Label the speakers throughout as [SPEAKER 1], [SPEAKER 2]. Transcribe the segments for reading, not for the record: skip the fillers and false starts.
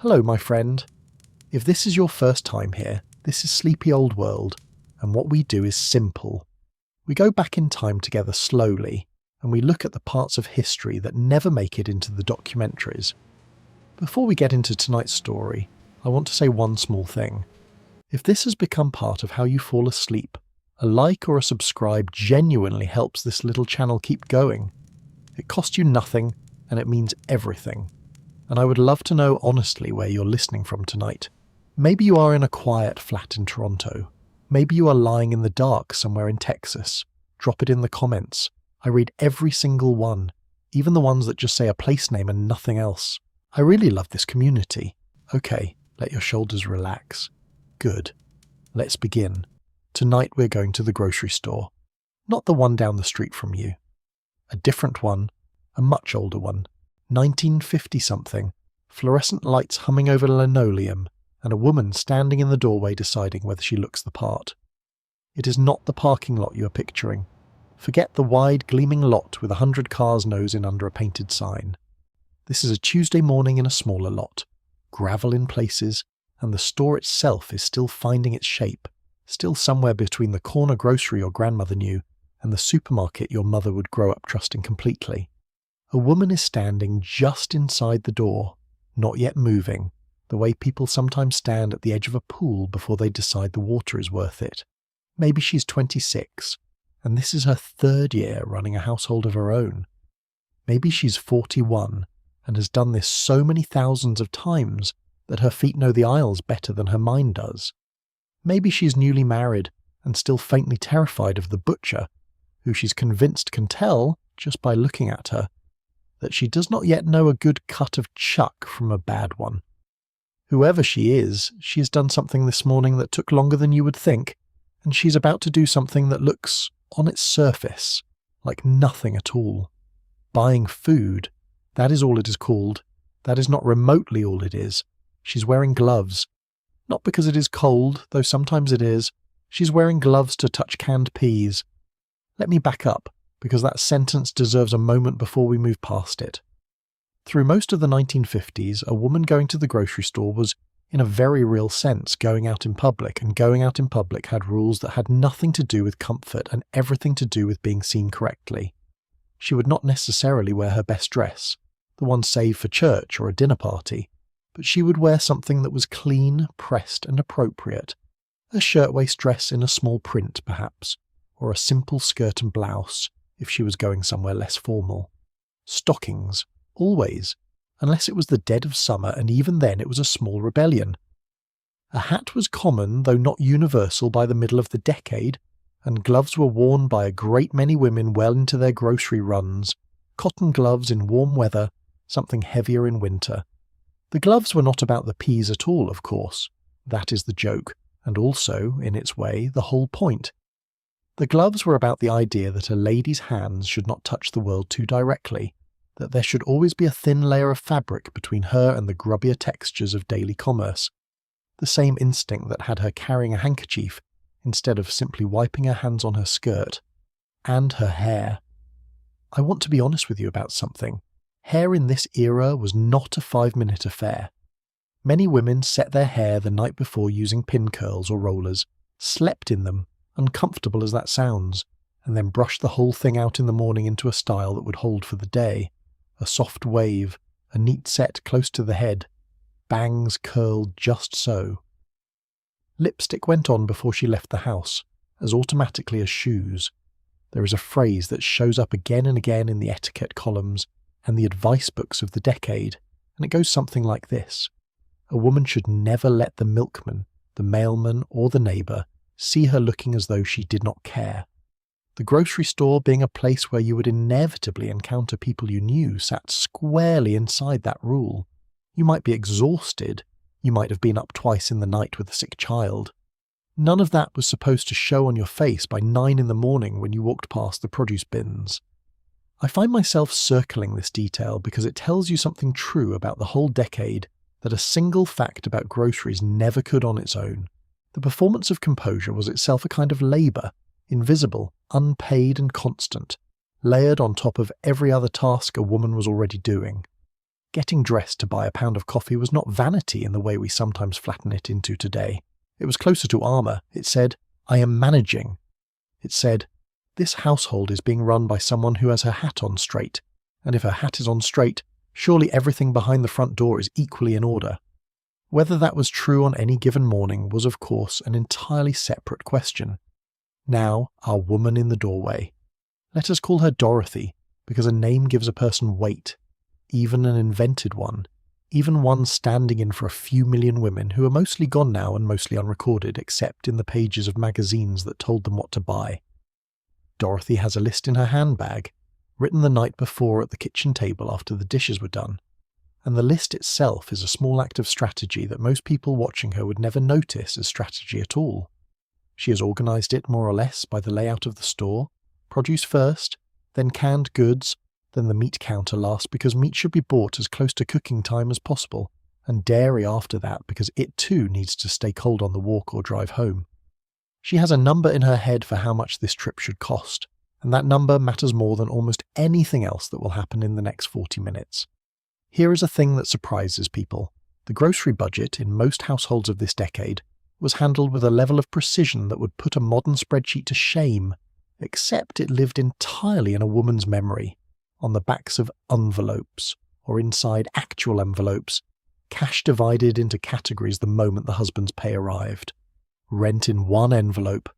[SPEAKER 1] Hello, my friend. If this is your first time here, this is Sleepy Old World, and what we do is simple. We go back in time together slowly, and we look at the parts of history that never make it into the documentaries. Before we get into tonight's story, I want to say one small thing. If this has become part of how you fall asleep, a like or a subscribe genuinely helps this little channel keep going. It costs you nothing, and it means everything. And I would love to know honestly where you're listening from tonight. Maybe you are in a quiet flat in Toronto. Maybe you are lying in the dark somewhere in Texas. Drop it in the comments. I read every single one, even the ones that just say a place name and nothing else. I really love this community. Okay, let your shoulders relax. Good. Let's begin. Tonight we're going to the grocery store. Not the one down the street from you. A different one, a much older one. 1950-something, fluorescent lights humming over linoleum, and a woman standing in the doorway deciding whether she looks the part. It is not the parking lot you are picturing. Forget the wide, gleaming lot with 100 cars nose in under a painted sign. This is a Tuesday morning in a smaller lot, gravel in places, and the store itself is still finding its shape, still somewhere between the corner grocery your grandmother knew and the supermarket your mother would grow up trusting completely. A woman is standing just inside the door, not yet moving, the way people sometimes stand at the edge of a pool before they decide the water is worth it. Maybe she's 26, and this is her third year running a household of her own. Maybe she's 41, and has done this so many thousands of times that her feet know the aisles better than her mind does. Maybe she's newly married, and still faintly terrified of the butcher, who she's convinced can tell, just by looking at her, that she does not yet know a good cut of chuck from a bad one. Whoever she is, she has done something this morning that took longer than you would think, and she's about to do something that looks, on its surface, like nothing at all. Buying food, that is all it is called. That is not remotely all it is. She's wearing gloves. Not because it is cold, though sometimes it is. She's wearing gloves to touch canned peas. Let me back up, because that sentence deserves a moment before we move past it. Through most of the 1950s, a woman going to the grocery store was, in a very real sense, going out in public, and going out in public had rules that had nothing to do with comfort and everything to do with being seen correctly. She would not necessarily wear her best dress, the one saved for church or a dinner party, but she would wear something that was clean, pressed and appropriate. A shirtwaist dress in a small print, perhaps, or a simple skirt and blouse, if she was going somewhere less formal. Stockings, always, unless it was the dead of summer, and even then it was a small rebellion. A hat was common, though not universal, by the middle of the decade, and gloves were worn by a great many women well into their grocery runs, cotton gloves in warm weather, something heavier in winter. The gloves were not about the peas at all, of course. That is the joke, and also, in its way, the whole point. The gloves were about the idea that a lady's hands should not touch the world too directly, that there should always be a thin layer of fabric between her and the grubbier textures of daily commerce, the same instinct that had her carrying a handkerchief instead of simply wiping her hands on her skirt, and her hair. I want to be honest with you about something. Hair in this era was not a 5-minute affair. Many women set their hair the night before using pin curls or rollers, slept in them, uncomfortable as that sounds, and then brushed the whole thing out in the morning into a style that would hold for the day. A soft wave, a neat set close to the head, bangs curled just so. Lipstick went on before she left the house, as automatically as shoes. There is a phrase that shows up again and again in the etiquette columns and the advice books of the decade, and it goes something like this. A woman should never let the milkman, the mailman, or the neighbour see her looking as though she did not care. The grocery store being a place where you would inevitably encounter people you knew sat squarely inside that rule. You might be exhausted. You might have been up twice in the night with a sick child. None of that was supposed to show on your face by 9 in the morning when you walked past the produce bins. I find myself circling this detail because it tells you something true about the whole decade that a single fact about groceries never could on its own. The performance of composure was itself a kind of labour, invisible, unpaid and constant, layered on top of every other task a woman was already doing. Getting dressed to buy a pound of coffee was not vanity in the way we sometimes flatten it into today. It was closer to armour. It said, I am managing. It said, this household is being run by someone who has her hat on straight, and if her hat is on straight, surely everything behind the front door is equally in order. Whether that was true on any given morning was, of course, an entirely separate question. Now, our woman in the doorway. Let us call her Dorothy, because a name gives a person weight, even an invented one, even one standing in for a few million women who are mostly gone now and mostly unrecorded, except in the pages of magazines that told them what to buy. Dorothy has a list in her handbag, written the night before at the kitchen table after the dishes were done, and the list itself is a small act of strategy that most people watching her would never notice as strategy at all. She has organised it more or less by the layout of the store, produce first, then canned goods, then the meat counter last because meat should be bought as close to cooking time as possible, and dairy after that because it too needs to stay cold on the walk or drive home. She has a number in her head for how much this trip should cost, and that number matters more than almost anything else that will happen in the next 40 minutes. Here is a thing that surprises people. The grocery budget in most households of this decade was handled with a level of precision that would put a modern spreadsheet to shame, except it lived entirely in a woman's memory, on the backs of envelopes, or inside actual envelopes, cash divided into categories the moment the husband's pay arrived. Rent in one envelope,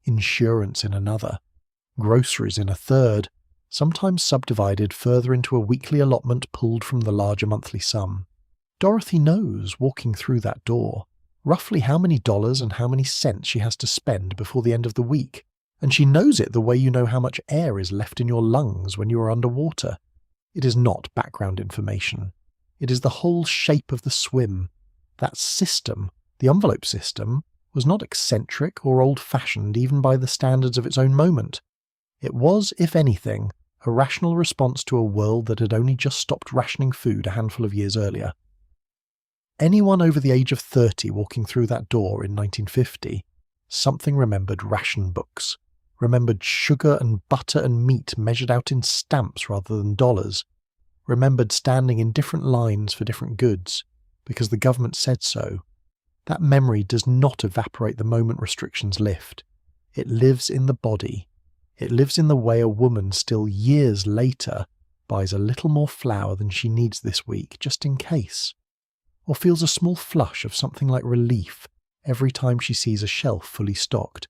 [SPEAKER 1] insurance in another, groceries in a third, sometimes subdivided further into a weekly allotment pulled from the larger monthly sum. Dorothy knows, walking through that door, roughly how many dollars and how many cents she has to spend before the end of the week, and she knows it the way you know how much air is left in your lungs when you are underwater. It is not background information. It is the whole shape of the swim. That system, the envelope system, was not eccentric or old-fashioned even by the standards of its own moment. It was, if anything, a rational response to a world that had only just stopped rationing food a handful of years earlier. Anyone over the age of 30 walking through that door in 1950, something remembered ration books, remembered sugar and butter and meat measured out in stamps rather than dollars, remembered standing in different lines for different goods, because the government said so. That memory does not evaporate the moment restrictions lift. It lives in the body. It lives in the way a woman still years later buys a little more flour than she needs this week, just in case, or feels a small flush of something like relief every time she sees a shelf fully stocked,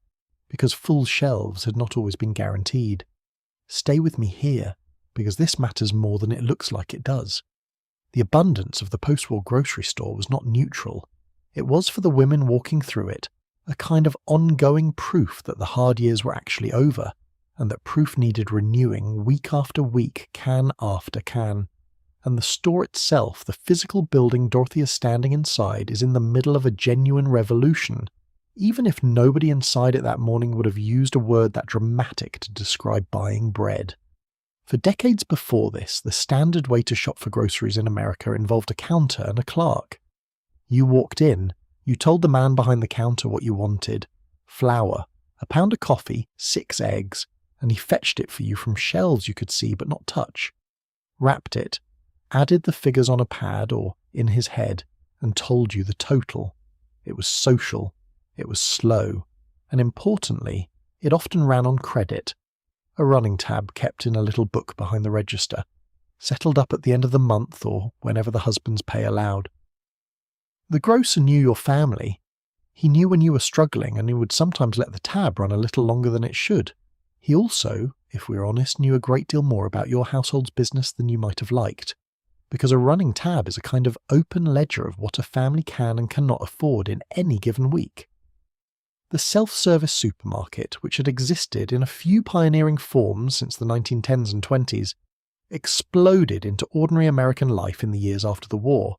[SPEAKER 1] because full shelves had not always been guaranteed. Stay with me here, because this matters more than it looks like it does. The abundance of the post-war grocery store was not neutral. It was, for the women walking through it, a kind of ongoing proof that the hard years were actually over, and that proof needed renewing week after week, can after can. And the store itself, the physical building Dorothy is standing inside, is in the middle of a genuine revolution, even if nobody inside it that morning would have used a word that dramatic to describe buying bread. For decades before this, the standard way to shop for groceries in America involved a counter and a clerk. You walked in, you told the man behind the counter what you wanted: flour, a pound of coffee, 6 eggs, and he fetched it for you from shelves you could see but not touch, wrapped it, added the figures on a pad or in his head, and told you the total. It was social, it was slow, and importantly, it often ran on credit, a running tab kept in a little book behind the register, settled up at the end of the month or whenever the husband's pay allowed. The grocer knew your family. He knew when you were struggling, and he would sometimes let the tab run a little longer than it should. He also, if we're honest, knew a great deal more about your household's business than you might have liked, because a running tab is a kind of open ledger of what a family can and cannot afford in any given week. The self-service supermarket, which had existed in a few pioneering forms since the 1910s and 20s, exploded into ordinary American life in the years after the war,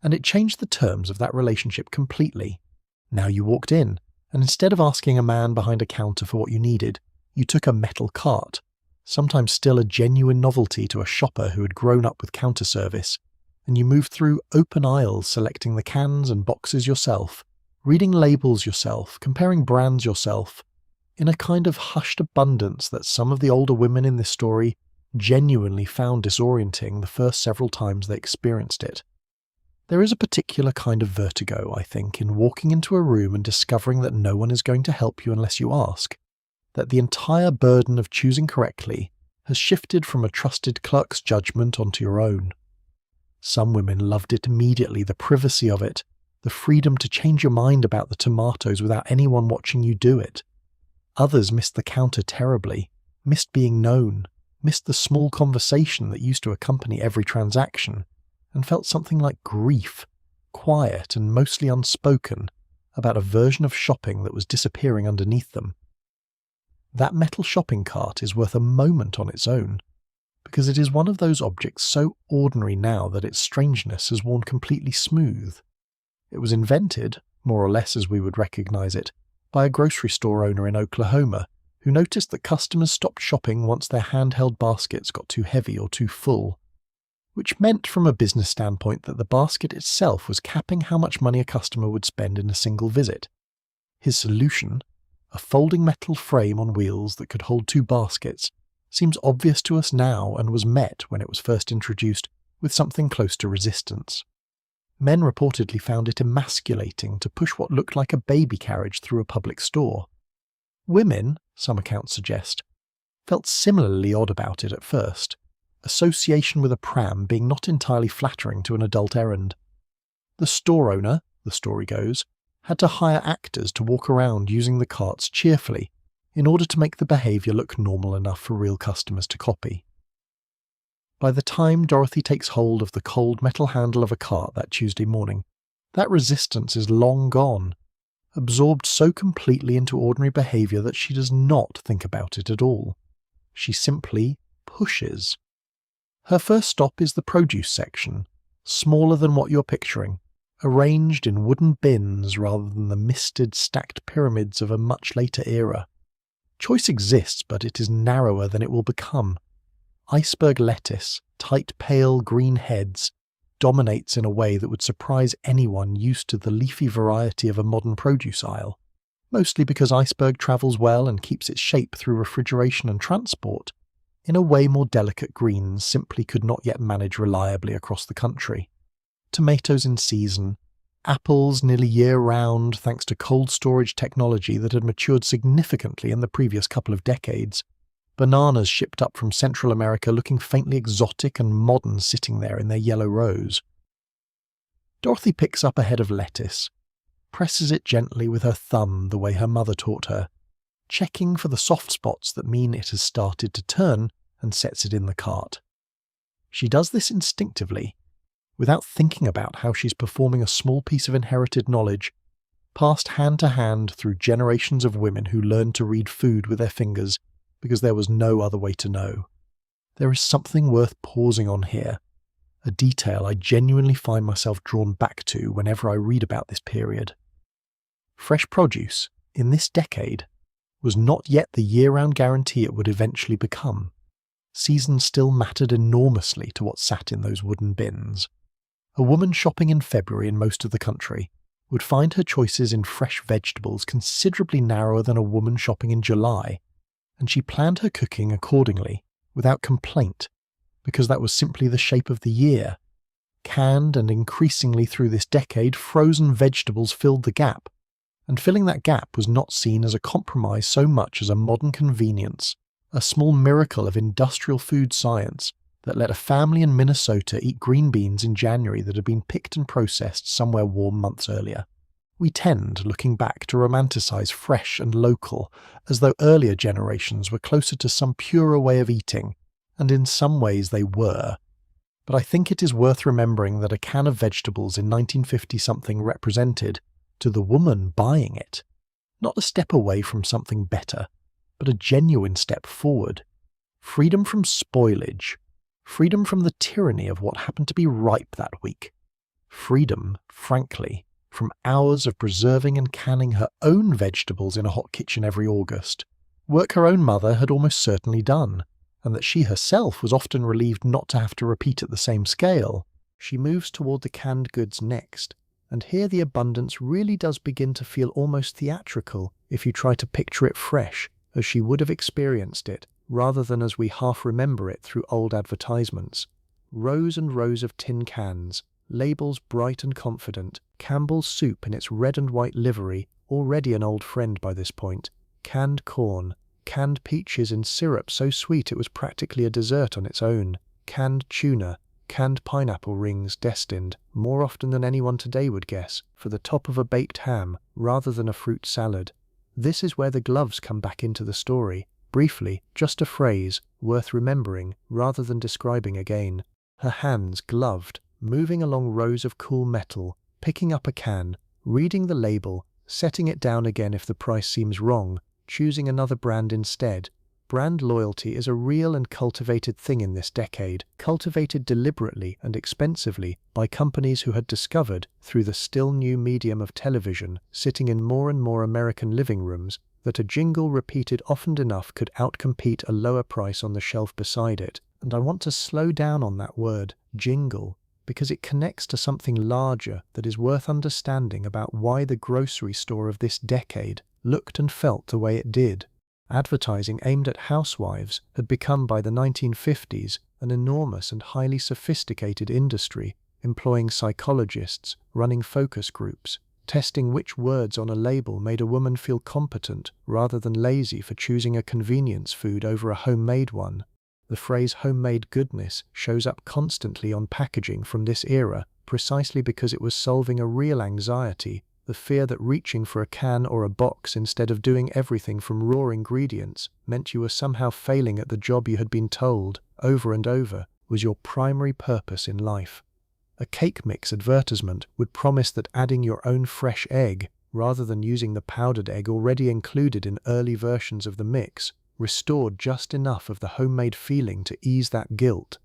[SPEAKER 1] and it changed the terms of that relationship completely. Now you walked in, and instead of asking a man behind a counter for what you needed, you took a metal cart, sometimes still a genuine novelty to a shopper who had grown up with counter service, and you moved through open aisles selecting the cans and boxes yourself, reading labels yourself, comparing brands yourself, in a kind of hushed abundance that some of the older women in this story genuinely found disorienting the first several times they experienced it. There is a particular kind of vertigo, I think, in walking into a room and discovering that no one is going to help you unless you ask, that the entire burden of choosing correctly has shifted from a trusted clerk's judgment onto your own. Some women loved it immediately, the privacy of it, the freedom to change your mind about the tomatoes without anyone watching you do it. Others missed the counter terribly, missed being known, missed the small conversation that used to accompany every transaction, and felt something like grief, quiet and mostly unspoken, about a version of shopping that was disappearing underneath them. That metal shopping cart is worth a moment on its own, because it is one of those objects so ordinary now that its strangeness has worn completely smooth. It was invented, more or less as we would recognize it, by a grocery store owner in Oklahoma who noticed that customers stopped shopping once their handheld baskets got too heavy or too full, which meant from a business standpoint that the basket itself was capping how much money a customer would spend in a single visit. His solution, a folding metal frame on wheels that could hold 2 baskets, seems obvious to us now and was met, when it was first introduced, with something close to resistance. Men reportedly found it emasculating to push what looked like a baby carriage through a public store. Women, some accounts suggest, felt similarly odd about it at first, association with a pram being not entirely flattering to an adult errand. The store owner, the story goes, had to hire actors to walk around using the carts cheerfully in order to make the behaviour look normal enough for real customers to copy. By the time Dorothy takes hold of the cold metal handle of a cart that Tuesday morning, that resistance is long gone, absorbed so completely into ordinary behaviour that she does not think about it at all. She simply pushes. Her first stop is the produce section, smaller than what you're picturing, arranged in wooden bins rather than the misted, stacked pyramids of a much later era. Choice exists, but it is narrower than it will become. Iceberg lettuce, tight pale green heads, dominates in a way that would surprise anyone used to the leafy variety of a modern produce aisle, mostly because iceberg travels well and keeps its shape through refrigeration and transport, in a way more delicate greens simply could not yet manage reliably across the country. Tomatoes in season, apples nearly year-round thanks to cold storage technology that had matured significantly in the previous couple of decades, bananas shipped up from Central America looking faintly exotic and modern sitting there in their yellow rows. Dorothy picks up a head of lettuce, presses it gently with her thumb the way her mother taught her, checking for the soft spots that mean it has started to turn, and sets it in the cart. She does this instinctively, without thinking about how she's performing a small piece of inherited knowledge, passed hand to hand through generations of women who learned to read food with their fingers because there was no other way to know. There is something worth pausing on here, a detail I genuinely find myself drawn back to whenever I read about this period. Fresh produce, in this decade, was not yet the year-round guarantee it would eventually become. Season still mattered enormously to what sat in those wooden bins. A woman shopping in February in most of the country would find her choices in fresh vegetables considerably narrower than a woman shopping in July, and she planned her cooking accordingly, without complaint, because that was simply the shape of the year. Canned and increasingly through this decade, frozen vegetables filled the gap, and filling that gap was not seen as a compromise so much as a modern convenience, a small miracle of industrial food science that let a family in Minnesota eat green beans in January that had been picked and processed somewhere warm months earlier. We tend, looking back, to romanticize fresh and local, as though earlier generations were closer to some purer way of eating, and in some ways they were. But I think it is worth remembering that a can of vegetables in 1950-something represented, to the woman buying it, not a step away from something better, but a genuine step forward. Freedom from spoilage, freedom from the tyranny of what happened to be ripe that week. Freedom, frankly, from hours of preserving and canning her own vegetables in a hot kitchen every August, work her own mother had almost certainly done, and that she herself was often relieved not to have to repeat at the same scale. She moves toward the canned goods next, and here the abundance really does begin to feel almost theatrical if you try to picture it fresh, as she would have experienced it, rather than as we half remember it through old advertisements. Rows and rows of tin cans, labels bright and confident, Campbell's soup in its red and white livery, already an old friend by this point, canned corn, canned peaches in syrup so sweet it was practically a dessert on its own, canned tuna, canned pineapple rings destined, more often than anyone today would guess, for the top of a baked ham rather than a fruit salad. This is where the gloves come back into the story. Briefly, just a phrase, worth remembering rather than describing again. Her hands gloved, moving along rows of cool metal, picking up a can, reading the label, setting it down again if the price seems wrong, choosing another brand instead. Brand loyalty is a real and cultivated thing in this decade, cultivated deliberately and expensively by companies who had discovered, through the still new medium of television, sitting in more and more American living rooms, that a jingle repeated often enough could outcompete a lower price on the shelf beside it. And I want to slow down on that word, jingle, because it connects to something larger that is worth understanding about why the grocery store of this decade looked and felt the way it did. Advertising aimed at housewives had become by the 1950s an enormous and highly sophisticated industry, employing psychologists, running focus groups, testing which words on a label made a woman feel competent rather than lazy for choosing a convenience food over a homemade one. The phrase homemade goodness shows up constantly on packaging from this era precisely because it was solving a real anxiety, the fear that reaching for a can or a box instead of doing everything from raw ingredients meant you were somehow failing at the job you had been told, over and over, was your primary purpose in life. A cake mix advertisement would promise that adding your own fresh egg, rather than using the powdered egg already included in early versions of the mix, restored just enough of the homemade feeling to ease that guilt.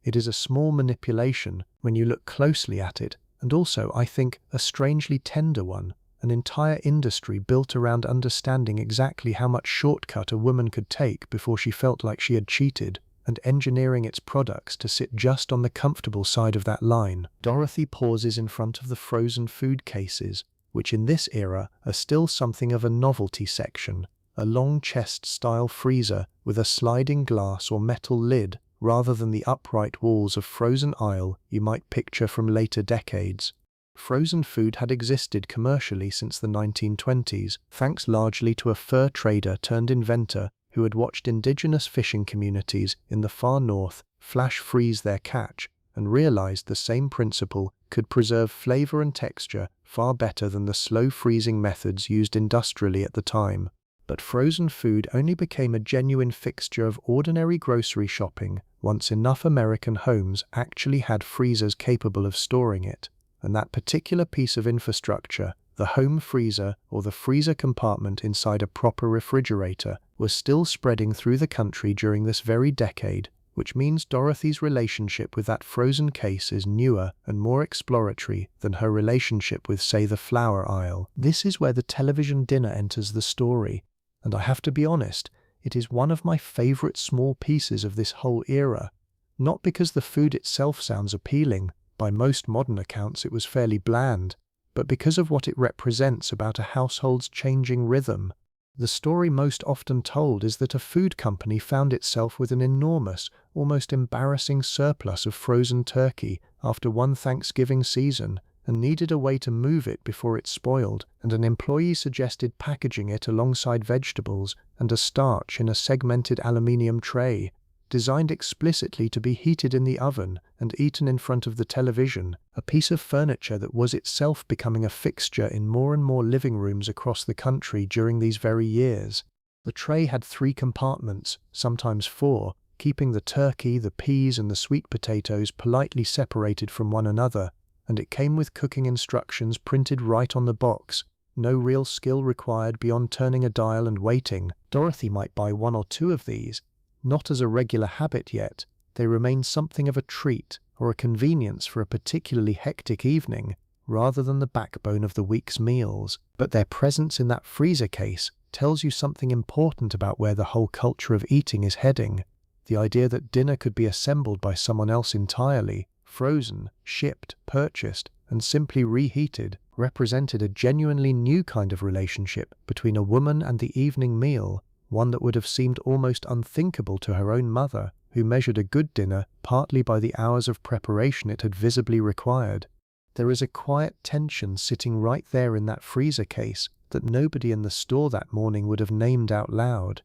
[SPEAKER 1] It is a small manipulation when you look closely at it, and also, I think, a strangely tender one, an entire industry built around understanding exactly how much shortcut a woman could take before she felt like she had cheated, and engineering its products to sit just on the comfortable side of that line. Dorothy pauses in front of the frozen food cases, which in this era are still something of a novelty section, a long chest-style freezer with a sliding glass or metal lid, rather than the upright walls of frozen aisle you might picture from later decades. Frozen food had existed commercially since the 1920s, thanks largely to a fur trader turned inventor who had watched indigenous fishing communities in the far north flash freeze their catch and realized the same principle could preserve flavor and texture far better than the slow freezing methods used industrially at the time. But frozen food only became a genuine fixture of ordinary grocery shopping once enough American homes actually had freezers capable of storing it, and that particular piece of infrastructure, the home freezer or the freezer compartment inside a proper refrigerator, was still spreading through the country during this very decade, which means Dorothy's relationship with that frozen case is newer and more exploratory than her relationship with, say, the flour aisle. This is where the television dinner enters the story. And I have to be honest, it is one of my favorite small pieces of this whole era. Not because the food itself sounds appealing, by most modern accounts it was fairly bland, but because of what it represents about a household's changing rhythm. The story most often told is that a food company found itself with an enormous, almost embarrassing surplus of frozen turkey after one Thanksgiving season, and needed a way to move it before it spoiled, and an employee suggested packaging it alongside vegetables and a starch in a segmented aluminium tray, designed explicitly to be heated in the oven and eaten in front of the television, a piece of furniture that was itself becoming a fixture in more and more living rooms across the country during these very years. The tray had 3 compartments, sometimes 4, keeping the turkey, the peas and the sweet potatoes politely separated from one another, and it came with cooking instructions printed right on the box. No real skill required beyond turning a dial and waiting. Dorothy might buy 1 or 2 of these, not as a regular habit yet. They remain something of a treat or a convenience for a particularly hectic evening, rather than the backbone of the week's meals. But their presence in that freezer case tells you something important about where the whole culture of eating is heading. The idea that dinner could be assembled by someone else entirely, frozen, shipped, purchased, and simply reheated, represented a genuinely new kind of relationship between a woman and the evening meal, one that would have seemed almost unthinkable to her own mother, who measured a good dinner partly by the hours of preparation it had visibly required. There is a quiet tension sitting right there in that freezer case that nobody in the store that morning would have named out loud.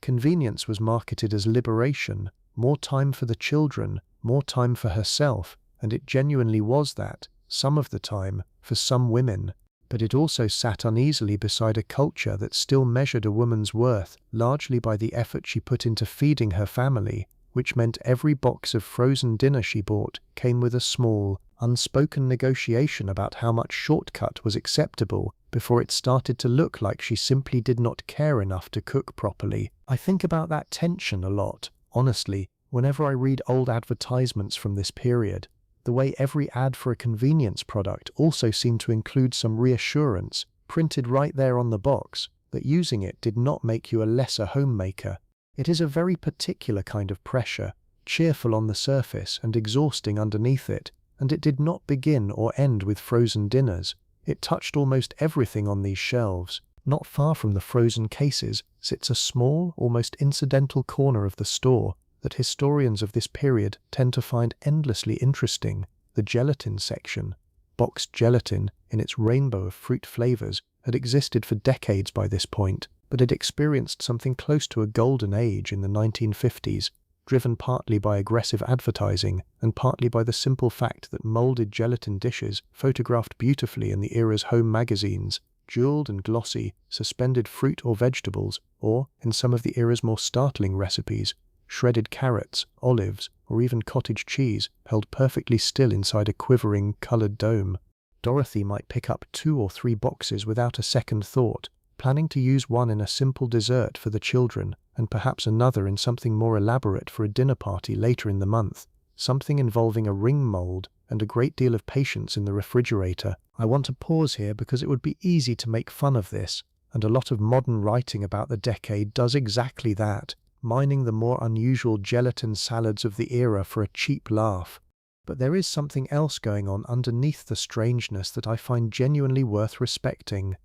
[SPEAKER 1] Convenience was marketed as liberation, more time for the children, more time for herself, and it genuinely was that, some of the time, for some women. But it also sat uneasily beside a culture that still measured a woman's worth largely by the effort she put into feeding her family, which meant every box of frozen dinner she bought came with a small, unspoken negotiation about how much shortcut was acceptable before it started to look like she simply did not care enough to cook properly. I think about that tension a lot, honestly, whenever I read old advertisements from this period. The way every ad for a convenience product also seemed to include some reassurance, printed right there on the box, that using it did not make you a lesser homemaker. It is a very particular kind of pressure, cheerful on the surface and exhausting underneath it, and it did not begin or end with frozen dinners. It touched almost everything on these shelves. Not far from the frozen cases sits a small, almost incidental corner of the store that historians of this period tend to find endlessly interesting, the gelatin section. Boxed gelatin, in its rainbow of fruit flavors, had existed for decades by this point, but had experienced something close to a golden age in the 1950s, driven partly by aggressive advertising and partly by the simple fact that molded gelatin dishes photographed beautifully in the era's home magazines, jeweled and glossy, suspended fruit or vegetables, or, in some of the era's more startling recipes, shredded carrots, olives, or even cottage cheese held perfectly still inside a quivering, colored dome. Dorothy might pick up 2 or 3 boxes without a second thought, planning to use one in a simple dessert for the children and perhaps another in something more elaborate for a dinner party later in the month, something involving a ring mold and a great deal of patience in the refrigerator. I want to pause here because it would be easy to make fun of this, and a lot of modern writing about the decade does exactly that, mining the more unusual gelatin salads of the era for a cheap laugh. But there is something else going on underneath the strangeness that I find genuinely worth respecting.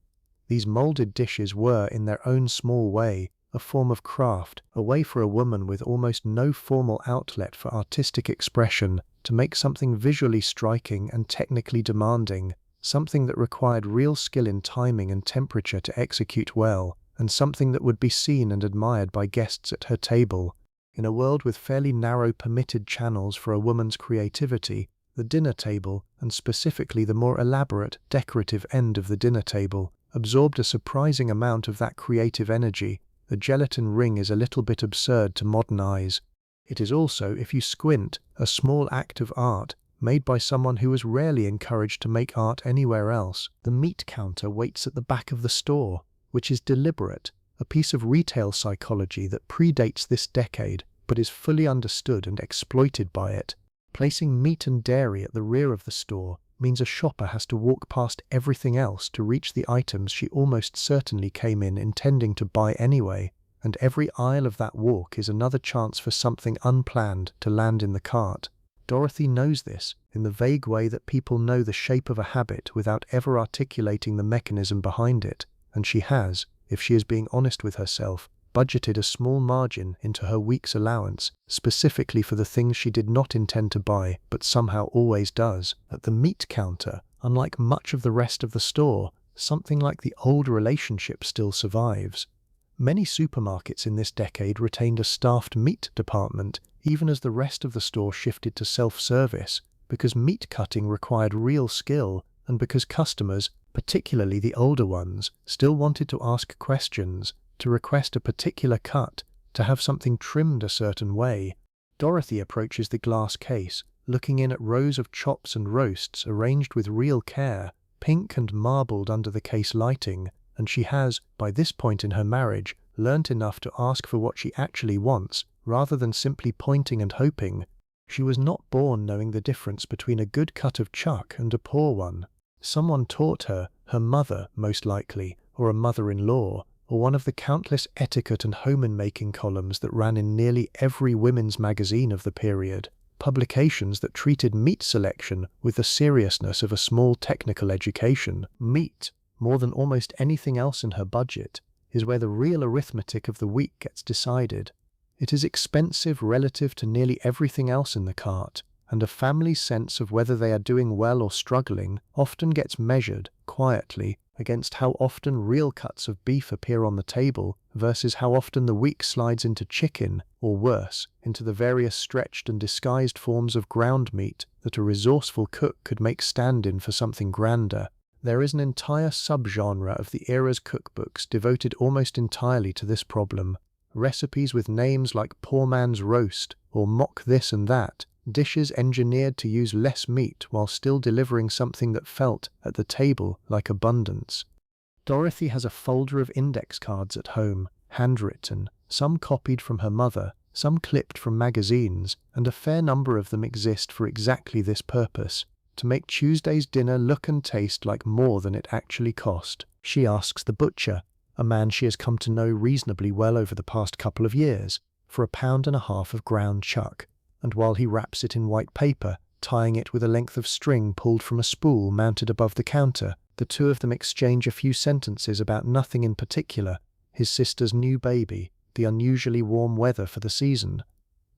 [SPEAKER 1] These molded dishes were, in their own small way, a form of craft, a way for a woman with almost no formal outlet for artistic expression to make something visually striking and technically demanding, something that required real skill in timing and temperature to execute well, and something that would be seen and admired by guests at her table. In a world with fairly narrow permitted channels for a woman's creativity, the dinner table, and specifically the more elaborate, decorative end of the dinner table, absorbed a surprising amount of that creative energy. The gelatin ring is a little bit absurd to modern eyes. It is also, if you squint, a small act of art, made by someone who was rarely encouraged to make art anywhere else. The meat counter waits at the back of the store, which is deliberate, a piece of retail psychology that predates this decade, but is fully understood and exploited by it. Placing meat and dairy at the rear of the store means a shopper has to walk past everything else to reach the items she almost certainly came in intending to buy anyway, and every aisle of that walk is another chance for something unplanned to land in the cart. Dorothy knows this, in the vague way that people know the shape of a habit without ever articulating the mechanism behind it, and she has, if she is being honest with herself, budgeted a small margin into her week's allowance, specifically for the things she did not intend to buy, but somehow always does. At the meat counter, unlike much of the rest of the store, something like the old relationship still survives. Many supermarkets in this decade retained a staffed meat department, even as the rest of the store shifted to self-service, because meat cutting required real skill, and because customers, particularly the older ones, still wanted to ask questions, to request a particular cut, to have something trimmed a certain way. Dorothy approaches the glass case, looking in at rows of chops and roasts arranged with real care, pink and marbled under the case lighting, and she has, by this point in her marriage, learnt enough to ask for what she actually wants, rather than simply pointing and hoping. She was not born knowing the difference between a good cut of chuck and a poor one. Someone taught her, her mother, most likely, or a mother-in-law, or one of the countless etiquette and home-making columns that ran in nearly every women's magazine of the period, publications that treated meat selection with the seriousness of a small technical education. Meat, more than almost anything else in her budget, is where the real arithmetic of the week gets decided. It is expensive relative to nearly everything else in the cart, and a family's sense of whether they are doing well or struggling often gets measured, quietly, against how often real cuts of beef appear on the table versus how often the week slides into chicken, or worse, into the various stretched and disguised forms of ground meat that a resourceful cook could make stand-in for something grander. There is an entire subgenre of the era's cookbooks devoted almost entirely to this problem. Recipes with names like Poor Man's Roast or Mock This and That, dishes engineered to use less meat while still delivering something that felt, at the table, like abundance. Dorothy has a folder of index cards at home, handwritten, some copied from her mother, some clipped from magazines, and a fair number of them exist for exactly this purpose, to make Tuesday's dinner look and taste like more than it actually cost. She asks the butcher, a man she has come to know reasonably well over the past couple of years, for 1.5 pounds of ground chuck, and while he wraps it in white paper, tying it with a length of string pulled from a spool mounted above the counter, the two of them exchange a few sentences about nothing in particular: his sister's new baby, the unusually warm weather for the season.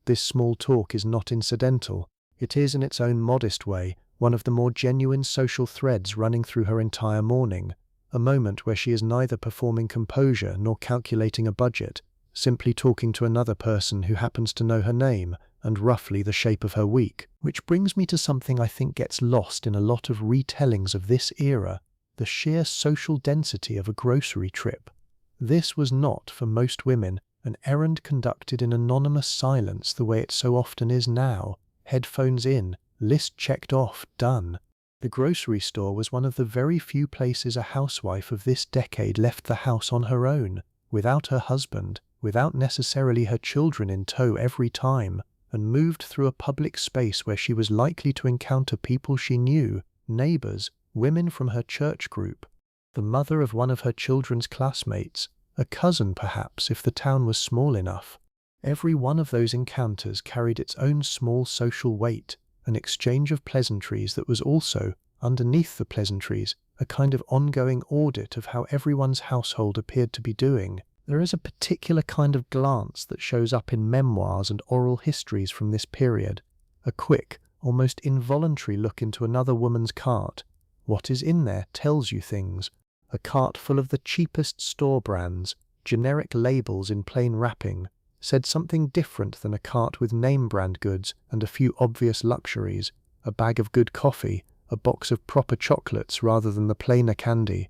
[SPEAKER 1] This small talk is not incidental. It is, in its own modest way, one of the more genuine social threads running through her entire morning, a moment where she is neither performing composure nor calculating a budget, simply talking to another person who happens to know her name and roughly the shape of her week. Which brings me to something I think gets lost in a lot of retellings of this era: the sheer social density of a grocery trip. This was not, for most women, an errand conducted in anonymous silence the way it so often is now. Headphones in, list checked off, done. The grocery store was one of the very few places a housewife of this decade left the house on her own, without her husband, without necessarily her children in tow every time, and moved through a public space where she was likely to encounter people she knew, neighbors, women from her church group, the mother of one of her children's classmates, a cousin perhaps if the town was small enough. Every one of those encounters carried its own small social weight, an exchange of pleasantries that was also, underneath the pleasantries, a kind of ongoing audit of how everyone's household appeared to be doing. There is a particular kind of glance that shows up in memoirs and oral histories from this period, a quick, almost involuntary look into another woman's cart. What is in there tells you things. A cart full of the cheapest store brands, generic labels in plain wrapping, said something different than a cart with name brand goods and a few obvious luxuries, a bag of good coffee, a box of proper chocolates rather than the plainer candy.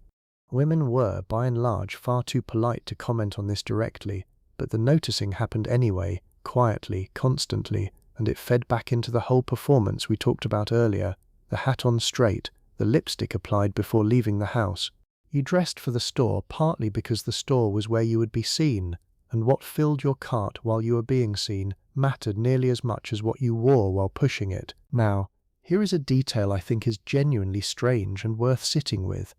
[SPEAKER 1] Women were, by and large, far too polite to comment on this directly, but the noticing happened anyway, quietly, constantly, and it fed back into the whole performance we talked about earlier: the hat on straight, the lipstick applied before leaving the house. You dressed for the store partly because the store was where you would be seen, and what filled your cart while you were being seen mattered nearly as much as what you wore while pushing it. Now, here is a detail I think is genuinely strange and worth sitting with.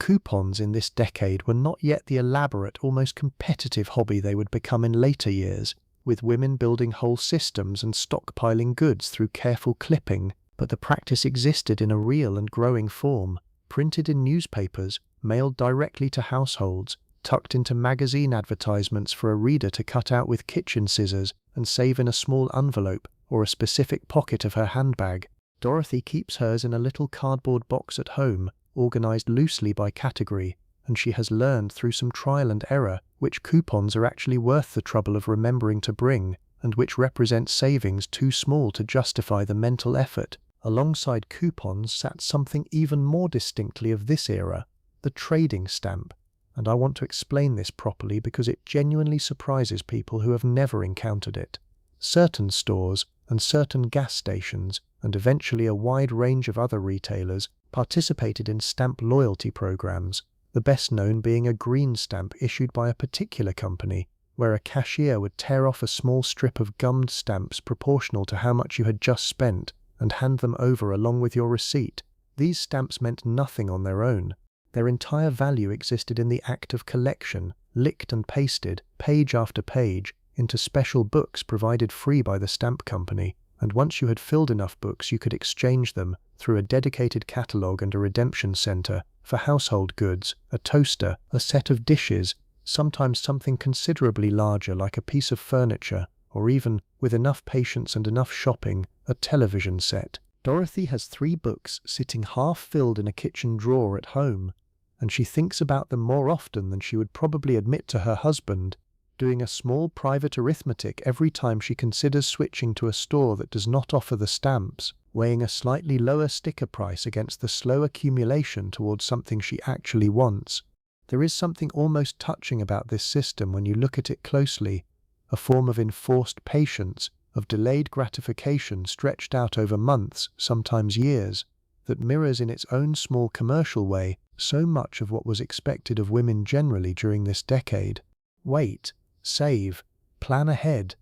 [SPEAKER 1] Coupons in this decade were not yet the elaborate, almost competitive hobby they would become in later years, with women building whole systems and stockpiling goods through careful clipping, but the practice existed in a real and growing form, printed in newspapers, mailed directly to households, tucked into magazine advertisements for a reader to cut out with kitchen scissors and save in a small envelope or a specific pocket of her handbag. Dorothy keeps hers in a little cardboard box at home, organized loosely by category, and she has learned through some trial and error which coupons are actually worth the trouble of remembering to bring, and which represent savings too small to justify the mental effort. Alongside coupons sat something even more distinctly of this era: the trading stamp. And I want to explain this properly because it genuinely surprises people who have never encountered it. Certain stores and certain gas stations, and eventually a wide range of other retailers, participated in stamp loyalty programs, the best known being a green stamp issued by a particular company, where a cashier would tear off a small strip of gummed stamps proportional to how much you had just spent and hand them over along with your receipt. These stamps meant nothing on their own. Their entire value existed in the act of collection, licked and pasted, page after page, into special books provided free by the stamp company, and once you had filled enough books you could exchange them, through a dedicated catalogue and a redemption centre, for household goods, a toaster, a set of dishes, sometimes something considerably larger like a piece of furniture, or even, with enough patience and enough shopping, a television set. Dorothy has 3 books sitting half-filled in a kitchen drawer at home, and she thinks about them more often than she would probably admit to her husband, doing a small private arithmetic every time she considers switching to a store that does not offer the stamps, weighing a slightly lower sticker price against the slow accumulation towards something she actually wants. There is something almost touching about this system when you look at it closely, a form of enforced patience, of delayed gratification stretched out over months, sometimes years, that mirrors in its own small commercial way so much of what was expected of women generally during this decade. Wait, save, plan ahead.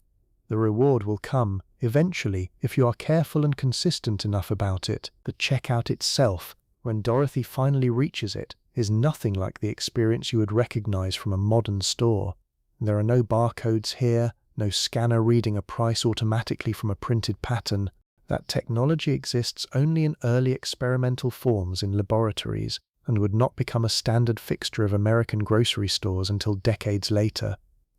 [SPEAKER 1] The reward will come, eventually, if you are careful and consistent enough about it. The checkout itself, when Dorothy finally reaches it, is nothing like the experience you would recognize from a modern store. There are no barcodes here, no scanner reading a price automatically from a printed pattern. That technology exists only in early experimental forms in laboratories and would not become a standard fixture of American grocery stores until decades later.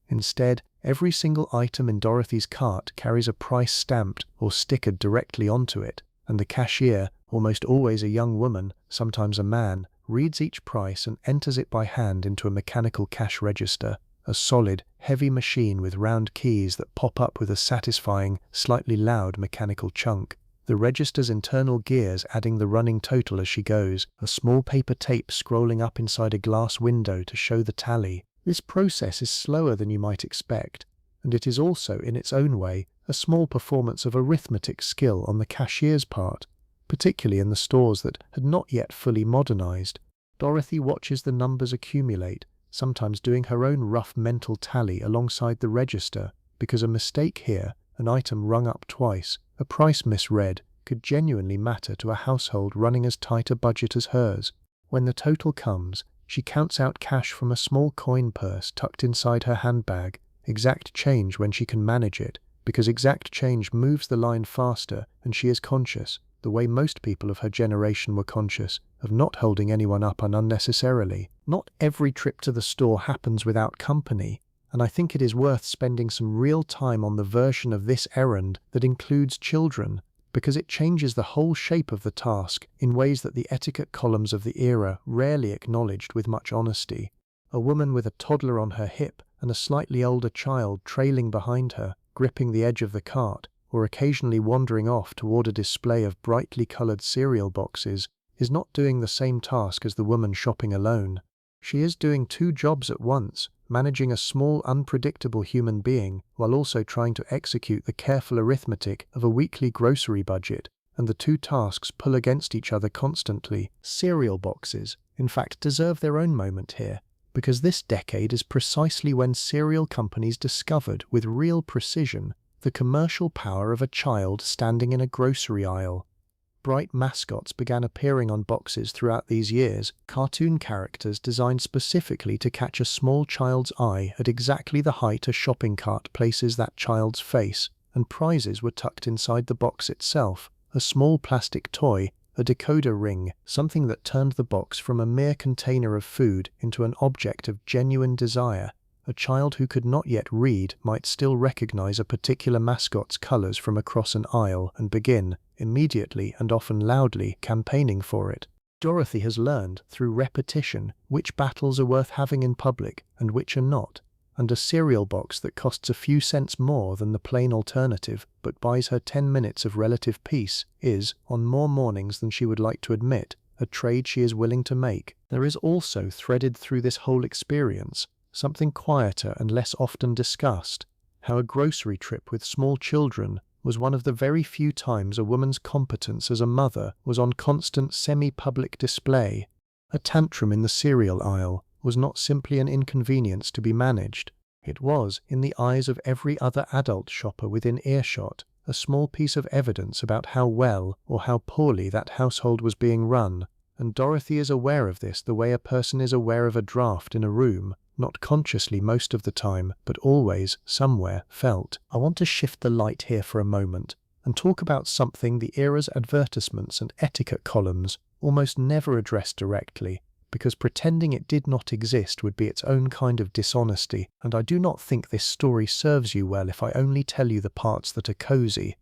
[SPEAKER 1] Instead, every single item in Dorothy's cart carries a price stamped or stickered directly onto it, and the cashier, almost always a young woman, sometimes a man, reads each price and enters it by hand into a mechanical cash register, a solid, heavy machine with round keys that pop up with a satisfying, slightly loud mechanical chunk. The register's internal gears adding the running total as she goes, a small paper tape scrolling up inside a glass window to show the tally. This process is slower than you might expect, and it is also, in its own way, a small performance of arithmetic skill on the cashier's part, particularly in the stores that had not yet fully modernized. Dorothy watches the numbers accumulate, sometimes doing her own rough mental tally alongside the register, because a mistake here, an item rung up twice, a price misread, could genuinely matter to a household running as tight a budget as hers. When the total comes, she counts out cash from a small coin purse tucked inside her handbag, exact change when she can manage it, because exact change moves the line faster, and she is conscious, the way most people of her generation were conscious, of not holding anyone up unnecessarily. Not every trip to the store happens without company, and I think it is worth spending some real time on the version of this errand that includes children, because it changes the whole shape of the task in ways that the etiquette columns of the era rarely acknowledged with much honesty. A woman with a toddler on her hip and a slightly older child trailing behind her, gripping the edge of the cart, or occasionally wandering off toward a display of brightly colored cereal boxes, is not doing the same task as the woman shopping alone. She is doing 2 jobs at once, managing a small, unpredictable human being while also trying to execute the careful arithmetic of a weekly grocery budget, and the 2 tasks pull against each other constantly. Cereal boxes, in fact, deserve their own moment here, because this decade is precisely when cereal companies discovered with real precision the commercial power of a child standing in a grocery aisle. Bright mascots began appearing on boxes throughout these years, cartoon characters designed specifically to catch a small child's eye at exactly the height a shopping cart places that child's face, and prizes were tucked inside the box itself, a small plastic toy, a decoder ring, something that turned the box from a mere container of food into an object of genuine desire. A child who could not yet read might still recognize a particular mascot's colors from across an aisle and begin, immediately and often loudly, campaigning for it. Dorothy has learned, through repetition, which battles are worth having in public and which are not, and a cereal box that costs a few cents more than the plain alternative but buys her 10 minutes of relative peace is, on more mornings than she would like to admit, a trade she is willing to make. There is also threaded through this whole experience something quieter and less often discussed, how a grocery trip with small children was one of the very few times a woman's competence as a mother was on constant semi-public display. A tantrum in the cereal aisle was not simply an inconvenience to be managed. It was, in the eyes of every other adult shopper within earshot, a small piece of evidence about how well or how poorly that household was being run, and Dorothy is aware of this the way a person is aware of a draft in a room, not consciously most of the time, but always, somewhere, felt. I want to shift the light here for a moment and talk about something the era's advertisements and etiquette columns almost never address directly, because pretending it did not exist would be its own kind of dishonesty, and I do not think this story serves you well if I only tell you the parts that are cozy.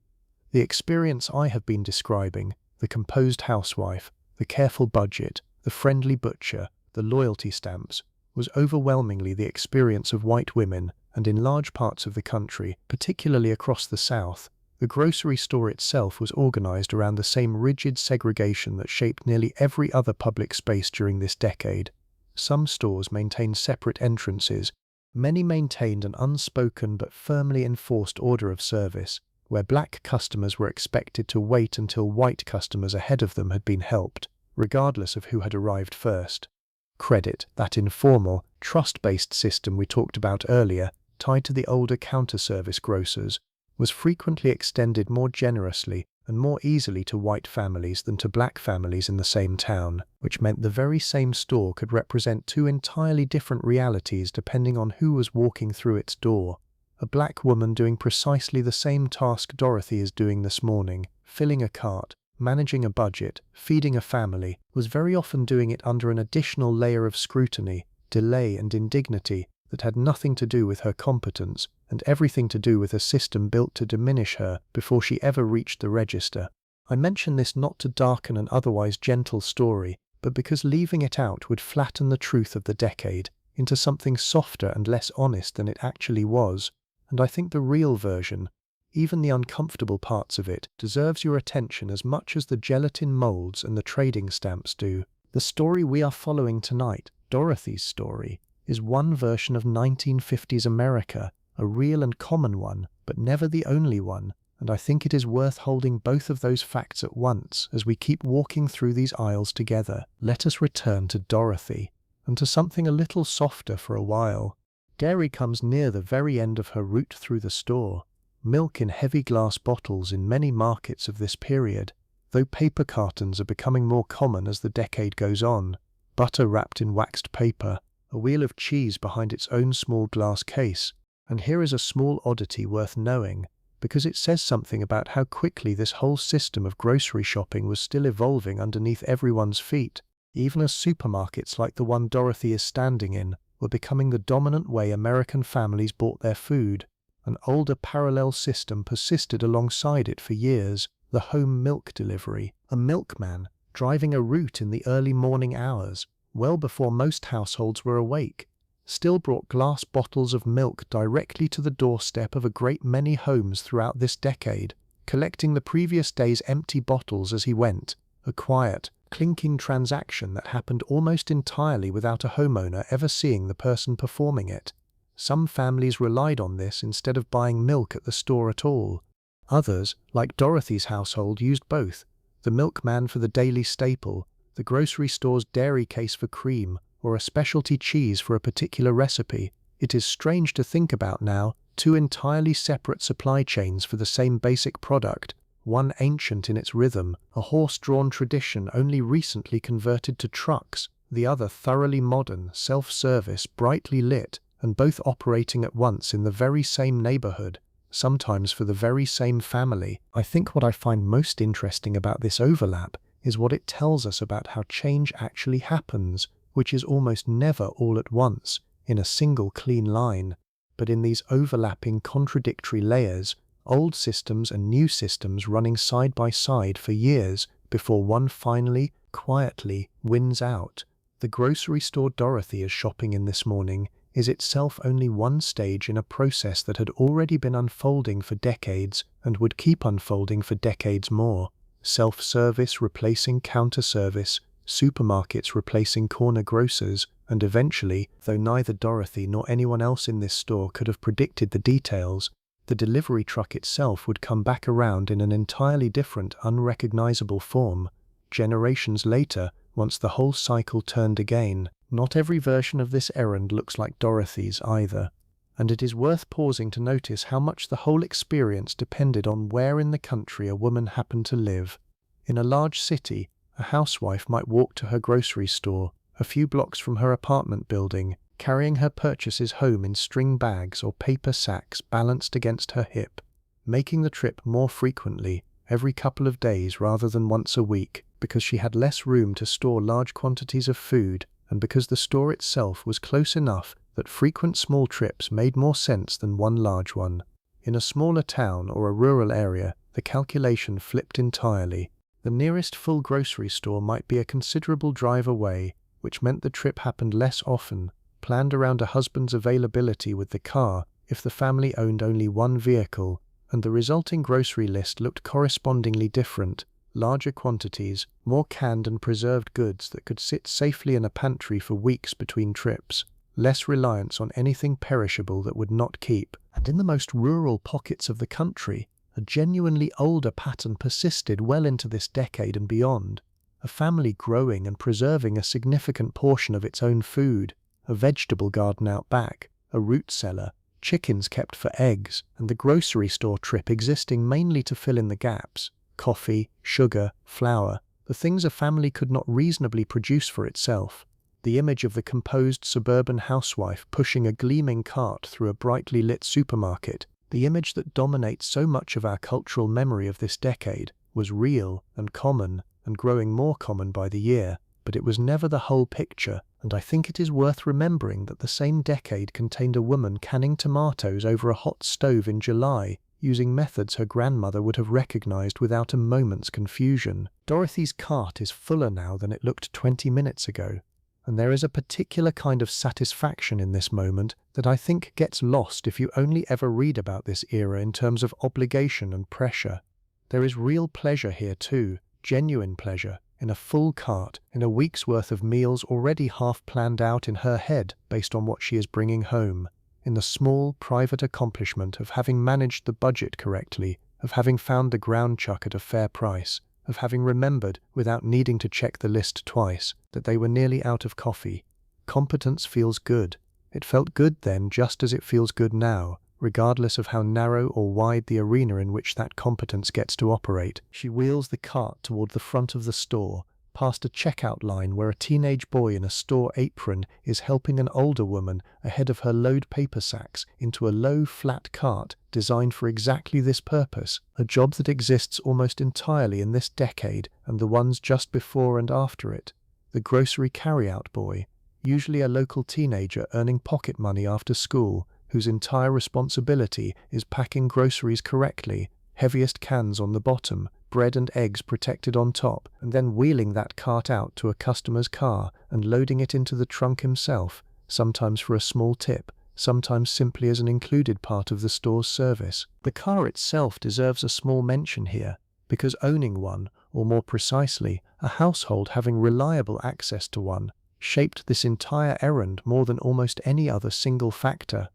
[SPEAKER 1] The experience I have been describing, the composed housewife, the careful budget, the friendly butcher, the loyalty stamps, was overwhelmingly the experience of white women, and in large parts of the country, particularly across the South, the grocery store itself was organized around the same rigid segregation that shaped nearly every other public space during this decade. Some stores maintained separate entrances. Many maintained an unspoken but firmly enforced order of service, where black customers were expected to wait until white customers ahead of them had been helped, regardless of who had arrived first. Credit, that informal, trust-based system we talked about earlier, tied to the older counter-service grocers, was frequently extended more generously and more easily to white families than to black families in the same town, which meant the very same store could represent two entirely different realities depending on who was walking through its door. A black woman doing precisely the same task Dorothy is doing this morning, filling a cart, managing a budget, feeding a family, was very often doing it under an additional layer of scrutiny, delay and indignity that had nothing to do with her competence and everything to do with a system built to diminish her before she ever reached the register. I mention this not to darken an otherwise gentle story, but because leaving it out would flatten the truth of the decade into something softer and less honest than it actually was, and I think the real version, even the uncomfortable parts of it, deserves your attention as much as the gelatin molds and the trading stamps do. The story we are following tonight, Dorothy's story, is one version of 1950s America, a real and common one, but never the only one, and I think it is worth holding both of those facts at once as we keep walking through these aisles together. Let us return to Dorothy, and to something a little softer for a while. Dairy comes near the very end of her route through the store. Milk in heavy glass bottles in many markets of this period, though paper cartons are becoming more common as the decade goes on. Butter wrapped in waxed paper, a wheel of cheese behind its own small glass case. And here is a small oddity worth knowing, because it says something about how quickly this whole system of grocery shopping was still evolving underneath everyone's feet, even as supermarkets like the one Dorothy is standing in were becoming the dominant way American families bought their food. An older parallel system persisted alongside it for years, the home milk delivery. A milkman, driving a route in the early morning hours, well before most households were awake, still brought glass bottles of milk directly to the doorstep of a great many homes throughout this decade, collecting the previous day's empty bottles as he went, a quiet, clinking transaction that happened almost entirely without a homeowner ever seeing the person performing it. Some families relied on this instead of buying milk at the store at all. Others, like Dorothy's household, used both, the milkman for the daily staple, the grocery store's dairy case for cream, or a specialty cheese for a particular recipe. It is strange to think about now, two entirely separate supply chains for the same basic product, one ancient in its rhythm, a horse-drawn tradition only recently converted to trucks, the other thoroughly modern, self-service, brightly lit, and both operating at once in the very same neighborhood, sometimes for the very same family. I think what I find most interesting about this overlap is what it tells us about how change actually happens, which is almost never all at once, in a single clean line, but in these overlapping contradictory layers, old systems and new systems running side by side for years before one finally, quietly, wins out. The grocery store Dorothy is shopping in this morning is itself only one stage in a process that had already been unfolding for decades and would keep unfolding for decades more. Self-service replacing counter-service, supermarkets replacing corner grocers, and eventually, though neither Dorothy nor anyone else in this store could have predicted the details, the delivery truck itself would come back around in an entirely different, unrecognizable form. Generations later, once the whole cycle turned again, not every version of this errand looks like Dorothy's either, and it is worth pausing to notice how much the whole experience depended on where in the country a woman happened to live. In a large city, a housewife might walk to her grocery store, a few blocks from her apartment building, carrying her purchases home in string bags or paper sacks balanced against her hip, making the trip more frequently, every couple of days rather than once a week, because she had less room to store large quantities of food, and because the store itself was close enough that frequent small trips made more sense than one large one. In a smaller town or a rural area, the calculation flipped entirely. The nearest full grocery store might be a considerable drive away, which meant the trip happened less often, planned around a husband's availability with the car if the family owned only one vehicle, and the resulting grocery list looked correspondingly different. Larger quantities, more canned and preserved goods that could sit safely in a pantry for weeks between trips, less reliance on anything perishable that would not keep. And in the most rural pockets of the country, a genuinely older pattern persisted well into this decade and beyond. A family growing and preserving a significant portion of its own food, a vegetable garden out back, a root cellar, chickens kept for eggs, and the grocery store trip existing mainly to fill in the gaps. Coffee, sugar, flour, the things a family could not reasonably produce for itself. The image of the composed suburban housewife pushing a gleaming cart through a brightly lit supermarket, the image that dominates so much of our cultural memory of this decade, was real and common and growing more common by the year, but it was never the whole picture, and I think it is worth remembering that the same decade contained a woman canning tomatoes over a hot stove in July, using methods her grandmother would have recognized without a moment's confusion. Dorothy's cart is fuller now than it looked 20 minutes ago, and there is a particular kind of satisfaction in this moment that I think gets lost if you only ever read about this era in terms of obligation and pressure. There is real pleasure here too, genuine pleasure, in a full cart, in a week's worth of meals already half planned out in her head based on what she is bringing home, in the small, private accomplishment of having managed the budget correctly, of having found the ground chuck at a fair price, of having remembered, without needing to check the list twice, that they were nearly out of coffee. Competence feels good. It felt good then just as it feels good now, regardless of how narrow or wide the arena in which that competence gets to operate. She wheels the cart toward the front of the store, past a checkout line where a teenage boy in a store apron is helping an older woman ahead of her load paper sacks into a low, flat cart designed for exactly this purpose, a job that exists almost entirely in this decade and the ones just before and after it. The grocery carryout boy, usually a local teenager earning pocket money after school, whose entire responsibility is packing groceries correctly, heaviest cans on the bottom, bread and eggs protected on top, and then wheeling that cart out to a customer's car and loading it into the trunk himself, sometimes for a small tip, sometimes simply as an included part of the store's service. The car itself deserves a small mention here, because owning one, or more precisely, a household having reliable access to one, shaped this entire errand more than almost any other single factor.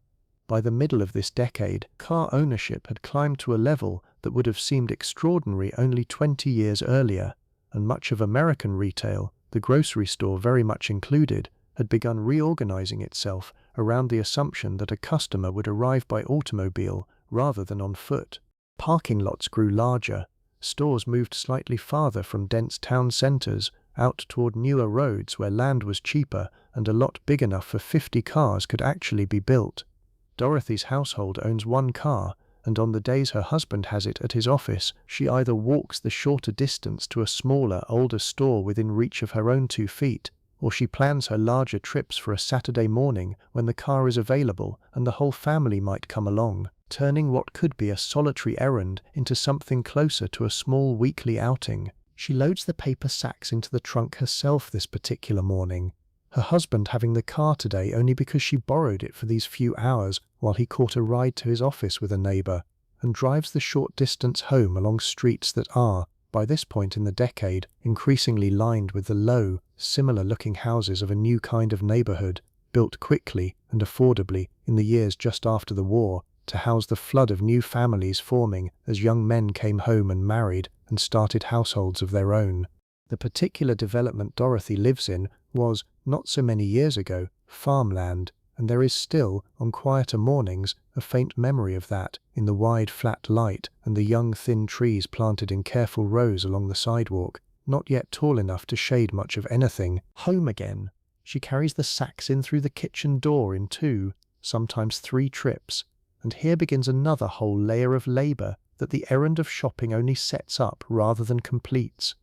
[SPEAKER 1] By the middle of this decade, car ownership had climbed to a level that would have seemed extraordinary only 20 years earlier, and much of American retail, the grocery store very much included, had begun reorganizing itself around the assumption that a customer would arrive by automobile rather than on foot. Parking lots grew larger, stores moved slightly farther from dense town centers, out toward newer roads where land was cheaper and a lot big enough for 50 cars could actually be built. Dorothy's household owns one car, and on the days her husband has it at his office, she either walks the shorter distance to a smaller, older store within reach of her own 2 feet, or she plans her larger trips for a Saturday morning when the car is available and the whole family might come along, turning what could be a solitary errand into something closer to a small weekly outing. She loads the paper sacks into the trunk herself this particular morning, her husband having the car today only because she borrowed it for these few hours while he caught a ride to his office with a neighbor, and drives the short distance home along streets that are, by this point in the decade, increasingly lined with the low, similar-looking houses of a new kind of neighborhood, built quickly and affordably in the years just after the war to house the flood of new families forming as young men came home and married and started households of their own. The particular development Dorothy lives in was, not so many years ago, farmland, and there is still, on quieter mornings, a faint memory of that in the wide flat light and the young thin trees planted in careful rows along the sidewalk, not yet tall enough to shade much of anything. Home again. She carries the sacks in through the kitchen door in 2, sometimes 3 trips, and here begins another whole layer of labor that the errand of shopping only sets up rather than completes.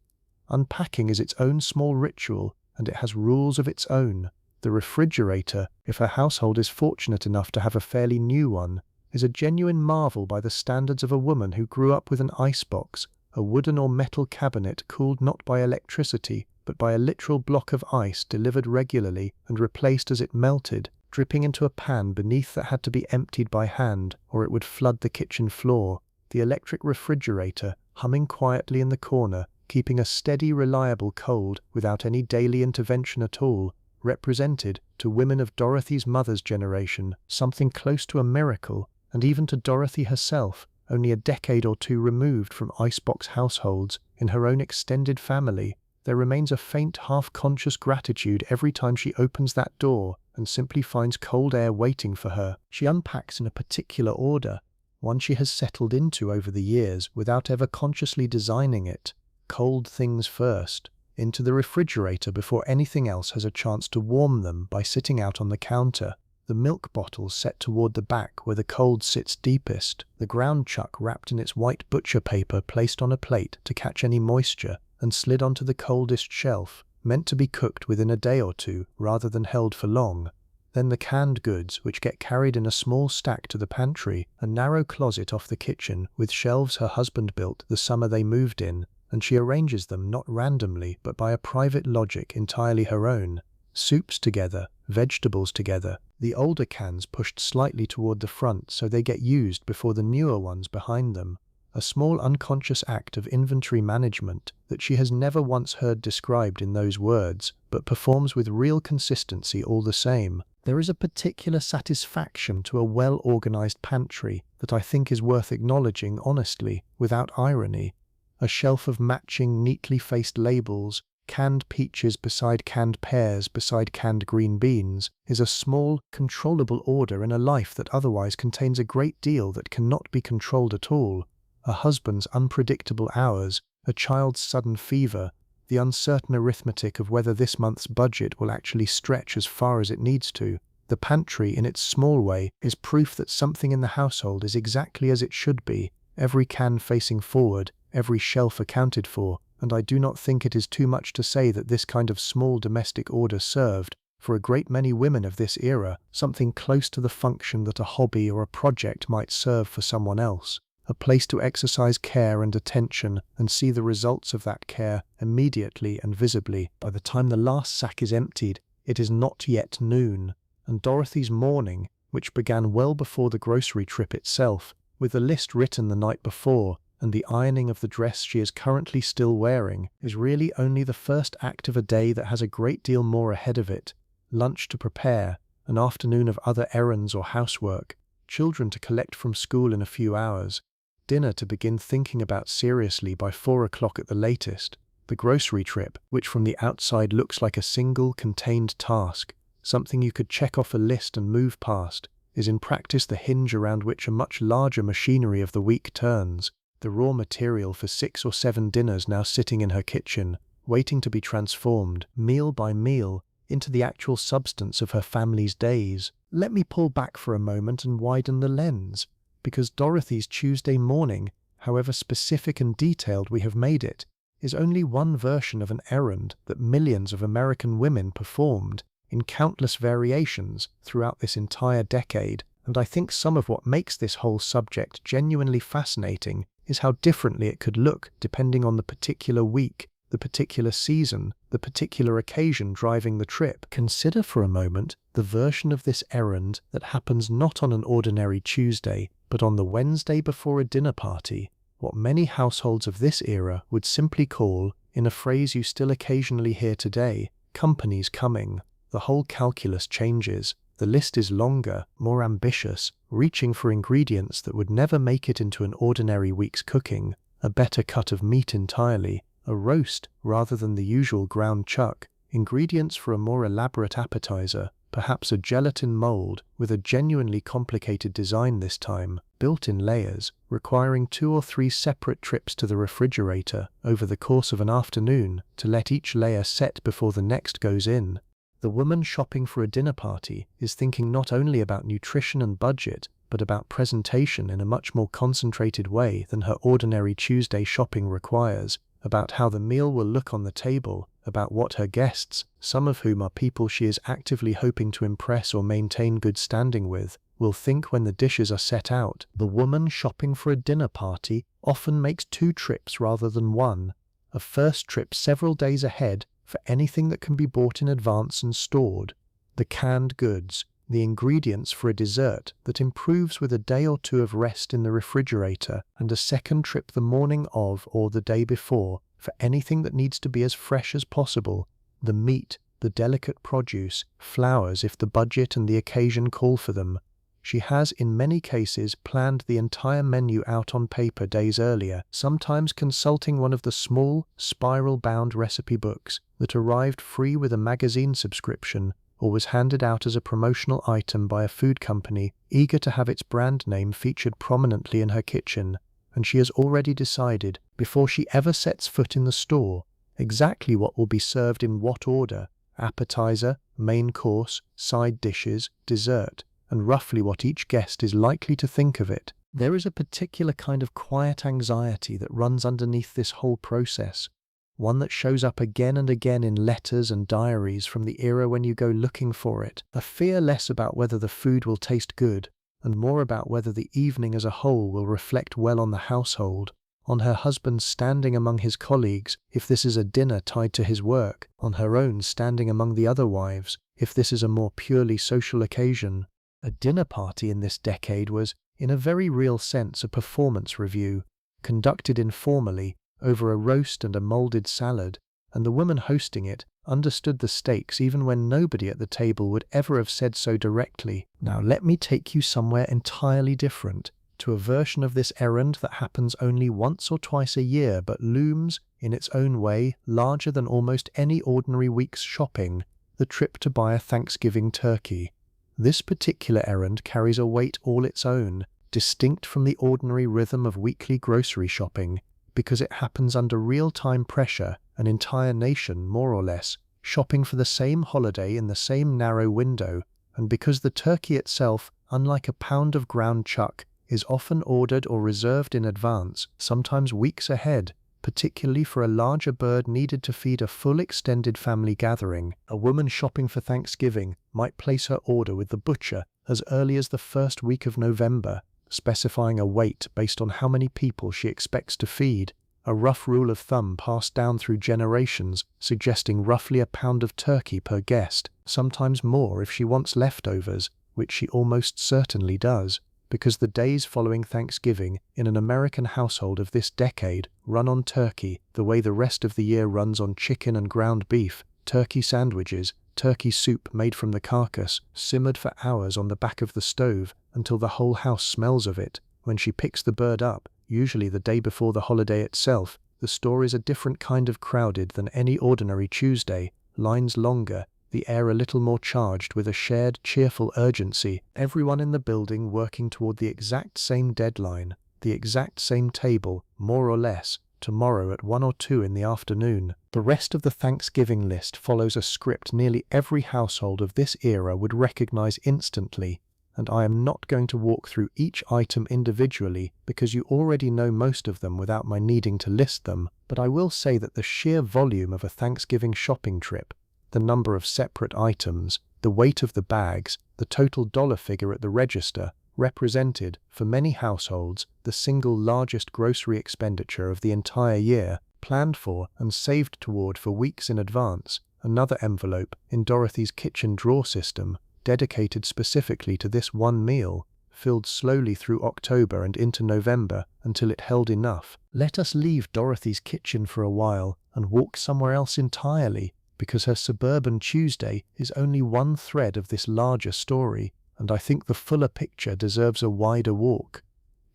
[SPEAKER 1] Unpacking is its own small ritual, and it has rules of its own. The refrigerator, if her household is fortunate enough to have a fairly new one, is a genuine marvel by the standards of a woman who grew up with an icebox, a wooden or metal cabinet cooled not by electricity, but by a literal block of ice delivered regularly and replaced as it melted, dripping into a pan beneath that had to be emptied by hand, or it would flood the kitchen floor. The electric refrigerator, humming quietly in the corner, keeping a steady, reliable cold without any daily intervention at all, represented, to women of Dorothy's mother's generation, something close to a miracle, and even to Dorothy herself, only a decade or two removed from icebox households in her own extended family, there remains a faint, half-conscious gratitude every time she opens that door and simply finds cold air waiting for her. She unpacks in a particular order, one she has settled into over the years without ever consciously designing it. Cold things first, into the refrigerator before anything else has a chance to warm them by sitting out on the counter. The milk bottles set toward the back where the cold sits deepest, the ground chuck wrapped in its white butcher paper placed on a plate to catch any moisture and slid onto the coldest shelf, meant to be cooked within a day or two rather than held for long. Then the canned goods, which get carried in a small stack to the pantry, a narrow closet off the kitchen with shelves her husband built the summer they moved in, and she arranges them not randomly but by a private logic entirely her own. Soups together, vegetables together, the older cans pushed slightly toward the front so they get used before the newer ones behind them. A small unconscious act of inventory management that she has never once heard described in those words, but performs with real consistency all the same. There is a particular satisfaction to a well-organized pantry that I think is worth acknowledging honestly, without irony. A shelf of matching, neatly faced labels, canned peaches beside canned pears beside canned green beans, is a small, controllable order in a life that otherwise contains a great deal that cannot be controlled at all. A husband's unpredictable hours, a child's sudden fever, the uncertain arithmetic of whether this month's budget will actually stretch as far as it needs to. The pantry, in its small way, is proof that something in the household is exactly as it should be, every can facing forward, every shelf accounted for, and I do not think it is too much to say that this kind of small domestic order served, for a great many women of this era, something close to the function that a hobby or a project might serve for someone else. A place to exercise care and attention and see the results of that care immediately and visibly. By the time the last sack is emptied, it is not yet noon, and Dorothy's morning, which began well before the grocery trip itself, with the list written the night before, and the ironing of the dress she is currently still wearing, is really only the first act of a day that has a great deal more ahead of it. Lunch to prepare, an afternoon of other errands or housework, children to collect from school in a few hours, dinner to begin thinking about seriously by 4 o'clock at the latest, the grocery trip, which from the outside looks like a single, contained task, something you could check off a list and move past, is in practice the hinge around which a much larger machinery of the week turns, the raw material for 6 or 7 dinners now sitting in her kitchen, waiting to be transformed, meal by meal, into the actual substance of her family's days. Let me pull back for a moment and widen the lens, because Dorothy's Tuesday morning, however specific and detailed we have made it, is only one version of an errand that millions of American women performed in countless variations throughout this entire decade, and I think some of what makes this whole subject genuinely fascinating is how differently it could look depending on the particular week, the particular season, the particular occasion driving the trip. Consider for a moment the version of this errand that happens not on an ordinary Tuesday, but on the Wednesday before a dinner party, what many households of this era would simply call, in a phrase you still occasionally hear today, company's coming. The whole calculus changes. The list is longer, more ambitious, reaching for ingredients that would never make it into an ordinary week's cooking, a better cut of meat entirely, a roast rather than the usual ground chuck, ingredients for a more elaborate appetizer, perhaps a gelatin mold with a genuinely complicated design this time, built in layers, requiring 2 or 3 separate trips to the refrigerator over the course of an afternoon to let each layer set before the next goes in. The woman shopping for a dinner party is thinking not only about nutrition and budget, but about presentation in a much more concentrated way than her ordinary Tuesday shopping requires, about how the meal will look on the table, about what her guests, some of whom are people she is actively hoping to impress or maintain good standing with, will think when the dishes are set out. The woman shopping for a dinner party often makes 2 trips rather than 1. A first trip several days ahead for anything that can be bought in advance and stored, the canned goods, the ingredients for a dessert that improves with a day or 2 of rest in the refrigerator, and a second trip the morning of or the day before for anything that needs to be as fresh as possible, the meat, the delicate produce, flowers if the budget and the occasion call for them. She has in many cases planned the entire menu out on paper days earlier, sometimes consulting one of the small, spiral-bound recipe books that arrived free with a magazine subscription or was handed out as a promotional item by a food company eager to have its brand name featured prominently in her kitchen, and she has already decided, before she ever sets foot in the store, exactly what will be served in what order: appetizer, main course, side dishes, dessert, and roughly what each guest is likely to think of it. There is a particular kind of quiet anxiety that runs underneath this whole process, one that shows up again and again in letters and diaries from the era when you go looking for it. A fear less about whether the food will taste good, and more about whether the evening as a whole will reflect well on the household, on her husband standing among his colleagues if this is a dinner tied to his work, on her own standing among the other wives if this is a more purely social occasion. A dinner party in this decade was, in a very real sense, a performance review, conducted informally over a roast and a molded salad, and the woman hosting it understood the stakes even when nobody at the table would ever have said so directly. Now let me take you somewhere entirely different, to a version of this errand that happens only once or twice a year but looms, in its own way, larger than almost any ordinary week's shopping: the trip to buy a Thanksgiving turkey. This particular errand carries a weight all its own, distinct from the ordinary rhythm of weekly grocery shopping, because it happens under real-time pressure, an entire nation, more or less, shopping for the same holiday in the same narrow window, and because the turkey itself, unlike a pound of ground chuck, is often ordered or reserved in advance, sometimes weeks ahead, particularly for a larger bird needed to feed a full extended family gathering. A woman shopping for Thanksgiving might place her order with the butcher as early as the first week of November, specifying a weight based on how many people she expects to feed, a rough rule of thumb passed down through generations suggesting roughly a pound of turkey per guest, sometimes more if she wants leftovers, which she almost certainly does, because the days following Thanksgiving in an American household of this decade run on turkey the way the rest of the year runs on chicken and ground beef, turkey sandwiches, turkey soup made from the carcass, simmered for hours on the back of the stove until the whole house smells of it. When she picks the bird up, usually the day before the holiday itself, the store is a different kind of crowded than any ordinary Tuesday, lines longer, the air a little more charged with a shared, cheerful urgency, everyone in the building working toward the exact same deadline, the exact same table, more or less, tomorrow at 1 or 2 in the afternoon. The rest of the Thanksgiving list follows a script nearly every household of this era would recognize instantly, and I am not going to walk through each item individually because you already know most of them without my needing to list them, but I will say that the sheer volume of a Thanksgiving shopping trip, the number of separate items, the weight of the bags, the total dollar figure at the register, represented, for many households, the single largest grocery expenditure of the entire year, planned for and saved toward for weeks in advance. Another envelope, in Dorothy's kitchen drawer system, dedicated specifically to this one meal, filled slowly through October and into November until it held enough. Let us leave Dorothy's kitchen for a while and walk somewhere else entirely, because her suburban Tuesday is only one thread of this larger story, and I think the fuller picture deserves a wider walk.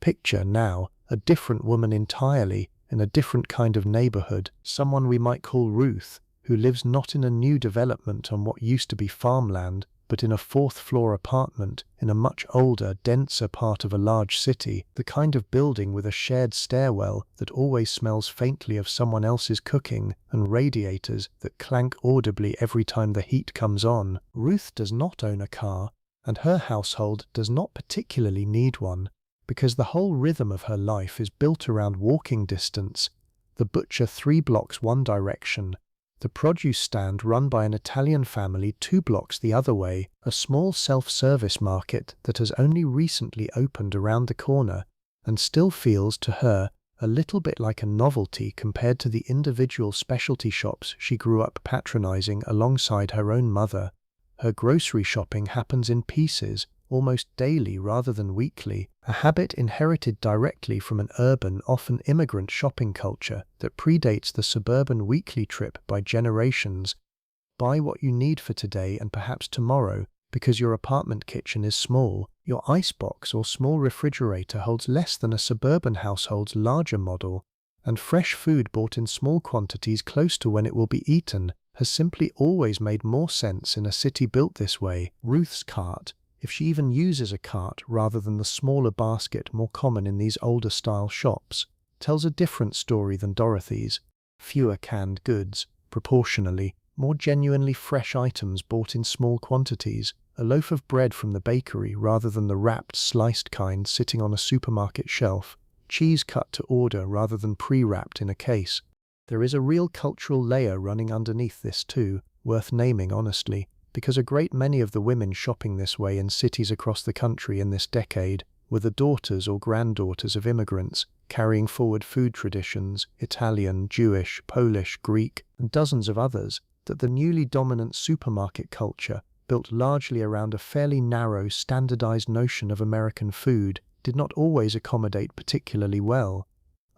[SPEAKER 1] Picture, now, a different woman entirely, in a different kind of neighborhood, someone we might call Ruth, who lives not in a new development on what used to be farmland, but in a 4th-floor apartment in a much older, denser part of a large city, the kind of building with a shared stairwell that always smells faintly of someone else's cooking, and radiators that clank audibly every time the heat comes on. Ruth does not own a car, and her household does not particularly need one, because the whole rhythm of her life is built around walking distance, the butcher 3 blocks one direction, the produce stand run by an Italian family 2 blocks the other way, a small self-service market that has only recently opened around the corner and still feels to her a little bit like a novelty compared to the individual specialty shops she grew up patronizing alongside her own mother. Her grocery shopping happens in pieces, almost daily rather than weekly, a habit inherited directly from an urban, often immigrant shopping culture that predates the suburban weekly trip by generations. Buy what you need for today and perhaps tomorrow, because your apartment kitchen is small. Your icebox or small refrigerator holds less than a suburban household's larger model, and fresh food bought in small quantities close to when it will be eaten has simply always made more sense in a city built this way. Ruth's cart, if she even uses a cart rather than the smaller basket more common in these older style shops, tells a different story than Dorothy's. Fewer canned goods, proportionally, more genuinely fresh items bought in small quantities, a loaf of bread from the bakery rather than the wrapped, sliced kind sitting on a supermarket shelf, cheese cut to order rather than pre-wrapped in a case. There is a real cultural layer running underneath this too, worth naming honestly, because a great many of the women shopping this way in cities across the country in this decade were the daughters or granddaughters of immigrants, carrying forward food traditions, Italian, Jewish, Polish, Greek, and dozens of others, that the newly dominant supermarket culture, built largely around a fairly narrow, standardized notion of American food, did not always accommodate particularly well.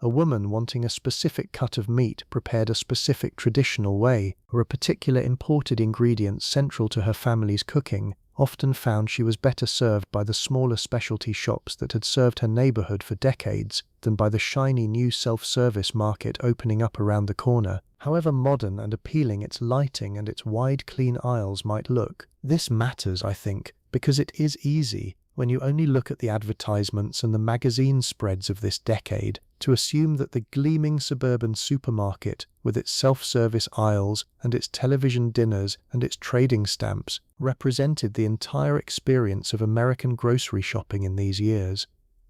[SPEAKER 1] A woman wanting a specific cut of meat prepared a specific traditional way, or a particular imported ingredient central to her family's cooking, often found she was better served by the smaller specialty shops that had served her neighborhood for decades than by the shiny new self-service market opening up around the corner. However modern and appealing its lighting and its wide, clean aisles might look, this matters, I think, because it is easy, when you only look at the advertisements and the magazine spreads of this decade, to assume that the gleaming suburban supermarket, with its self-service aisles and its television dinners and its trading stamps, represented the entire experience of American grocery shopping in these years.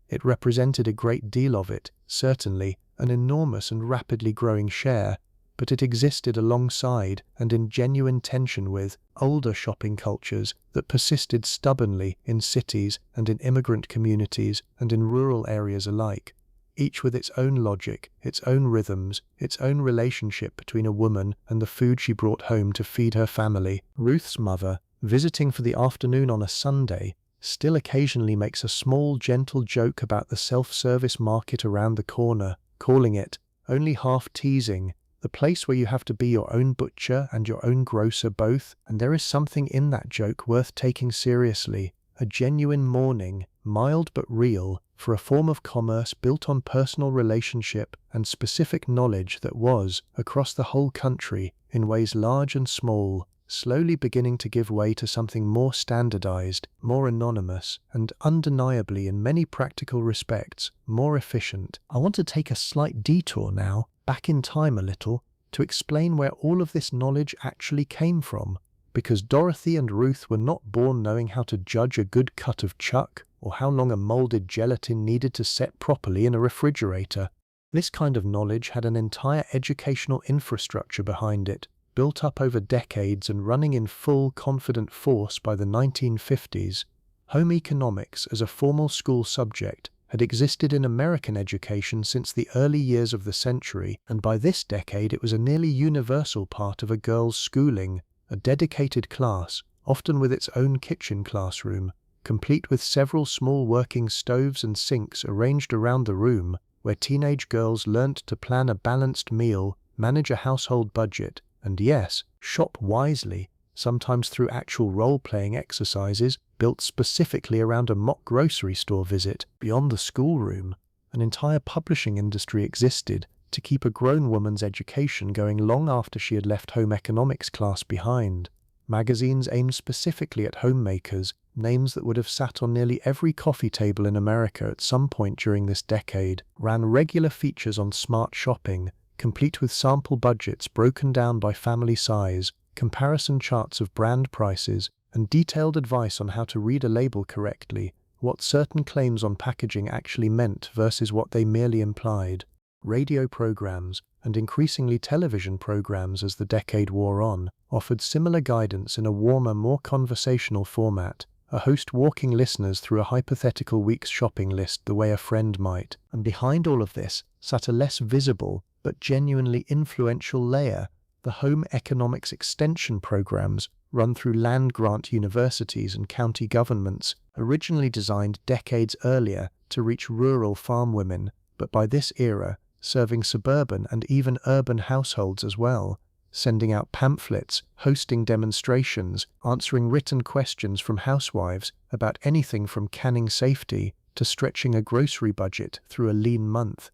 [SPEAKER 1] It represented a great deal of it, certainly, an enormous and rapidly growing share, but it existed alongside and in genuine tension with older shopping cultures that persisted stubbornly in cities and in immigrant communities and in rural areas alike, each with its own logic, its own rhythms, its own relationship between a woman and the food she brought home to feed her family. Ruth's mother, visiting for the afternoon on a Sunday, still occasionally makes a small, gentle joke about the self-service market around the corner, calling it, only half teasing, the place where you have to be your own butcher and your own grocer both, and there is something in that joke worth taking seriously, a genuine mourning, mild but real, for a form of commerce built on personal relationship and specific knowledge that was, across the whole country, in ways large and small, slowly beginning to give way to something more standardized, more anonymous, and undeniably in many practical respects, more efficient. I want to take a slight detour now, back in time a little, to explain where all of this knowledge actually came from, because Dorothy and Ruth were not born knowing how to judge a good cut of chuck, or how long a molded gelatin needed to set properly in a refrigerator. This kind of knowledge had an entire educational infrastructure behind it, built up over decades and running in full, confident force by the 1950s. Home economics as a formal school subject had existed in American education since the early years of the century, and by this decade it was a nearly universal part of a girl's schooling, a dedicated class, often with its own kitchen classroom, complete with several small working stoves and sinks arranged around the room, where teenage girls learnt to plan a balanced meal, manage a household budget, and yes, shop wisely, sometimes through actual role-playing exercises built specifically around a mock grocery store visit. Beyond the schoolroom, an entire publishing industry existed to keep a grown woman's education going long after she had left home economics class behind. Magazines aimed specifically at homemakers, names that would have sat on nearly every coffee table in America at some point during this decade, ran regular features on smart shopping, complete with sample budgets broken down by family size, comparison charts of brand prices, and detailed advice on how to read a label correctly, what certain claims on packaging actually meant versus what they merely implied. radio programs, and increasingly television programs as the decade wore on, offered similar guidance in a warmer, more conversational format, a host walking listeners through a hypothetical week's shopping list the way a friend might. And behind all of this sat a less visible but genuinely influential layer: the home economics extension programs run through land-grant universities and county governments, originally designed decades earlier to reach rural farm women, but by this era serving suburban and even urban households as well, sending out pamphlets, hosting demonstrations, answering written questions from housewives about anything from canning safety to stretching a grocery budget through a lean month.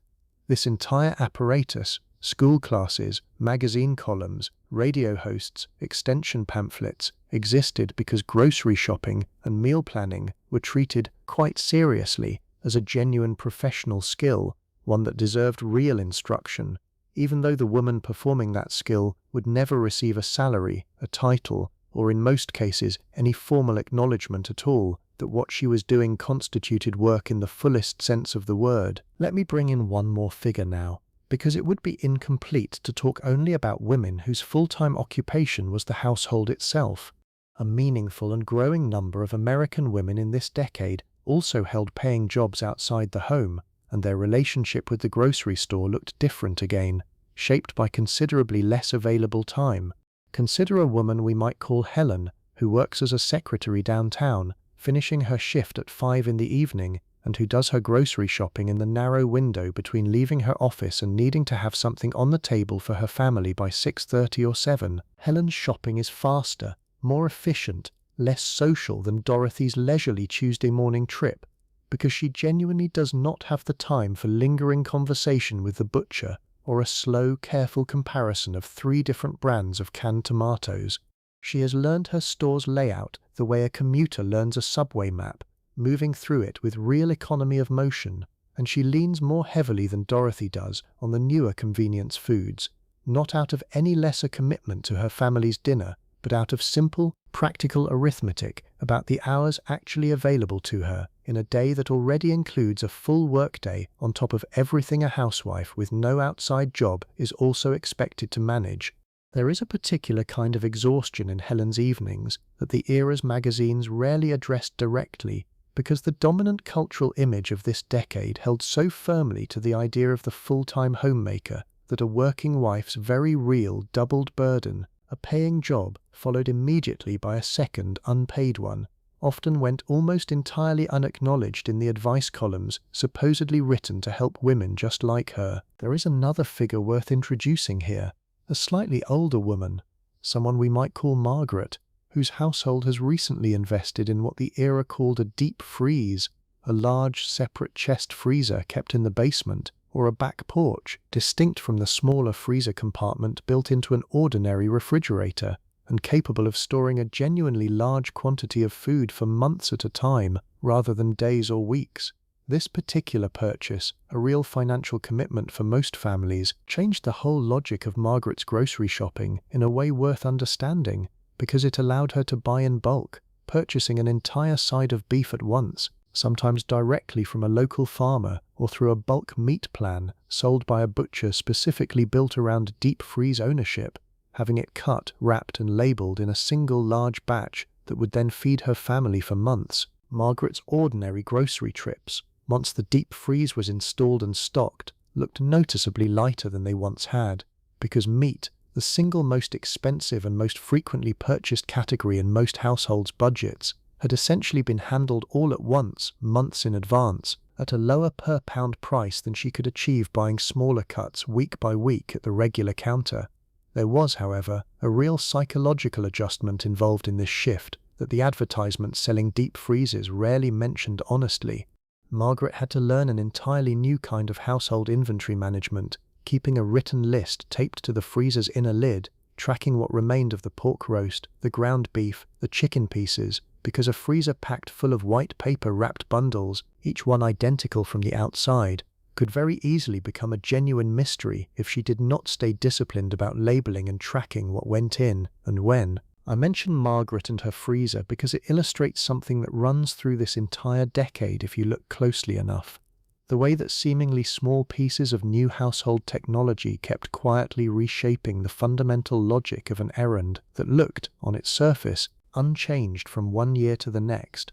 [SPEAKER 1] This entire apparatus, school classes, magazine columns, radio hosts, extension pamphlets, existed because grocery shopping and meal planning were treated quite seriously as a genuine professional skill, one that deserved real instruction, even though the woman performing that skill would never receive a salary, a title, or in most cases any formal acknowledgement at all that what she was doing constituted work in the fullest sense of the word. Let me bring in one more figure now, because it would be incomplete to talk only about women whose full-time occupation was the household itself. A meaningful and growing number of American women in this decade also held paying jobs outside the home, and their relationship with the grocery store looked different again, shaped by considerably less available time. Consider a woman we might call Helen, who works as a secretary downtown, finishing her shift at 5 in the evening, and who does her grocery shopping in the narrow window between leaving her office and needing to have something on the table for her family by 6:30 or 7. Helen's shopping is faster, more efficient, less social than Dorothy's leisurely Tuesday morning trip, because she genuinely does not have the time for lingering conversation with the butcher or a slow, careful comparison of 3 different brands of canned tomatoes. She has learned her store's layout the way a commuter learns a subway map, moving through it with real economy of motion, and she leans more heavily than Dorothy does on the newer convenience foods, not out of any lesser commitment to her family's dinner, but out of simple, practical arithmetic about the hours actually available to her in a day that already includes a full workday on top of everything a housewife with no outside job is also expected to manage. There is a particular kind of exhaustion in Helen's evenings that the era's magazines rarely addressed directly, because the dominant cultural image of this decade held so firmly to the idea of the full-time homemaker that a working wife's very real doubled burden, a paying job followed immediately by a second unpaid one, often went almost entirely unacknowledged in the advice columns supposedly written to help women just like her. There is another figure worth introducing here, a slightly older woman, someone we might call Margaret, whose household has recently invested in what the era called a deep freeze, a large separate chest freezer kept in the basement or a back porch, distinct from the smaller freezer compartment built into an ordinary refrigerator, and capable of storing a genuinely large quantity of food for months at a time rather than days or weeks. This particular purchase, a real financial commitment for most families, changed the whole logic of Margaret's grocery shopping in a way worth understanding, because it allowed her to buy in bulk, purchasing an entire side of beef at once, sometimes directly from a local farmer or through a bulk meat plan sold by a butcher specifically built around deep freeze ownership, having it cut, wrapped and labeled in a single large batch that would then feed her family for months. Margaret's ordinary grocery trips, once the deep freeze was installed and stocked, looked noticeably lighter than they once had, because meat, the single most expensive and most frequently purchased category in most households' budgets, had essentially been handled all at once, months in advance, at a lower per-pound price than she could achieve buying smaller cuts week by week at the regular counter. There was, however, a real psychological adjustment involved in this shift that the advertisements selling deep freezes rarely mentioned honestly. Margaret had to learn an entirely new kind of household inventory management, keeping a written list taped to the freezer's inner lid, tracking what remained of the pork roast, the ground beef, the chicken pieces, because a freezer packed full of white paper-wrapped bundles, each one identical from the outside, could very easily become a genuine mystery if she did not stay disciplined about labeling and tracking what went in and when. I mention Margaret and her freezer because it illustrates something that runs through this entire decade if you look closely enough. The way that seemingly small pieces of new household technology kept quietly reshaping the fundamental logic of an errand that looked, on its surface, unchanged from one year to the next.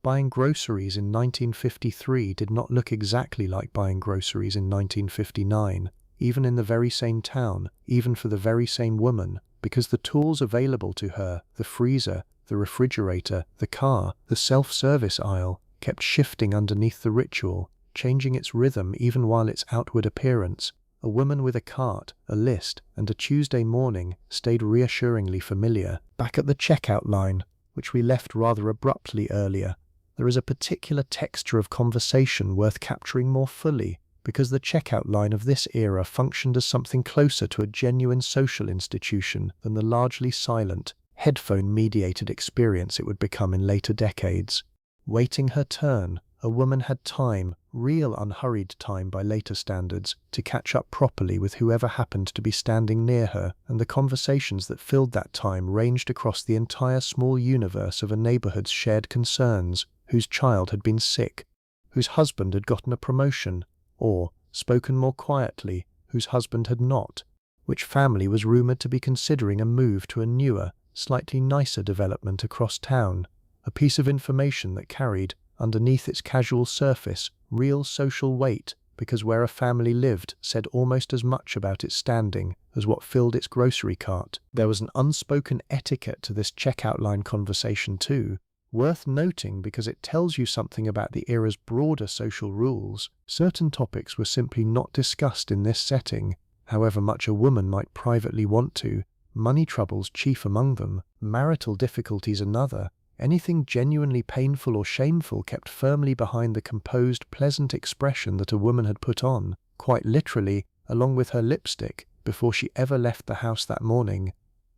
[SPEAKER 1] Buying groceries in 1953 did not look exactly like buying groceries in 1959, even in the very same town, even for the very same woman, because the tools available to her, the freezer, the refrigerator, the car, the self-service aisle, kept shifting underneath the ritual, changing its rhythm even while its outward appearance, a woman with a cart, a list, and a Tuesday morning, stayed reassuringly familiar. Back at the checkout line, which we left rather abruptly earlier, there is a particular texture of conversation worth capturing more fully, because the checkout line of this era functioned as something closer to a genuine social institution than the largely silent, headphone-mediated experience it would become in later decades. Waiting her turn, a woman had time, real unhurried time by later standards, to catch up properly with whoever happened to be standing near her, and the conversations that filled that time ranged across the entire small universe of a neighborhood's shared concerns, whose child had been sick, whose husband had gotten a promotion, or, spoken more quietly, whose husband had not, which family was rumored to be considering a move to a newer, slightly nicer development across town, a piece of information that carried, underneath its casual surface, real social weight, because where a family lived said almost as much about its standing as what filled its grocery cart. There was an unspoken etiquette to this checkout line conversation too, worth noting because it tells you something about the era's broader social rules. Certain topics were simply not discussed in this setting, however much a woman might privately want to, money troubles chief among them, marital difficulties another. Anything genuinely painful or shameful kept firmly behind the composed, pleasant expression that a woman had put on, quite literally, along with her lipstick, before she ever left the house that morning.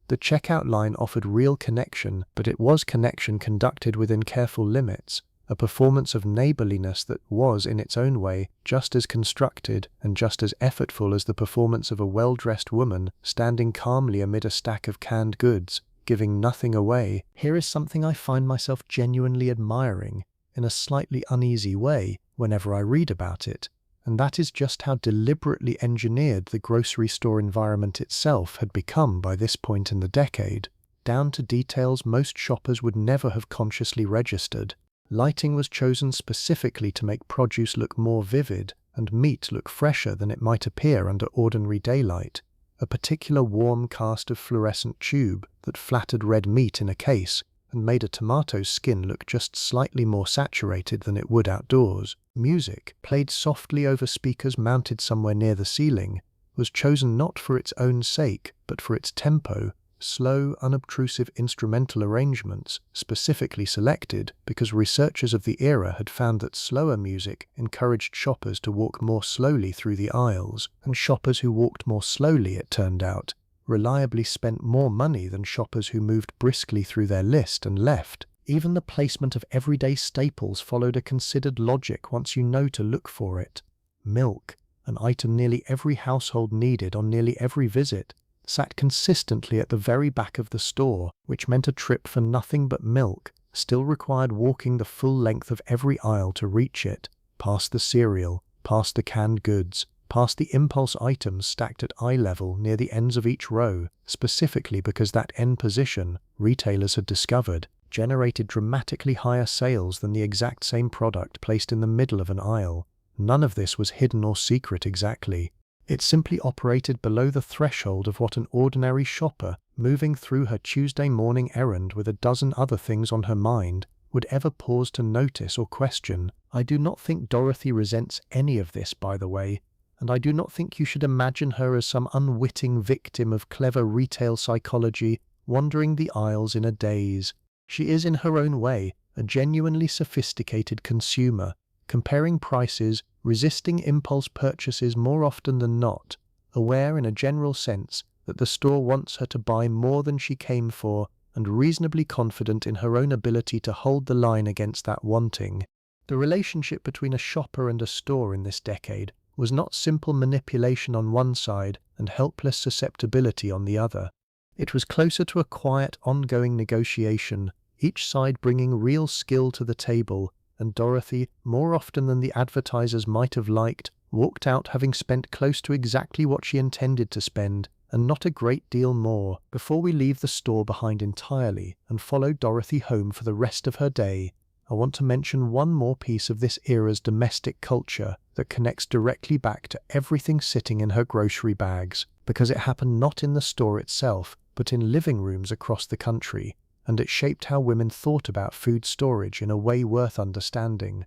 [SPEAKER 1] The checkout line offered real connection, but it was connection conducted within careful limits, a performance of neighborliness that was, in its own way, just as constructed and just as effortful as the performance of a well-dressed woman standing calmly amid a stack of canned goods, giving nothing away. Here is something I find myself genuinely admiring, in a slightly uneasy way, whenever I read about it, and that is just how deliberately engineered the grocery store environment itself had become by this point in the decade, down to details most shoppers would never have consciously registered. Lighting was chosen specifically to make produce look more vivid and meat look fresher than it might appear under ordinary daylight. A particular warm cast of fluorescent tube that flattered red meat in a case and made a tomato's skin look just slightly more saturated than it would outdoors. Music, played softly over speakers mounted somewhere near the ceiling, was chosen not for its own sake, but for its tempo, slow, unobtrusive instrumental arrangements, specifically selected because researchers of the era had found that slower music encouraged shoppers to walk more slowly through the aisles, and shoppers who walked more slowly, it turned out, reliably spent more money than shoppers who moved briskly through their list and left. Even the placement of everyday staples followed a considered logic once you know to look for it. Milk, an item nearly every household needed on nearly every visit, sat consistently at the very back of the store, which meant a trip for nothing but milk still required walking the full length of every aisle to reach it, past the cereal, past the canned goods, past the impulse items stacked at eye level near the ends of each row, specifically because that end position, retailers had discovered, generated dramatically higher sales than the exact same product placed in the middle of an aisle. None of this was hidden or secret exactly. It simply operated below the threshold of what an ordinary shopper, moving through her Tuesday morning errand with a dozen other things on her mind, would ever pause to notice or question. I do not think Dorothy resents any of this, by the way, and I do not think you should imagine her as some unwitting victim of clever retail psychology wandering the aisles in a daze. She is, in her own way, a genuinely sophisticated consumer, comparing prices, resisting impulse purchases more often than not, aware in a general sense that the store wants her to buy more than she came for, and reasonably confident in her own ability to hold the line against that wanting. The relationship between a shopper and a store in this decade was not simple manipulation on one side and helpless susceptibility on the other. It was closer to a quiet, ongoing negotiation, each side bringing real skill to the table, and Dorothy, more often than the advertisers might have liked, walked out having spent close to exactly what she intended to spend, and not a great deal more. Before we leave the store behind entirely and follow Dorothy home for the rest of her day, I want to mention one more piece of this era's domestic culture that connects directly back to everything sitting in her grocery bags, because it happened not in the store itself, but in living rooms across the country, and it shaped how women thought about food storage in a way worth understanding.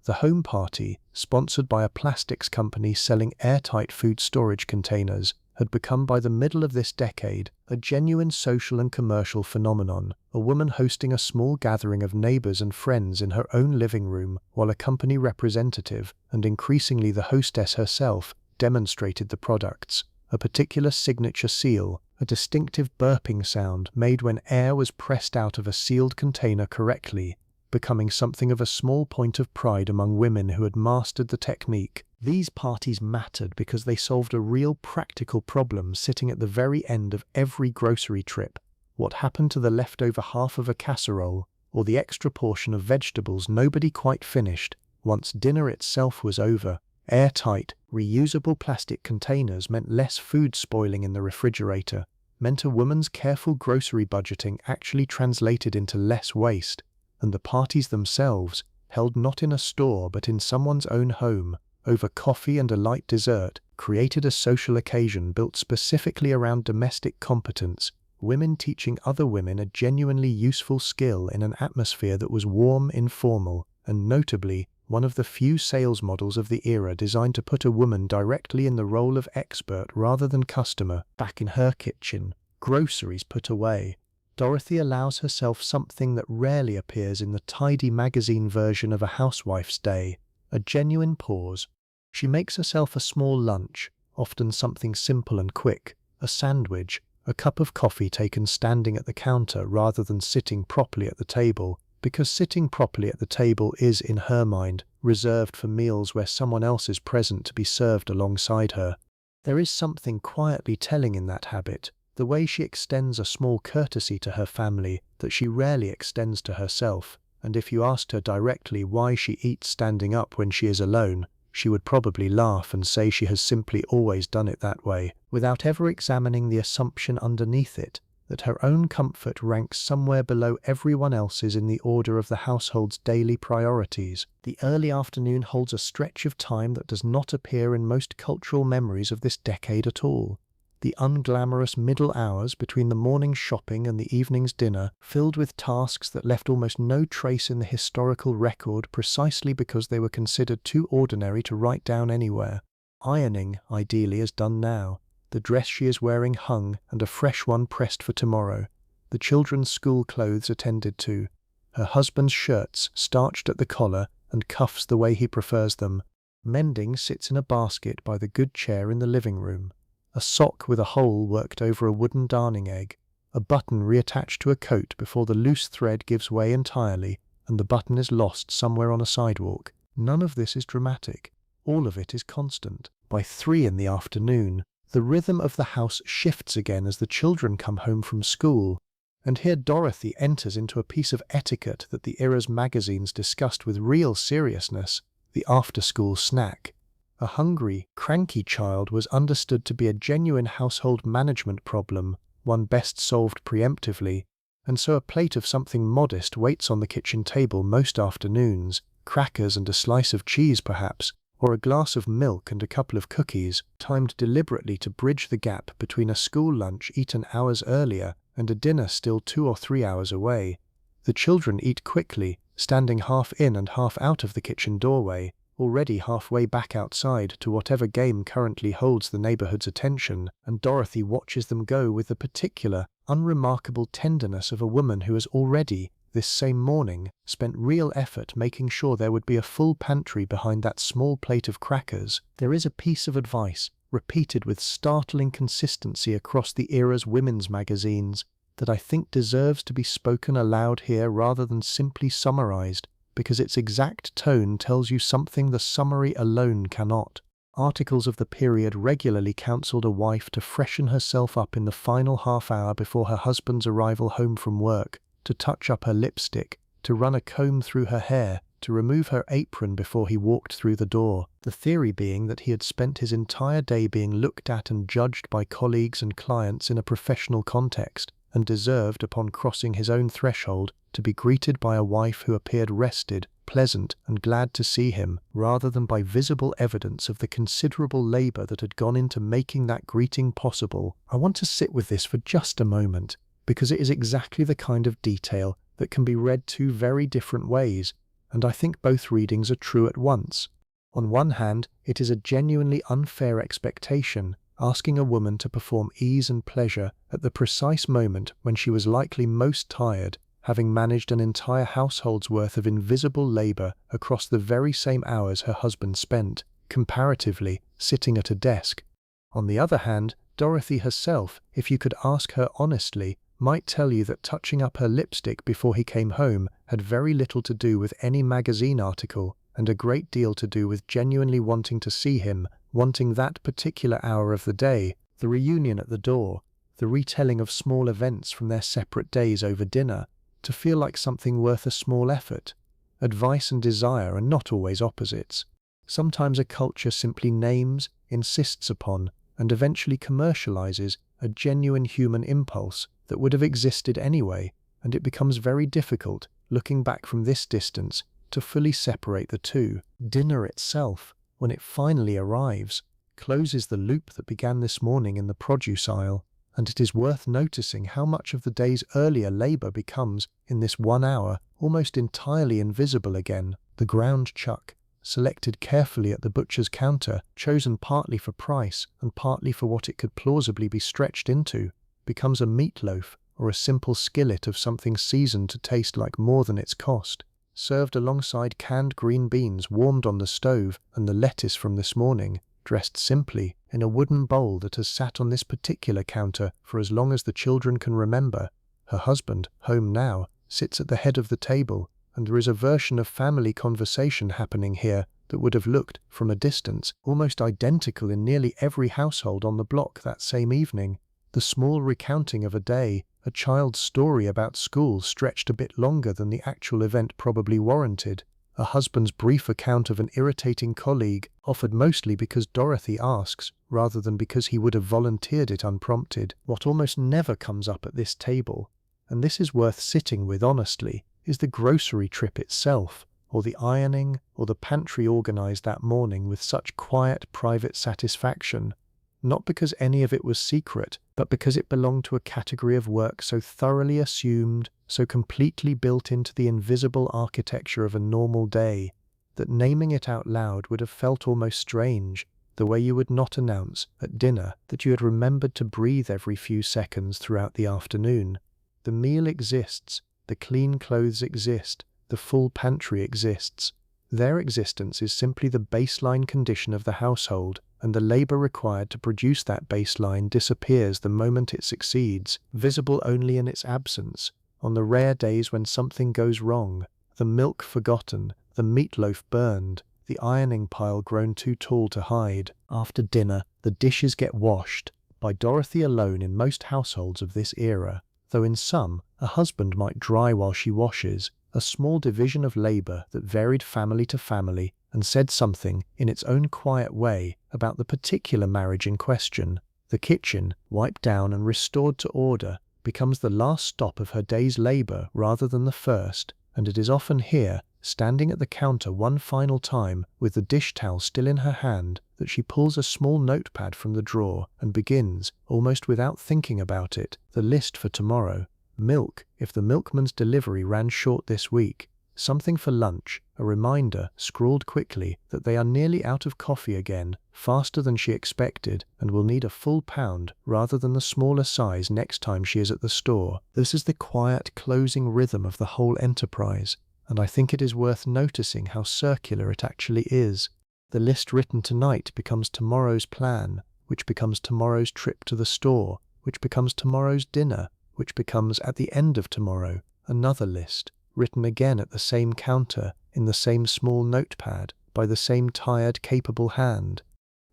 [SPEAKER 1] The home party, sponsored by a plastics company selling airtight food storage containers, had become by the middle of this decade a genuine social and commercial phenomenon, a woman hosting a small gathering of neighbors and friends in her own living room while a company representative, and increasingly the hostess herself, demonstrated the products. A particular signature seal, a distinctive burping sound made when air was pressed out of a sealed container correctly, becoming something of a small point of pride among women who had mastered the technique. These parties mattered because they solved a real practical problem sitting at the very end of every grocery trip. What happened to the leftover half of a casserole, or the extra portion of vegetables nobody quite finished, once dinner itself was over? Airtight, reusable plastic containers meant less food spoiling in the refrigerator, meant a woman's careful grocery budgeting actually translated into less waste, and the parties themselves, held not in a store but in someone's own home, over coffee and a light dessert, created a social occasion built specifically around domestic competence, women teaching other women a genuinely useful skill in an atmosphere that was warm, informal, and notably, one of the few sales models of the era designed to put a woman directly in the role of expert rather than customer. Back in her kitchen, groceries put away, Dorothy allows herself something that rarely appears in the tidy magazine version of a housewife's day, a genuine pause. She makes herself a small lunch, often something simple and quick, a sandwich, a cup of coffee taken standing at the counter rather than sitting properly at the table, because sitting properly at the table is, in her mind, reserved for meals where someone else is present to be served alongside her. There is something quietly telling in that habit, the way she extends a small courtesy to her family that she rarely extends to herself, and if you asked her directly why she eats standing up when she is alone, she would probably laugh and say she has simply always done it that way, without ever examining the assumption underneath it, that her own comfort ranks somewhere below everyone else's in the order of the household's daily priorities. The early afternoon holds a stretch of time that does not appear in most cultural memories of this decade at all. The unglamorous middle hours between the morning's shopping and the evening's dinner, filled with tasks that left almost no trace in the historical record precisely because they were considered too ordinary to write down anywhere. Ironing, ideally, is done now. The dress she is wearing hung and a fresh one pressed for tomorrow. The children's school clothes attended to. Her husband's shirts starched at the collar and cuffs the way he prefers them. Mending sits in a basket by the good chair in the living room. A sock with a hole worked over a wooden darning egg, a button reattached to a coat before the loose thread gives way entirely and the button is lost somewhere on a sidewalk. None of this is dramatic. All of it is constant. By 3 in the afternoon, the rhythm of the house shifts again as the children come home from school, and here Dorothy enters into a piece of etiquette that the era's magazines discussed with real seriousness, the after-school snack. A hungry, cranky child was understood to be a genuine household management problem, one best solved preemptively, and so a plate of something modest waits on the kitchen table most afternoons, crackers and a slice of cheese perhaps, or a glass of milk and a couple of cookies, timed deliberately to bridge the gap between a school lunch eaten hours earlier and a dinner still 2 or 3 hours away. The children eat quickly, standing half in and half out of the kitchen doorway, already halfway back outside to whatever game currently holds the neighborhood's attention, and Dorothy watches them go with the particular, unremarkable tenderness of a woman who has already, this same morning, spent real effort making sure there would be a full pantry behind that small plate of crackers. There is a piece of advice, repeated with startling consistency across the era's women's magazines, that I think deserves to be spoken aloud here rather than simply summarized, because its exact tone tells you something the summary alone cannot. Articles of the period regularly counseled a wife to freshen herself up in the final half hour before her husband's arrival home from work, to touch up her lipstick, to run a comb through her hair, to remove her apron before he walked through the door, the theory being that he had spent his entire day being looked at and judged by colleagues and clients in a professional context, and deserved, upon crossing his own threshold, to be greeted by a wife who appeared rested, pleasant, and glad to see him, rather than by visible evidence of the considerable labour that had gone into making that greeting possible. I want to sit with this for just a moment, because it is exactly the kind of detail that can be read two very different ways, and I think both readings are true at once. On one hand, it is a genuinely unfair expectation, asking a woman to perform ease and pleasure at the precise moment when she was likely most tired, having managed an entire household's worth of invisible labour across the very same hours her husband spent, comparatively, sitting at a desk. On the other hand, Dorothy herself, if you could ask her honestly, might tell you that touching up her lipstick before he came home had very little to do with any magazine article, and a great deal to do with genuinely wanting to see him, wanting that particular hour of the day, the reunion at the door, the retelling of small events from their separate days over dinner, to feel like something worth a small effort. Advice and desire are not always opposites. Sometimes a culture simply names, insists upon, and eventually commercializes a genuine human impulse that would have existed anyway, and it becomes very difficult, looking back from this distance, to fully separate the two. Dinner itself, when it finally arrives, closes the loop that began this morning in the produce aisle, and it is worth noticing how much of the day's earlier labour becomes, in this 1 hour, almost entirely invisible again. The ground chuck, selected carefully at the butcher's counter, chosen partly for price and partly for what it could plausibly be stretched into, becomes a meatloaf or a simple skillet of something seasoned to taste like more than its cost, served alongside canned green beans warmed on the stove and the lettuce from this morning, dressed simply in a wooden bowl that has sat on this particular counter for as long as the children can remember. Her husband, home now, sits at the head of the table, and there is a version of family conversation happening here that would have looked, from a distance, almost identical in nearly every household on the block that same evening. The small recounting of a day, a child's story about school stretched a bit longer than the actual event probably warranted, a husband's brief account of an irritating colleague, offered mostly because Dorothy asks, rather than because he would have volunteered it unprompted. What almost never comes up at this table, and this is worth sitting with honestly, is the grocery trip itself, or the ironing, or the pantry organized that morning with such quiet, private satisfaction. Not because any of it was secret, but because it belonged to a category of work so thoroughly assumed, so completely built into the invisible architecture of a normal day, that naming it out loud would have felt almost strange, the way you would not announce, at dinner, that you had remembered to breathe every few seconds throughout the afternoon. The meal exists, the clean clothes exist, the full pantry exists. Their existence is simply the baseline condition of the household, and the labour required to produce that baseline disappears the moment it succeeds, visible only in its absence, on the rare days when something goes wrong, the milk forgotten, the meatloaf burned, the ironing pile grown too tall to hide. After dinner, the dishes get washed, by Dorothy alone in most households of this era, though in some, a husband might dry while she washes, a small division of labour that varied family to family and said something, in its own quiet way, about the particular marriage in question. The kitchen, wiped down and restored to order, becomes the last stop of her day's labour rather than the first, and it is often here, standing at the counter one final time, with the dish towel still in her hand, that she pulls a small notepad from the drawer and begins, almost without thinking about it, the list for tomorrow. Milk, if the milkman's delivery ran short this week. Something for lunch, a reminder, scrawled quickly, that they are nearly out of coffee again, faster than she expected, and will need a full pound rather than the smaller size next time she is at the store. This is the quiet, closing rhythm of the whole enterprise, and I think it is worth noticing how circular it actually is. The list written tonight becomes tomorrow's plan, which becomes tomorrow's trip to the store, which becomes tomorrow's dinner, which becomes, at the end of tomorrow, another list, written again at the same counter, in the same small notepad, by the same tired, capable hand.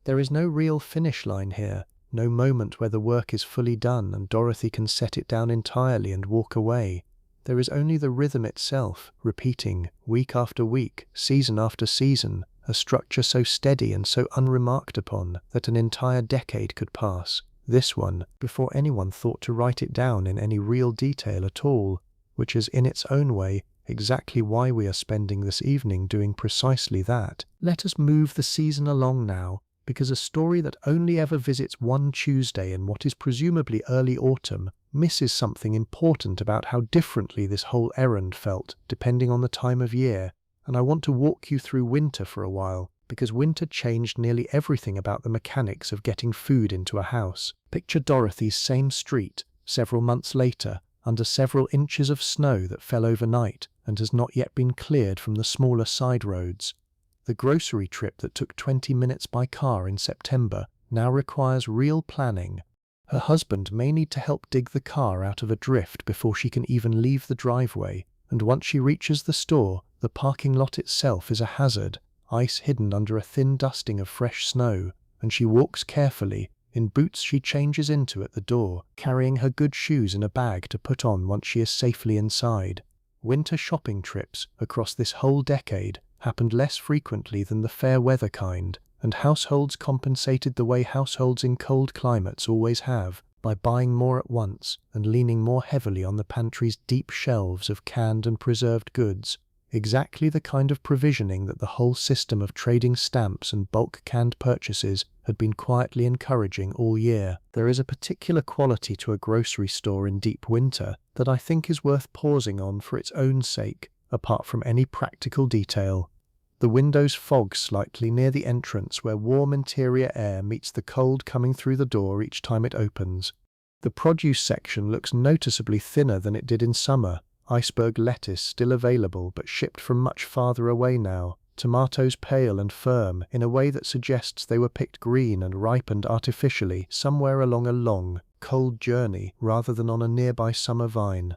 [SPEAKER 1] There is no real finish line here, no moment where the work is fully done and Dorothy can set it down entirely and walk away. There is only the rhythm itself, repeating, week after week, season after season, a structure so steady and so unremarked upon that an entire decade could pass. This one, before anyone thought to write it down in any real detail at all, which is in its own way exactly why we are spending this evening doing precisely that. Let us move the season along now, because a story that only ever visits one Tuesday in what is presumably early autumn misses something important about how differently this whole errand felt depending on the time of year, and I want to walk you through winter for a while, because winter changed nearly everything about the mechanics of getting food into a house. Picture Dorothy's same street, several months later, under several inches of snow that fell overnight and has not yet been cleared from the smaller side roads. The grocery trip that took 20 minutes by car in September now requires real planning. Her husband may need to help dig the car out of a drift before she can even leave the driveway, and once she reaches the store, the parking lot itself is a hazard, ice hidden under a thin dusting of fresh snow, and she walks carefully, in boots she changes into at the door, carrying her good shoes in a bag to put on once she is safely inside. Winter shopping trips, across this whole decade, happened less frequently than the fair weather kind, and households compensated the way households in cold climates always have, by buying more at once and leaning more heavily on the pantry's deep shelves of canned and preserved goods. Exactly the kind of provisioning that the whole system of trading stamps and bulk canned purchases had been quietly encouraging all year. There is a particular quality to a grocery store in deep winter that I think is worth pausing on for its own sake, apart from any practical detail. The windows fog slightly near the entrance where warm interior air meets the cold coming through the door each time it opens. The produce section looks noticeably thinner than it did in summer. Iceberg lettuce still available but shipped from much farther away now. Tomatoes pale and firm in a way that suggests they were picked green and ripened artificially somewhere along a long, cold journey rather than on a nearby summer vine.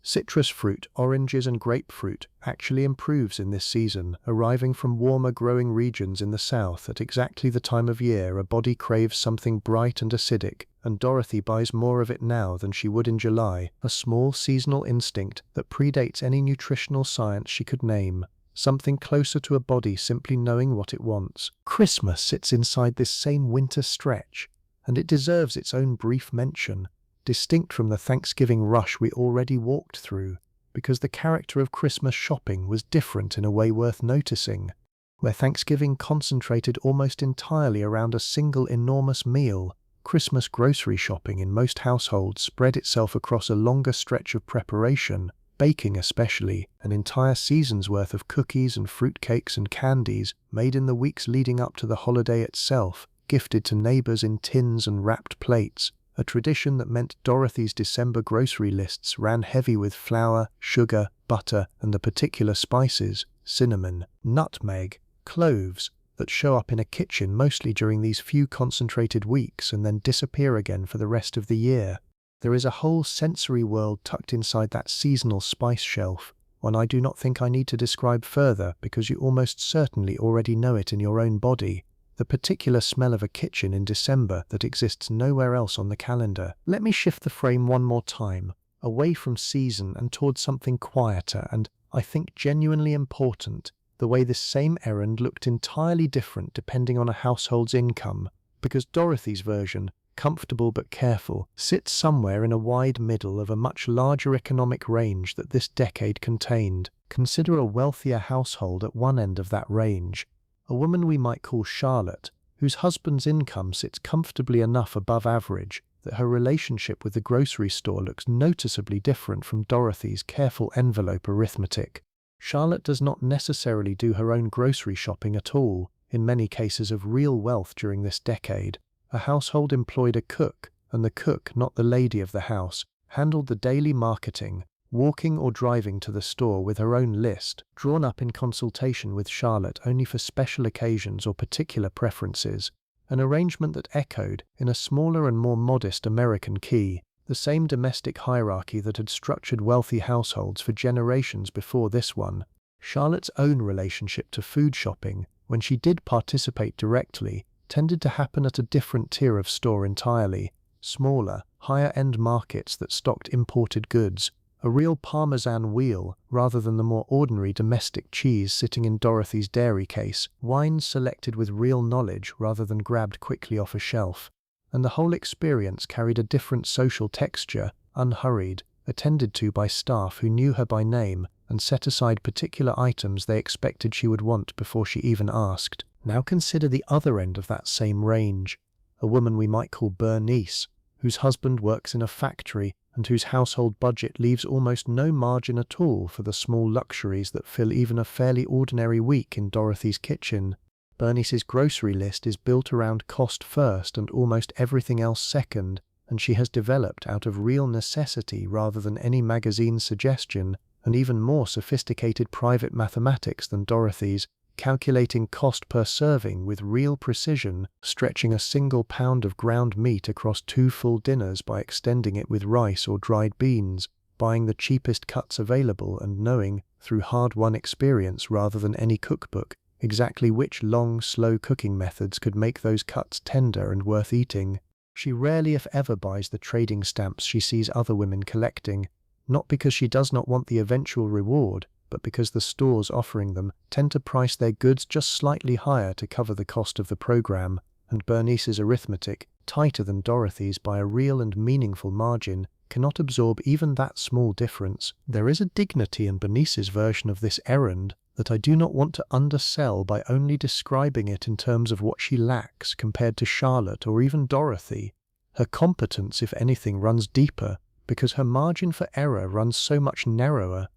[SPEAKER 1] Citrus fruit, oranges and grapefruit, actually improves in this season, arriving from warmer growing regions in the south at exactly the time of year a body craves something bright and acidic, and Dorothy buys more of it now than she would in July, a small seasonal instinct that predates any nutritional science she could name, something closer to a body simply knowing what it wants. Christmas sits inside this same winter stretch, and it deserves its own brief mention, distinct from the Thanksgiving rush we already walked through, because the character of Christmas shopping was different in a way worth noticing. Where Thanksgiving concentrated almost entirely around a single enormous meal, Christmas grocery shopping in most households spread itself across a longer stretch of preparation, baking especially, an entire season's worth of cookies and fruitcakes and candies made in the weeks leading up to the holiday itself, gifted to neighbors in tins and wrapped plates, a tradition that meant Dorothy's December grocery lists ran heavy with flour, sugar, butter, and the particular spices, cinnamon, nutmeg, cloves, that show up in a kitchen mostly during these few concentrated weeks and then disappear again for the rest of the year. There is a whole sensory world tucked inside that seasonal spice shelf, one I do not think I need to describe further because you almost certainly already know it in your own body. The particular smell of a kitchen in December that exists nowhere else on the calendar. Let me shift the frame one more time, away from season and towards something quieter and, I think, genuinely important, the way this same errand looked entirely different depending on a household's income, because Dorothy's version, comfortable but careful, sits somewhere in a wide middle of a much larger economic range that this decade contained. Consider a wealthier household at one end of that range, a woman we might call Charlotte, whose husband's income sits comfortably enough above average that her relationship with the grocery store looks noticeably different from Dorothy's careful envelope arithmetic. Charlotte does not necessarily do her own grocery shopping at all, in many cases of real wealth during this decade. A household employed a cook, and the cook, not the lady of the house, handled the daily marketing, walking or driving to the store with her own list, drawn up in consultation with Charlotte only for special occasions or particular preferences, an arrangement that echoed, in a smaller and more modest American key, the same domestic hierarchy that had structured wealthy households for generations before this one. Charlotte's own relationship to food shopping, when she did participate directly, tended to happen at a different tier of store entirely, smaller, higher-end markets that stocked imported goods, a real parmesan wheel rather than the more ordinary domestic cheese sitting in Dorothy's dairy case, wines selected with real knowledge rather than grabbed quickly off a shelf. And the whole experience carried a different social texture, unhurried, attended to by staff who knew her by name and set aside particular items they expected she would want before she even asked. Now consider the other end of that same range, a woman we might call Bernice, whose husband works in a factory and whose household budget leaves almost no margin at all for the small luxuries that fill even a fairly ordinary week in Dorothy's kitchen. Bernice's grocery list is built around cost first and almost everything else second, and she has developed out of real necessity rather than any magazine suggestion, an even more sophisticated private mathematics than Dorothy's, calculating cost per serving with real precision, stretching a single pound of ground meat across 2 full dinners by extending it with rice or dried beans, buying the cheapest cuts available and knowing, through hard-won experience rather than any cookbook, exactly which long, slow cooking methods could make those cuts tender and worth eating. She rarely if ever buys the trading stamps she sees other women collecting, not because she does not want the eventual reward, but because the stores offering them tend to price their goods just slightly higher to cover the cost of the program, and Bernice's arithmetic, tighter than Dorothy's by a real and meaningful margin, cannot absorb even that small difference. There is a dignity in Bernice's version of this errand that I do not want to undersell by only describing it in terms of what she lacks compared to Charlotte or even Dorothy. Her competence, if anything, runs deeper, because her margin for error runs so much narrower.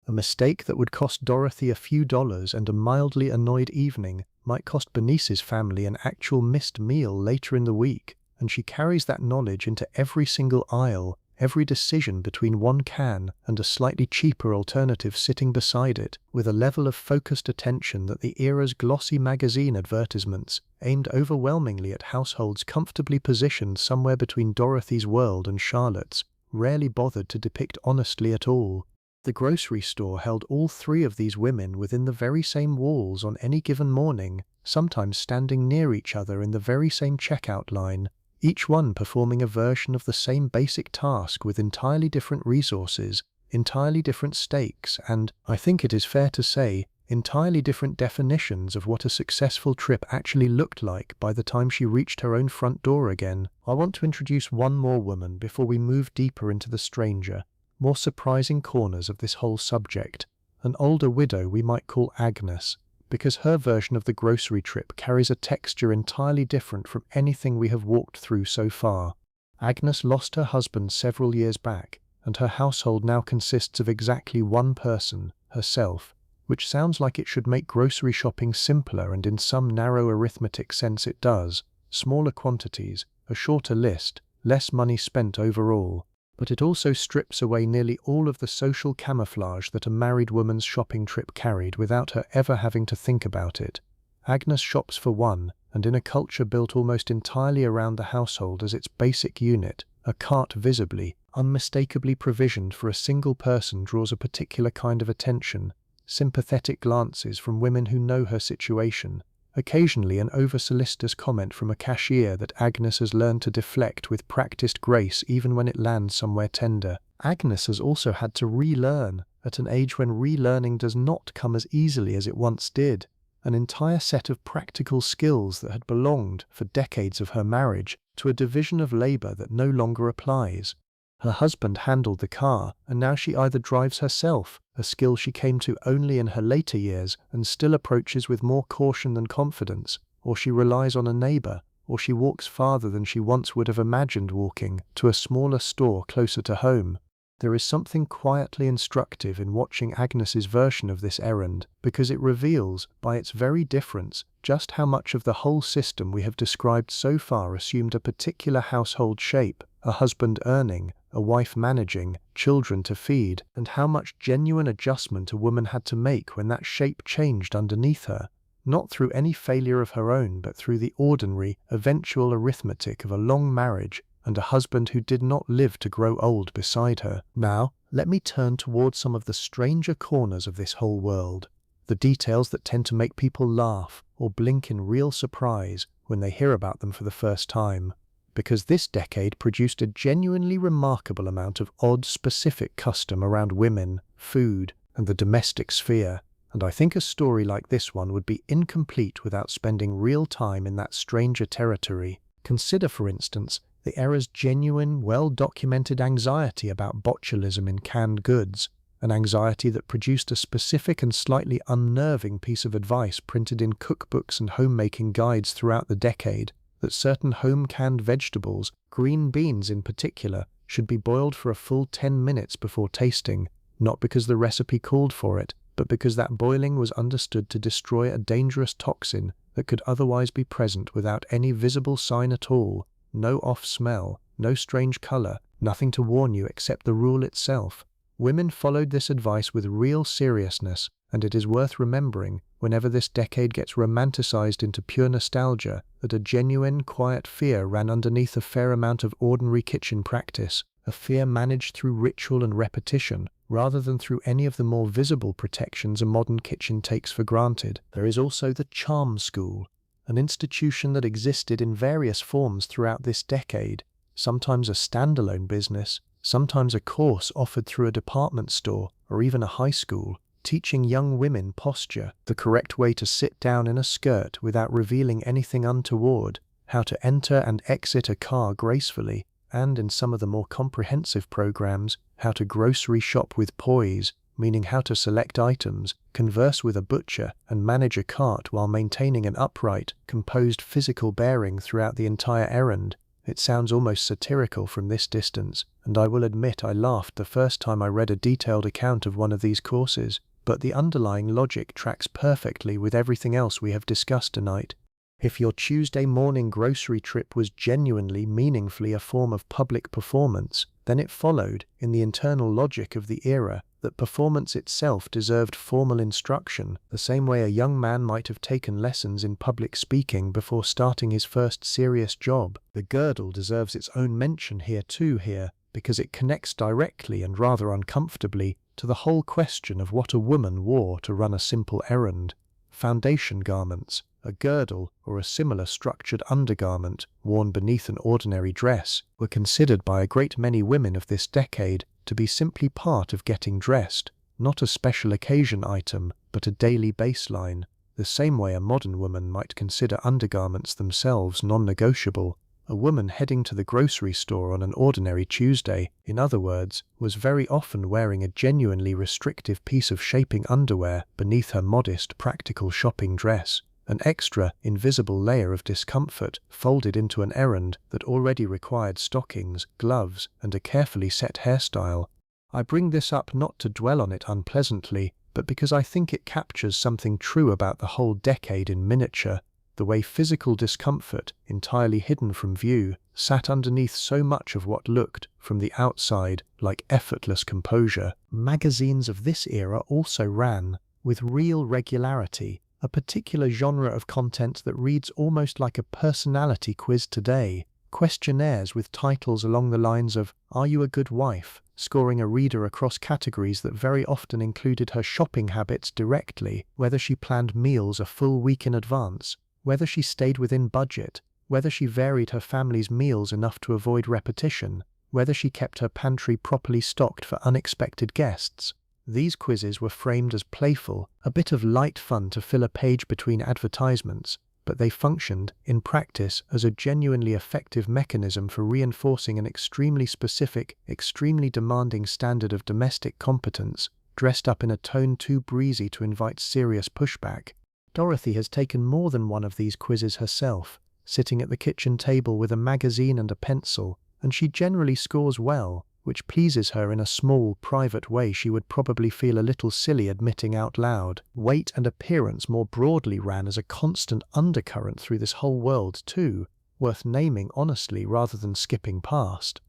[SPEAKER 1] A mistake that would cost Dorothy a few dollars and a mildly annoyed evening might cost Bernice's family an actual missed meal later in the week, and she carries that knowledge into every single aisle, every decision between one can and a slightly cheaper alternative sitting beside it, with a level of focused attention that the era's glossy magazine advertisements, aimed overwhelmingly at households comfortably positioned somewhere between Dorothy's world and Charlotte's, rarely bothered to depict honestly at all. The grocery store held all 3 of these women within the very same walls on any given morning, sometimes standing near each other in the very same checkout line, each one performing a version of the same basic task with entirely different resources, entirely different stakes, and, I think it is fair to say, entirely different definitions of what a successful trip actually looked like by the time she reached her own front door again. I want to introduce one more woman before we move deeper into the stranger, more surprising corners of this whole subject, an older widow we might call Agnes, because her version of the grocery trip carries a texture entirely different from anything we have walked through so far. Agnes lost her husband several years back, and her household now consists of exactly one person, herself, which sounds like it should make grocery shopping simpler, and in some narrow arithmetic sense it does. Smaller quantities, a shorter list, less money spent overall. But it also strips away nearly all of the social camouflage that a married woman's shopping trip carried without her ever having to think about it. Agnes shops for one, and in a culture built almost entirely around the household as its basic unit, a cart visibly, unmistakably provisioned for a single person draws a particular kind of attention, sympathetic glances from women who know her situation, occasionally an over-solicitous comment from a cashier that Agnes has learned to deflect with practiced grace even when it lands somewhere tender. Agnes has also had to relearn, at an age when relearning does not come as easily as it once did, an entire set of practical skills that had belonged, for decades of her marriage, to a division of labor that no longer applies. Her husband handled the car, and now she either drives herself, a skill she came to only in her later years and still approaches with more caution than confidence, or she relies on a neighbor, or she walks farther than she once would have imagined walking, to a smaller store closer to home. There is something quietly instructive in watching Agnes's version of this errand, because it reveals, by its very difference, just how much of the whole system we have described so far assumed a particular household shape, a husband earning, a wife managing, children to feed, and how much genuine adjustment a woman had to make when that shape changed underneath her, not through any failure of her own but through the ordinary, eventual arithmetic of a long marriage and a husband who did not live to grow old beside her. Now, let me turn towards some of the stranger corners of this whole world, the details that tend to make people laugh or blink in real surprise when they hear about them for the first time. because this decade produced a genuinely remarkable amount of odd, specific custom around women, food, and the domestic sphere. And I think a story like this one would be incomplete without spending real time in that stranger territory. Consider, for instance, the era's genuine, well-documented anxiety about botulism in canned goods, an anxiety that produced a specific and slightly unnerving piece of advice printed in cookbooks and homemaking guides throughout the decade, that certain home-canned vegetables, green beans in particular, should be boiled for a full 10 minutes before tasting, not because the recipe called for it, but because that boiling was understood to destroy a dangerous toxin that could otherwise be present without any visible sign at all, no off smell, no strange color, nothing to warn you except the rule itself. Women followed this advice with real seriousness, and it is worth remembering, whenever this decade gets romanticized into pure nostalgia, that a genuine, quiet fear ran underneath a fair amount of ordinary kitchen practice, a fear managed through ritual and repetition, rather than through any of the more visible protections a modern kitchen takes for granted. There is also the charm school, an institution that existed in various forms throughout this decade, sometimes a standalone business, sometimes a course offered through a department store or even a high school, teaching young women posture, the correct way to sit down in a skirt without revealing anything untoward, how to enter and exit a car gracefully, and in some of the more comprehensive programs, how to grocery shop with poise, meaning how to select items, converse with a butcher, and manage a cart while maintaining an upright, composed physical bearing throughout the entire errand. It sounds almost satirical from this distance, and I will admit I laughed the first time I read a detailed account of one of these courses, but the underlying logic tracks perfectly with everything else we have discussed tonight. If your Tuesday morning grocery trip was genuinely, meaningfully a form of public performance, then it followed, in the internal logic of the era, that performance itself deserved formal instruction, the same way a young man might have taken lessons in public speaking before starting his first serious job. The girdle deserves its own mention here, because it connects directly and rather uncomfortably to the whole question of what a woman wore to run a simple errand. Foundation garments, a girdle, or a similar structured undergarment worn beneath an ordinary dress, were considered by a great many women of this decade to be simply part of getting dressed, not a special occasion item, but a daily baseline, the same way a modern woman might consider undergarments themselves non-negotiable. A woman heading to the grocery store on an ordinary Tuesday, in other words, was very often wearing a genuinely restrictive piece of shaping underwear beneath her modest, practical shopping dress, an extra, invisible layer of discomfort folded into an errand that already required stockings, gloves, and a carefully set hairstyle. I bring this up not to dwell on it unpleasantly, but because I think it captures something true about the whole decade in miniature, the way physical discomfort, entirely hidden from view, sat underneath so much of what looked, from the outside, like effortless composure. Magazines of this era also ran, with real regularity, a particular genre of content that reads almost like a personality quiz today, questionnaires with titles along the lines of "Are you a good wife?", scoring a reader across categories that very often included her shopping habits directly, whether she planned meals a full week in advance, whether she stayed within budget, whether she varied her family's meals enough to avoid repetition, whether she kept her pantry properly stocked for unexpected guests. These quizzes were framed as playful, a bit of light fun to fill a page between advertisements, but they functioned, in practice, as a genuinely effective mechanism for reinforcing an extremely specific, extremely demanding standard of domestic competence, dressed up in a tone too breezy to invite serious pushback. Dorothy has taken more than one of these quizzes herself, sitting at the kitchen table with a magazine and a pencil, and she generally scores well, which pleases her in a small, private way she would probably feel a little silly admitting out loud. Weight and appearance more broadly ran as a constant undercurrent through this whole world too, worth naming honestly rather than skipping past.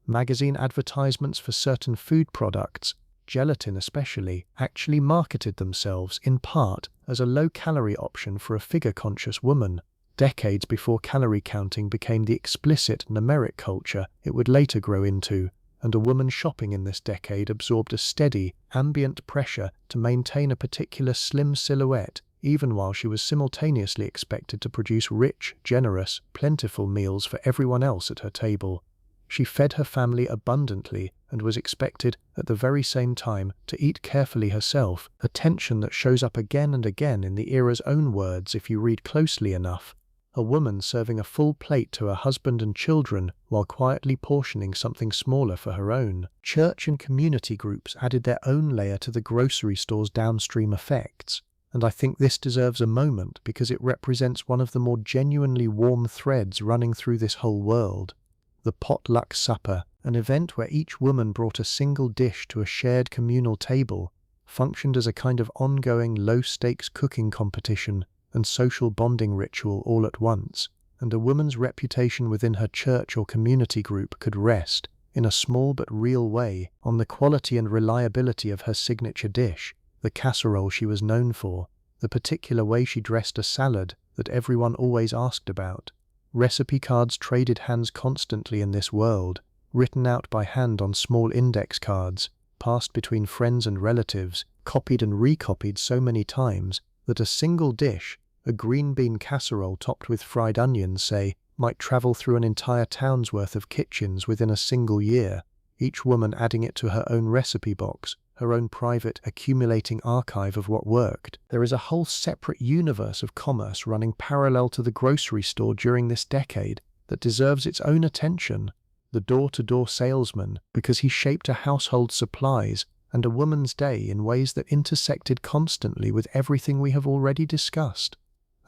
[SPEAKER 1] Magazine advertisements for certain food products, gelatin especially, actually marketed themselves, in part, as a low-calorie option for a figure-conscious woman, decades before calorie counting became the explicit numeric culture it would later grow into, and a woman shopping in this decade absorbed a steady, ambient pressure to maintain a particular slim silhouette, even while she was simultaneously expected to produce rich, generous, plentiful meals for everyone else at her table. She fed her family abundantly and was expected, at the very same time, to eat carefully herself, a tension that shows up again and again in the era's own words if you read closely enough. A woman serving a full plate to her husband and children while quietly portioning something smaller for her own. Church and community groups added their own layer to the grocery store's downstream effects, and I think this deserves a moment because it represents one of the more genuinely warm threads running through this whole world. The potluck supper, an event where each woman brought a single dish to a shared communal table, functioned as a kind of ongoing low-stakes cooking competition and social bonding ritual all at once, and a woman's reputation within her church or community group could rest, in a small but real way, on the quality and reliability of her signature dish, the casserole she was known for, the particular way she dressed a salad that everyone always asked about. Recipe cards traded hands constantly in this world, written out by hand on small index cards, passed between friends and relatives, copied and recopied so many times that a single dish, a green bean casserole topped with fried onions, say, might travel through an entire town's worth of kitchens within a single year, each woman adding it to her own recipe box, her own private, accumulating archive of what worked. There is a whole separate universe of commerce running parallel to the grocery store during this decade that deserves its own attention. The door-to-door salesman, because he shaped a household's supplies and a woman's day in ways that intersected constantly with everything we have already discussed.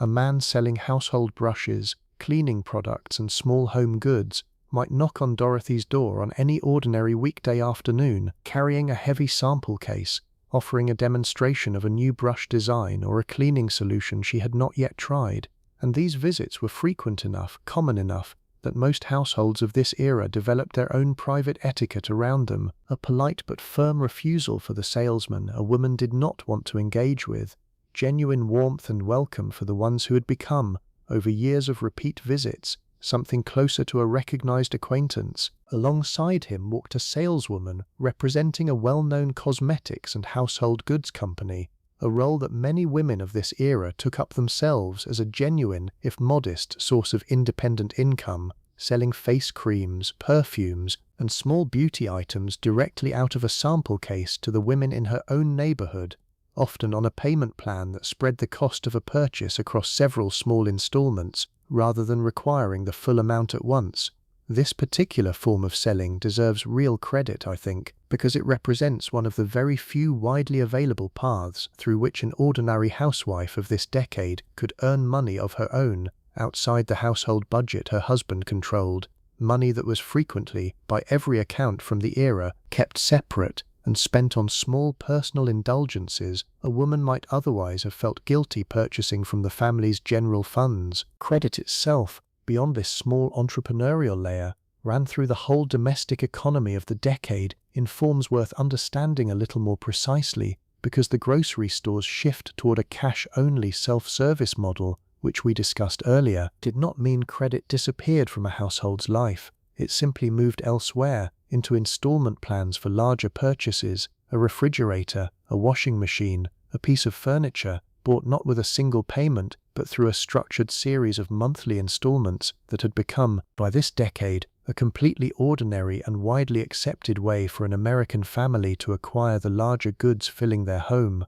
[SPEAKER 1] A man selling household brushes, cleaning products and small home goods might knock on Dorothy's door on any ordinary weekday afternoon, carrying a heavy sample case, offering a demonstration of a new brush design or a cleaning solution she had not yet tried, and these visits were frequent enough, common enough, that most households of this era developed their own private etiquette around them, a polite but firm refusal for the salesman a woman did not want to engage with, genuine warmth and welcome for the ones who had become, over years of repeat visits, something closer to a recognized acquaintance. Alongside him walked a saleswoman representing a well-known cosmetics and household goods company, a role that many women of this era took up themselves as a genuine, if modest, source of independent income, selling face creams, perfumes, and small beauty items directly out of a sample case to the women in her own neighborhood, often on a payment plan that spread the cost of a purchase across several small installments, rather than requiring the full amount at once. This particular form of selling deserves real credit, I think, because it represents one of the very few widely available paths through which an ordinary housewife of this decade could earn money of her own, outside the household budget her husband controlled, money that was frequently, by every account from the era, kept separate and spent on small personal indulgences a woman might otherwise have felt guilty purchasing from the family's general funds. Credit itself, beyond this small entrepreneurial layer, ran through the whole domestic economy of the decade in forms worth understanding a little more precisely, because the grocery store's shift toward a cash-only self-service model, which we discussed earlier, did not mean credit disappeared from a household's life. It simply moved elsewhere, into installment plans for larger purchases, a refrigerator, a washing machine, a piece of furniture, bought not with a single payment, but through a structured series of monthly installments that had become, by this decade, a completely ordinary and widely accepted way for an American family to acquire the larger goods filling their home.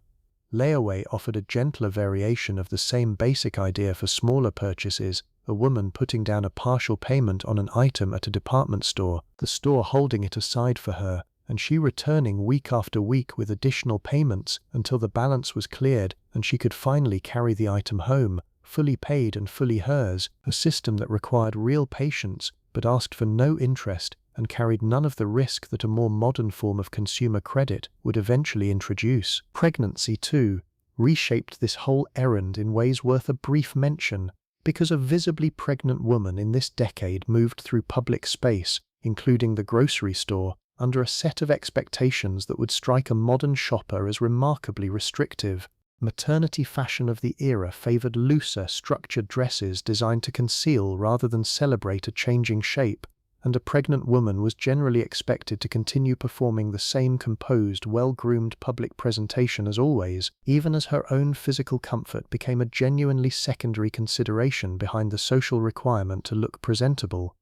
[SPEAKER 1] Layaway offered a gentler variation of the same basic idea for smaller purchases, a woman putting down a partial payment on an item at a department store, the store holding it aside for her, and she returning week after week with additional payments until the balance was cleared and she could finally carry the item home, fully paid and fully hers, a system that required real patience but asked for no interest and carried none of the risk that a more modern form of consumer credit would eventually introduce. Pregnancy, too, reshaped this whole errand in ways worth a brief mention, because a visibly pregnant woman in this decade moved through public space, including the grocery store, under a set of expectations that would strike a modern shopper as remarkably restrictive. Maternity fashion of the era favored looser, structured dresses designed to conceal rather than celebrate a changing shape, and a pregnant woman was generally expected to continue performing the same composed, well-groomed public presentation as always, even as her own physical comfort became a genuinely secondary consideration behind the social requirement to look presentable.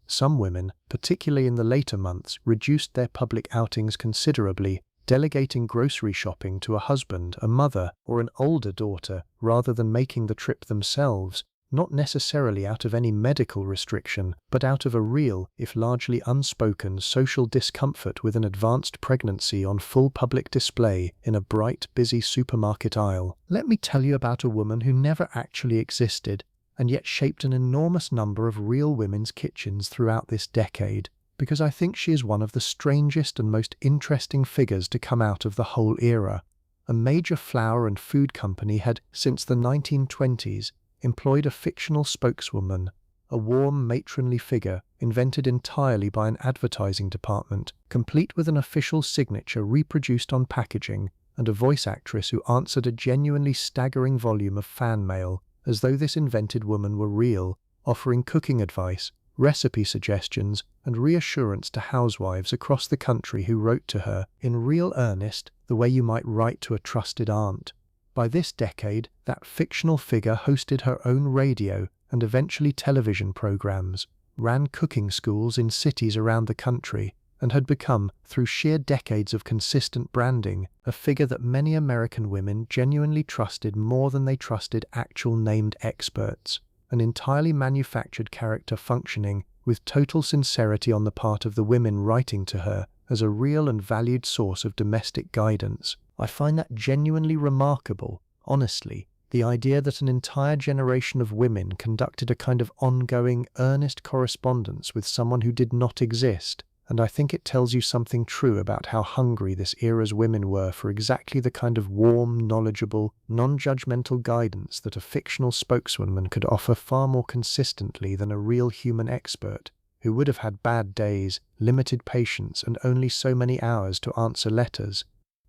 [SPEAKER 1] Some women, particularly in the later months, reduced their public outings considerably, delegating grocery shopping to a husband, a mother, or an older daughter, rather than making the trip themselves, not necessarily out of any medical restriction, but out of a real, if largely unspoken, social discomfort with an advanced pregnancy on full public display in a bright, busy supermarket aisle. Let me tell you about a woman who never actually existed, and yet shaped an enormous number of real women's kitchens throughout this decade, because I think she is one of the strangest and most interesting figures to come out of the whole era. A major flour and food company had, since the 1920s, employed a fictional spokeswoman, a warm, matronly figure invented entirely by an advertising department, complete with an official signature reproduced on packaging, and a voice actress who answered a genuinely staggering volume of fan mail, as though this invented woman were real, offering cooking advice, recipe suggestions, and reassurance to housewives across the country who wrote to her, in real earnest, the way you might write to a trusted aunt. By this decade, that fictional figure hosted her own radio and eventually television programs, ran cooking schools in cities around the country, and had become, through sheer decades of consistent branding, a figure that many American women genuinely trusted more than they trusted actual named experts, an entirely manufactured character functioning, with total sincerity on the part of the women writing to her, as a real and valued source of domestic guidance. I find that genuinely remarkable, honestly, the idea that an entire generation of women conducted a kind of ongoing, earnest correspondence with someone who did not exist, and I think it tells you something true about how hungry this era's women were for exactly the kind of warm, knowledgeable, non-judgmental guidance that a fictional spokeswoman could offer far more consistently than a real human expert, who would have had bad days, limited patience, and only so many hours to answer letters.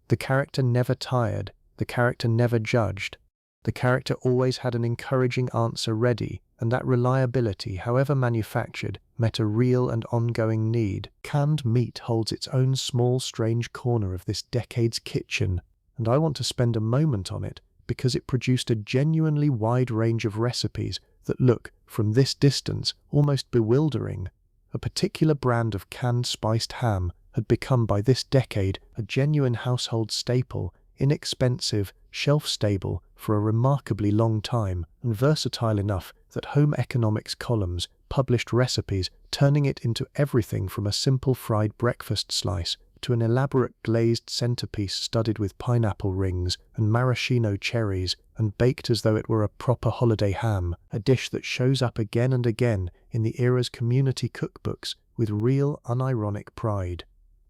[SPEAKER 1] The character never tired, the character never judged. The character always had an encouraging answer ready, and that reliability, however manufactured, met a real and ongoing need. Canned meat holds its own small, strange corner of this decade's kitchen, and I want to spend a moment on it because it produced a genuinely wide range of recipes that look, from this distance, almost bewildering. A particular brand of canned spiced ham had become by this decade a genuine household staple, inexpensive, shelf-stable for a remarkably long time, and versatile enough that home economics columns published recipes turning it into everything from a simple fried breakfast slice to an elaborate glazed centerpiece studded with pineapple rings and maraschino cherries and baked as though it were a proper holiday ham, a dish that shows up again and again in the era's community cookbooks with real, unironic pride.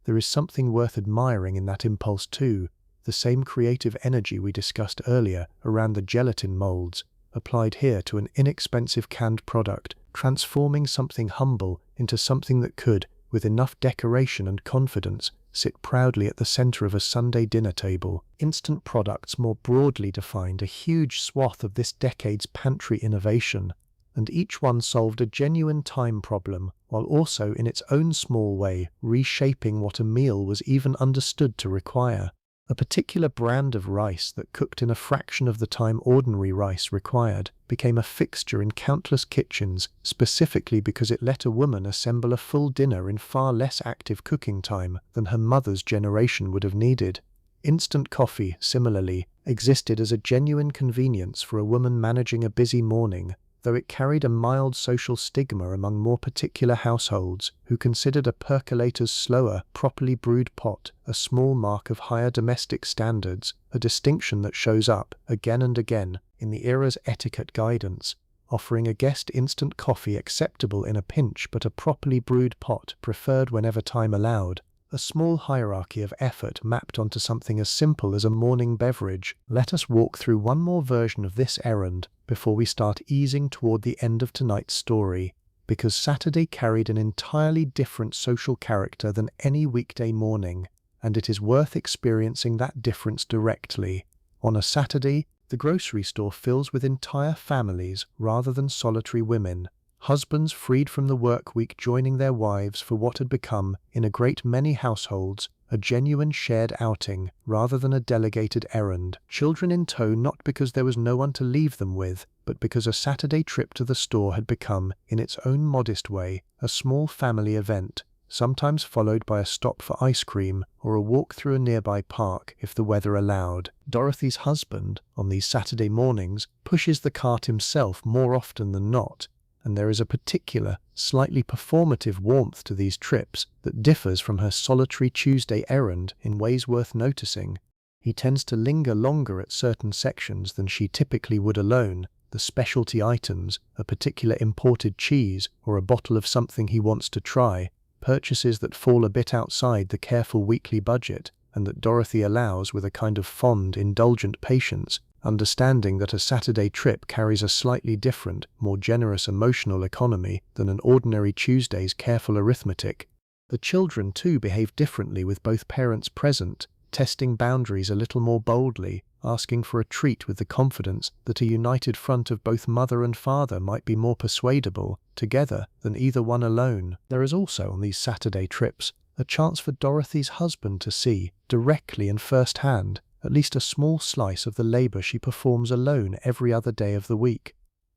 [SPEAKER 1] There is something worth admiring in that impulse too, the same creative energy we discussed earlier around the gelatin molds, applied here to an inexpensive canned product, transforming something humble into something that could, with enough decoration and confidence, sit proudly at the center of a Sunday dinner table. Instant products more broadly defined a huge swath of this decade's pantry innovation, and each one solved a genuine time problem, while also in its own small way reshaping what a meal was even understood to require. A particular brand of rice that cooked in a fraction of the time ordinary rice required became a fixture in countless kitchens specifically because it let a woman assemble a full dinner in far less active cooking time than her mother's generation would have needed. Instant coffee, similarly, existed as a genuine convenience for a woman managing a busy morning, though it carried a mild social stigma among more particular households who considered a percolator's slower, properly brewed pot a small mark of higher domestic standards, a distinction that shows up, again and again, in the era's etiquette guidance, offering a guest instant coffee acceptable in a pinch but a properly brewed pot preferred whenever time allowed. A small hierarchy of effort mapped onto something as simple as a morning beverage. Let us walk through one more version of this errand before we start easing toward the end of tonight's story, because Saturday carried an entirely different social character than any weekday morning, and it is worth experiencing that difference directly. On a Saturday, the grocery store fills with entire families rather than solitary women. husbands freed from the work week joining their wives for what had become, in a great many households, a genuine shared outing rather than a delegated errand. Children in tow not because there was no one to leave them with, but because a Saturday trip to the store had become, in its own modest way, a small family event, sometimes followed by a stop for ice cream or a walk through a nearby park if the weather allowed. Dorothy's husband, on these Saturday mornings, pushes the cart himself more often than not, and there is a particular, slightly performative warmth to these trips that differs from her solitary Tuesday errand in ways worth noticing. He tends to linger longer at certain sections than she typically would alone, the specialty items, a particular imported cheese, or a bottle of something he wants to try, purchases that fall a bit outside the careful weekly budget, and that Dorothy allows with a kind of fond, indulgent patience, understanding that a Saturday trip carries a slightly different, more generous emotional economy than an ordinary Tuesday's careful arithmetic. The children, too, behave differently with both parents present, testing boundaries a little more boldly, asking for a treat with the confidence that a united front of both mother and father might be more persuadable, together, than either one alone. There is also, on these Saturday trips, a chance for Dorothy's husband to see, directly and first-hand, at least a small slice of the labor she performs alone every other day of the week.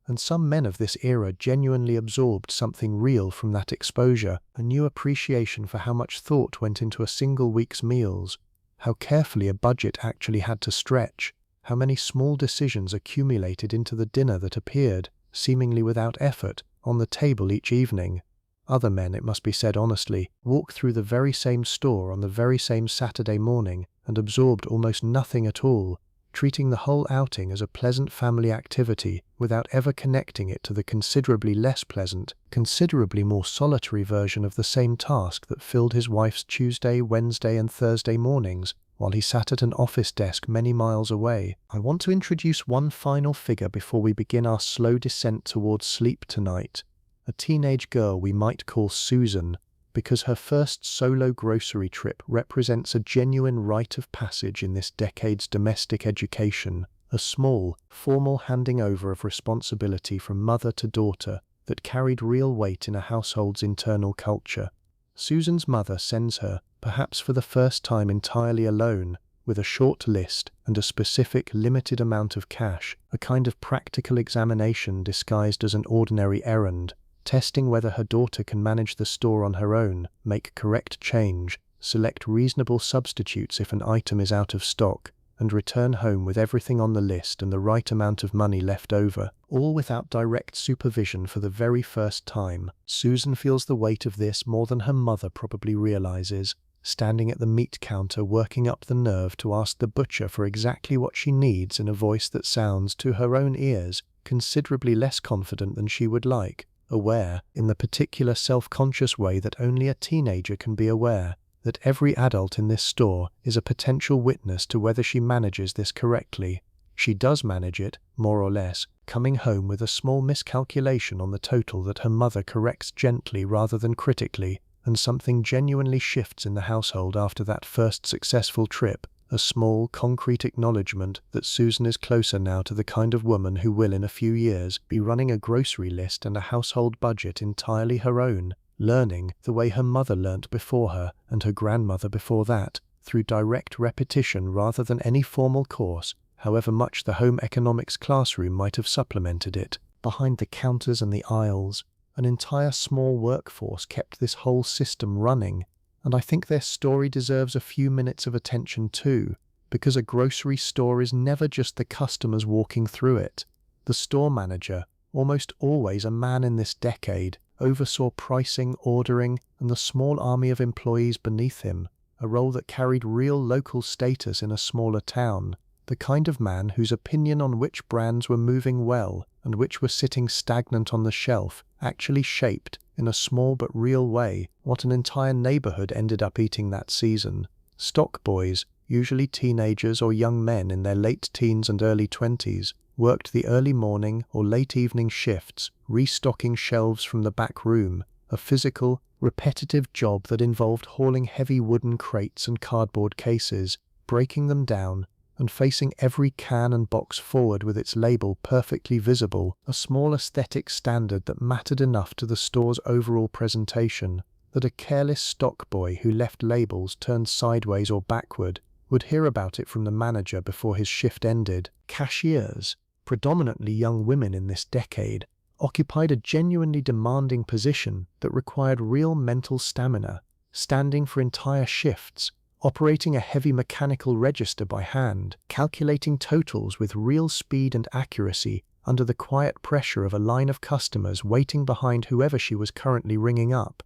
[SPEAKER 1] And some men of this era genuinely absorbed something real from that exposure, a new appreciation for how much thought went into a single week's meals, how carefully a budget actually had to stretch, how many small decisions accumulated into the dinner that appeared, seemingly without effort, on the table each evening. Other men, it must be said honestly, walked through the very same store on the very same Saturday morning and absorbed almost nothing at all, treating the whole outing as a pleasant family activity without ever connecting it to the considerably less pleasant, considerably more solitary version of the same task that filled his wife's Tuesday, Wednesday and Thursday mornings, while he sat at an office desk many miles away. I want to introduce one final figure before we begin our slow descent towards sleep tonight. A teenage girl we might call Susan, because her first solo grocery trip represents a genuine rite of passage in this decade's domestic education, a small, formal handing over of responsibility from mother to daughter that carried real weight in a household's internal culture. Susan's mother sends her, perhaps for the first time entirely alone, with a short list and a specific limited amount of cash, a kind of practical examination disguised as an ordinary errand, testing whether her daughter can manage the store on her own, make correct change, select reasonable substitutes if an item is out of stock, and return home with everything on the list and the right amount of money left over, all without direct supervision for the very first time. Susan feels the weight of this more than her mother probably realizes, standing at the meat counter working up the nerve to ask the butcher for exactly what she needs in a voice that sounds, to her own ears, considerably less confident than she would like, aware, in the particular self-conscious way that only a teenager can be aware, that every adult in this store is a potential witness to whether she manages this correctly. She does manage it, more or less, coming home with a small miscalculation on the total that her mother corrects gently rather than critically, and something genuinely shifts in the household after that first successful trip, a small, concrete acknowledgement that Susan is closer now to the kind of woman who will in a few years be running a grocery list and a household budget entirely her own, learning, the way her mother learnt before her and her grandmother before that, through direct repetition rather than any formal course, however much the home economics classroom might have supplemented it. Behind the counters and the aisles, an entire small workforce kept this whole system running, and I think their story deserves a few minutes of attention too, because a grocery store is never just the customers walking through it. The store manager, almost always a man in this decade, oversaw pricing, ordering, and the small army of employees beneath him, a role that carried real local status in a smaller town, the kind of man whose opinion on which brands were moving well and which were sitting stagnant on the shelf actually shaped, in a small but real way, what an entire neighborhood ended up eating that season. Stock boys, usually teenagers or young men in their late teens and early 20s, worked the early morning or late evening shifts, restocking shelves from the back room, a physical, repetitive job that involved hauling heavy wooden crates and cardboard cases, breaking them down, and facing every can and box forward with its label perfectly visible, a small aesthetic standard that mattered enough to the store's overall presentation that a careless stock boy who left labels turned sideways or backward would hear about it from the manager before his shift ended. Cashiers, predominantly young women in this decade, occupied a genuinely demanding position that required real mental stamina, standing for entire shifts, operating a heavy mechanical register by hand, calculating totals with real speed and accuracy under the quiet pressure of a line of customers waiting behind whoever she was currently ringing up.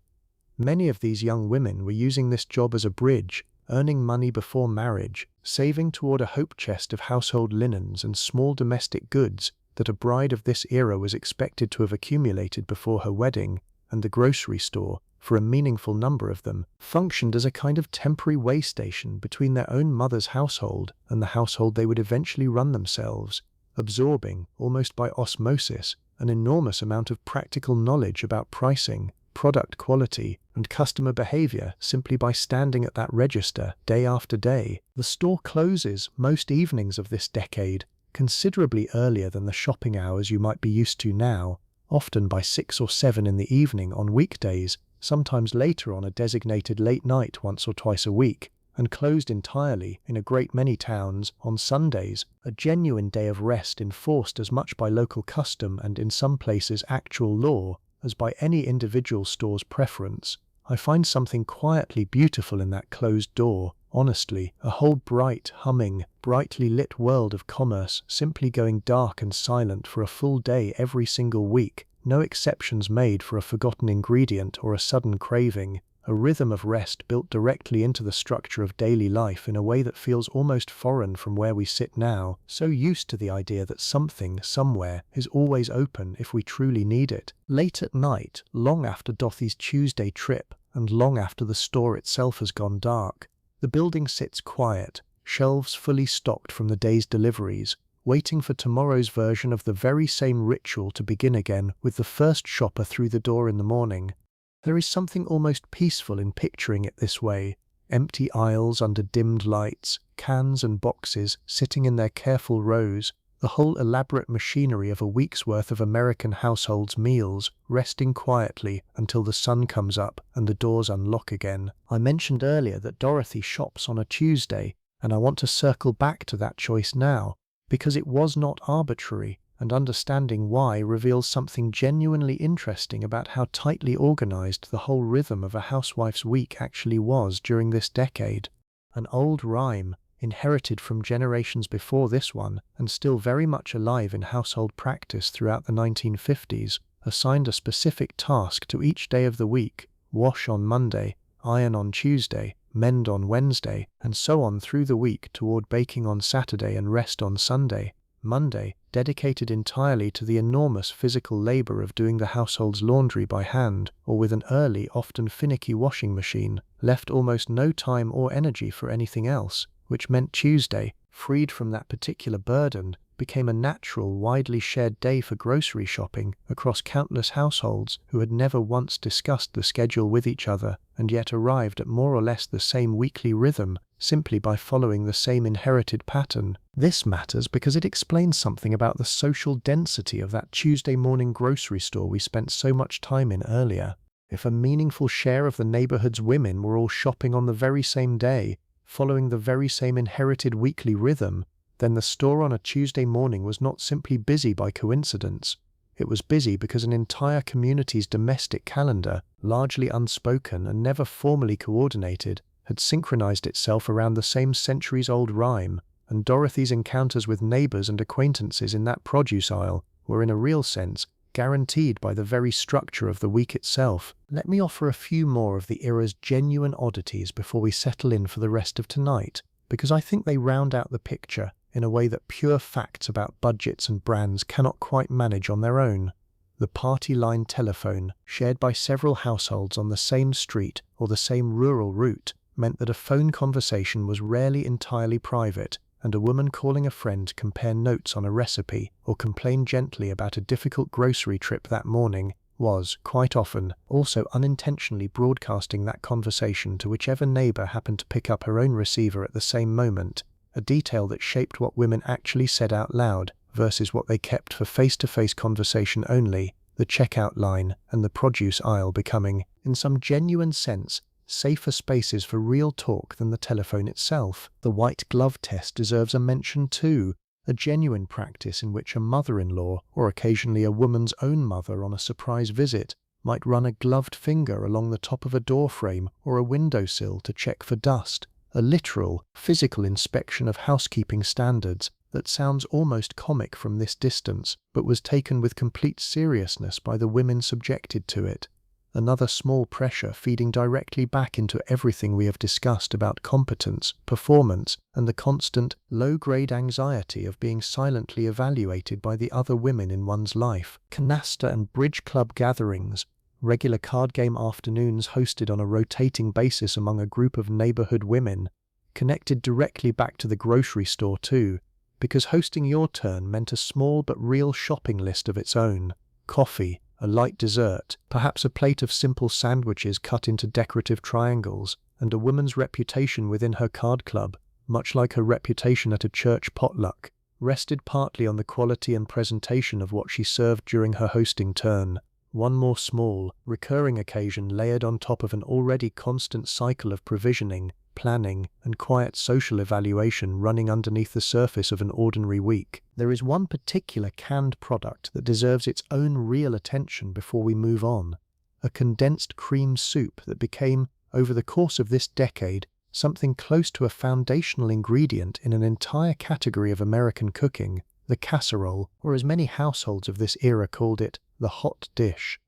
[SPEAKER 1] Many of these young women were using this job as a bridge, earning money before marriage, saving toward a hope chest of household linens and small domestic goods that a bride of this era was expected to have accumulated before her wedding, and the grocery store, for a meaningful number of them, functioned as a kind of temporary way station between their own mother's household and the household they would eventually run themselves, absorbing, almost by osmosis, an enormous amount of practical knowledge about pricing, product quality, and customer behavior simply by standing at that register day after day. The store closes most evenings of this decade, considerably earlier than the shopping hours you might be used to now, often by 6 or 7 in the evening on weekdays, sometimes later on a designated late night once or twice a week, and closed entirely, in a great many towns, on Sundays, a genuine day of rest enforced as much by local custom and in some places actual law as by any individual store's preference. I find something quietly beautiful in that closed door, honestly, a whole bright, humming, brightly lit world of commerce simply going dark and silent for a full day every single week, no exceptions made for a forgotten ingredient or a sudden craving, a rhythm of rest built directly into the structure of daily life in a way that feels almost foreign from where we sit now, so used to the idea that something, somewhere, is always open if we truly need it. Late at night, long after Dorothy's Tuesday trip, and long after the store itself has gone dark, the building sits quiet, shelves fully stocked from the day's deliveries, waiting for tomorrow's version of the very same ritual to begin again with the first shopper through the door in the morning. There is something almost peaceful in picturing it this way, empty aisles under dimmed lights, cans and boxes sitting in their careful rows, the whole elaborate machinery of a week's worth of American households' meals, resting quietly until the sun comes up and the doors unlock again. I mentioned earlier that Dorothy shops on a Tuesday, and I want to circle back to that choice now, because it was not arbitrary, and understanding why reveals something genuinely interesting about how tightly organized the whole rhythm of a housewife's week actually was during this decade. An old rhyme, inherited from generations before this one, and still very much alive in household practice throughout the 1950s, assigned a specific task to each day of the week: wash on Monday, iron on Tuesday, mend on Wednesday, and so on through the week toward baking on Saturday and rest on Sunday. Monday, dedicated entirely to the enormous physical labor of doing the household's laundry by hand or with an early, often finicky washing machine, left almost no time or energy for anything else, which meant Tuesday, freed from that particular burden, became a natural, widely shared day for grocery shopping across countless households who had never once discussed the schedule with each other and yet arrived at more or less the same weekly rhythm simply by following the same inherited pattern. This matters because it explains something about the social density of that Tuesday morning grocery store we spent so much time in earlier. If a meaningful share of the neighborhood's women were all shopping on the very same day, following the very same inherited weekly rhythm, then the store on a Tuesday morning was not simply busy by coincidence. It was busy because an entire community's domestic calendar, largely unspoken and never formally coordinated, had synchronized itself around the same centuries-old rhyme, and Dorothy's encounters with neighbors and acquaintances in that produce aisle were in a real sense guaranteed by the very structure of the week itself. Let me offer a few more of the era's genuine oddities before we settle in for the rest of tonight, because I think they round out the picture in a way that pure facts about budgets and brands cannot quite manage on their own. The party line telephone, shared by several households on the same street or the same rural route, meant that a phone conversation was rarely entirely private, and a woman calling a friend to compare notes on a recipe or complain gently about a difficult grocery trip that morning was, quite often, also unintentionally broadcasting that conversation to whichever neighbor happened to pick up her own receiver at the same moment. a detail that shaped what women actually said out loud versus what they kept for face-to-face conversation only, the checkout line and the produce aisle becoming, in some genuine sense, safer spaces for real talk than the telephone itself. The white glove test deserves a mention too, a genuine practice in which a mother-in-law, or occasionally a woman's own mother on a surprise visit, might run a gloved finger along the top of a door frame or a windowsill to check for dust, a literal, physical inspection of housekeeping standards that sounds almost comic from this distance, but was taken with complete seriousness by the women subjected to it. Another small pressure feeding directly back into everything we have discussed about competence, performance, and the constant, low-grade anxiety of being silently evaluated by the other women in one's life. Canasta and bridge club gatherings, regular card game afternoons hosted on a rotating basis among a group of neighborhood women, connected directly back to the grocery store too, because hosting your turn meant a small but real shopping list of its own. Coffee, a light dessert, perhaps a plate of simple sandwiches cut into decorative triangles, and a woman's reputation within her card club, much like her reputation at a church potluck, rested partly on the quality and presentation of what she served during her hosting turn. One more small, recurring occasion layered on top of an already constant cycle of provisioning, planning, and quiet social evaluation running underneath the surface of an ordinary week. There is one particular canned product that deserves its own real attention before we move on. A condensed cream soup that became, over the course of this decade, something close to a foundational ingredient in an entire category of American cooking, the casserole, or as many households of this era called it, the hot dish.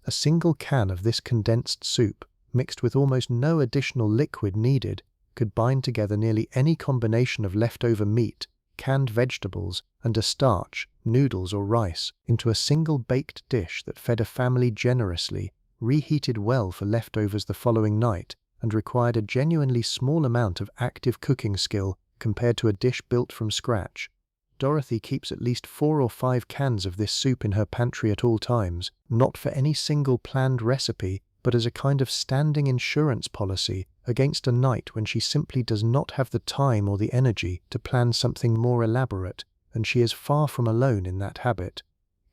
[SPEAKER 1] A single can of this condensed soup, mixed with almost no additional liquid needed, could bind together nearly any combination of leftover meat, canned vegetables, and a starch, noodles or rice, into a single baked dish that fed a family generously, reheated well for leftovers the following night, and required a genuinely small amount of active cooking skill compared to a dish built from scratch. Dorothy keeps at least 4 or 5 cans of this soup in her pantry at all times, not for any single planned recipe, but as a kind of standing insurance policy against a night when she simply does not have the time or the energy to plan something more elaborate, and she is far from alone in that habit.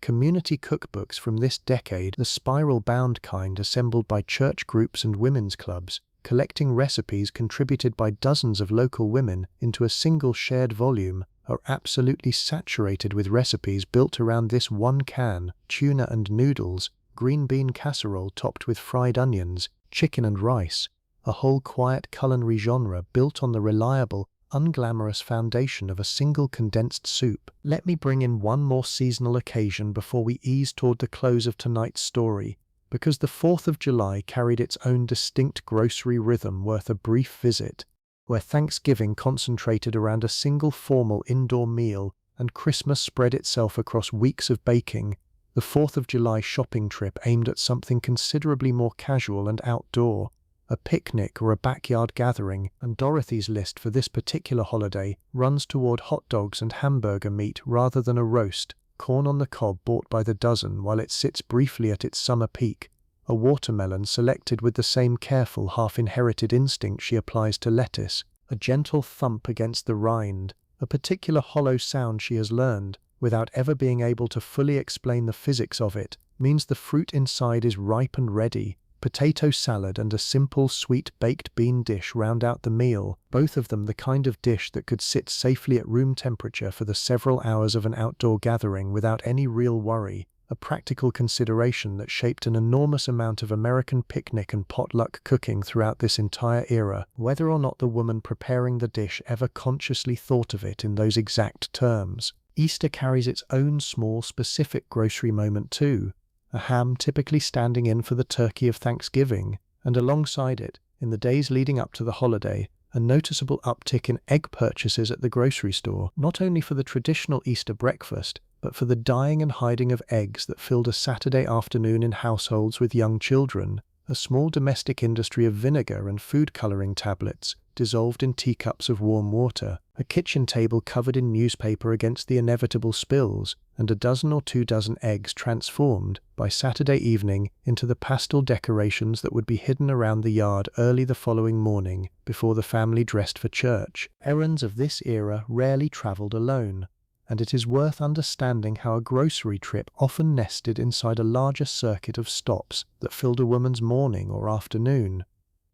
[SPEAKER 1] Community cookbooks from this decade, the spiral-bound kind assembled by church groups and women's clubs, collecting recipes contributed by dozens of local women into a single shared volume, are absolutely saturated with recipes built around this one can, tuna and noodles, green bean casserole topped with fried onions, chicken and rice, a whole quiet culinary genre built on the reliable, unglamorous foundation of a single condensed soup. Let me bring in one more seasonal occasion before we ease toward the close of tonight's story, because the 4th of July carried its own distinct grocery rhythm worth a brief visit, where Thanksgiving concentrated around a single formal indoor meal and Christmas spread itself across weeks of baking. The 4th of July shopping trip aimed at something considerably more casual and outdoor, a picnic or a backyard gathering, and Dorothy's list for this particular holiday runs toward hot dogs and hamburger meat rather than a roast, corn on the cob bought by the dozen while it sits briefly at its summer peak, a watermelon selected with the same careful half-inherited instinct she applies to lettuce, a gentle thump against the rind, a particular hollow sound she has learned, without ever being able to fully explain the physics of it, means the fruit inside is ripe and ready. Potato salad and a simple sweet baked bean dish round out the meal, both of them the kind of dish that could sit safely at room temperature for the several hours of an outdoor gathering without any real worry, a practical consideration that shaped an enormous amount of American picnic and potluck cooking throughout this entire era, whether or not the woman preparing the dish ever consciously thought of it in those exact terms. Easter carries its own small, specific grocery moment too, a ham typically standing in for the turkey of Thanksgiving, and alongside it, in the days leading up to the holiday, a noticeable uptick in egg purchases at the grocery store, not only for the traditional Easter breakfast, but for the dyeing and hiding of eggs that filled a Saturday afternoon in households with young children, a small domestic industry of vinegar and food coloring tablets, dissolved in teacups of warm water, a kitchen table covered in newspaper against the inevitable spills, and a dozen or 2 dozen eggs transformed by Saturday evening into the pastel decorations that would be hidden around the yard early the following morning before the family dressed for church. Errands of this era rarely travelled alone, and it is worth understanding how a grocery trip often nested inside a larger circuit of stops that filled a woman's morning or afternoon.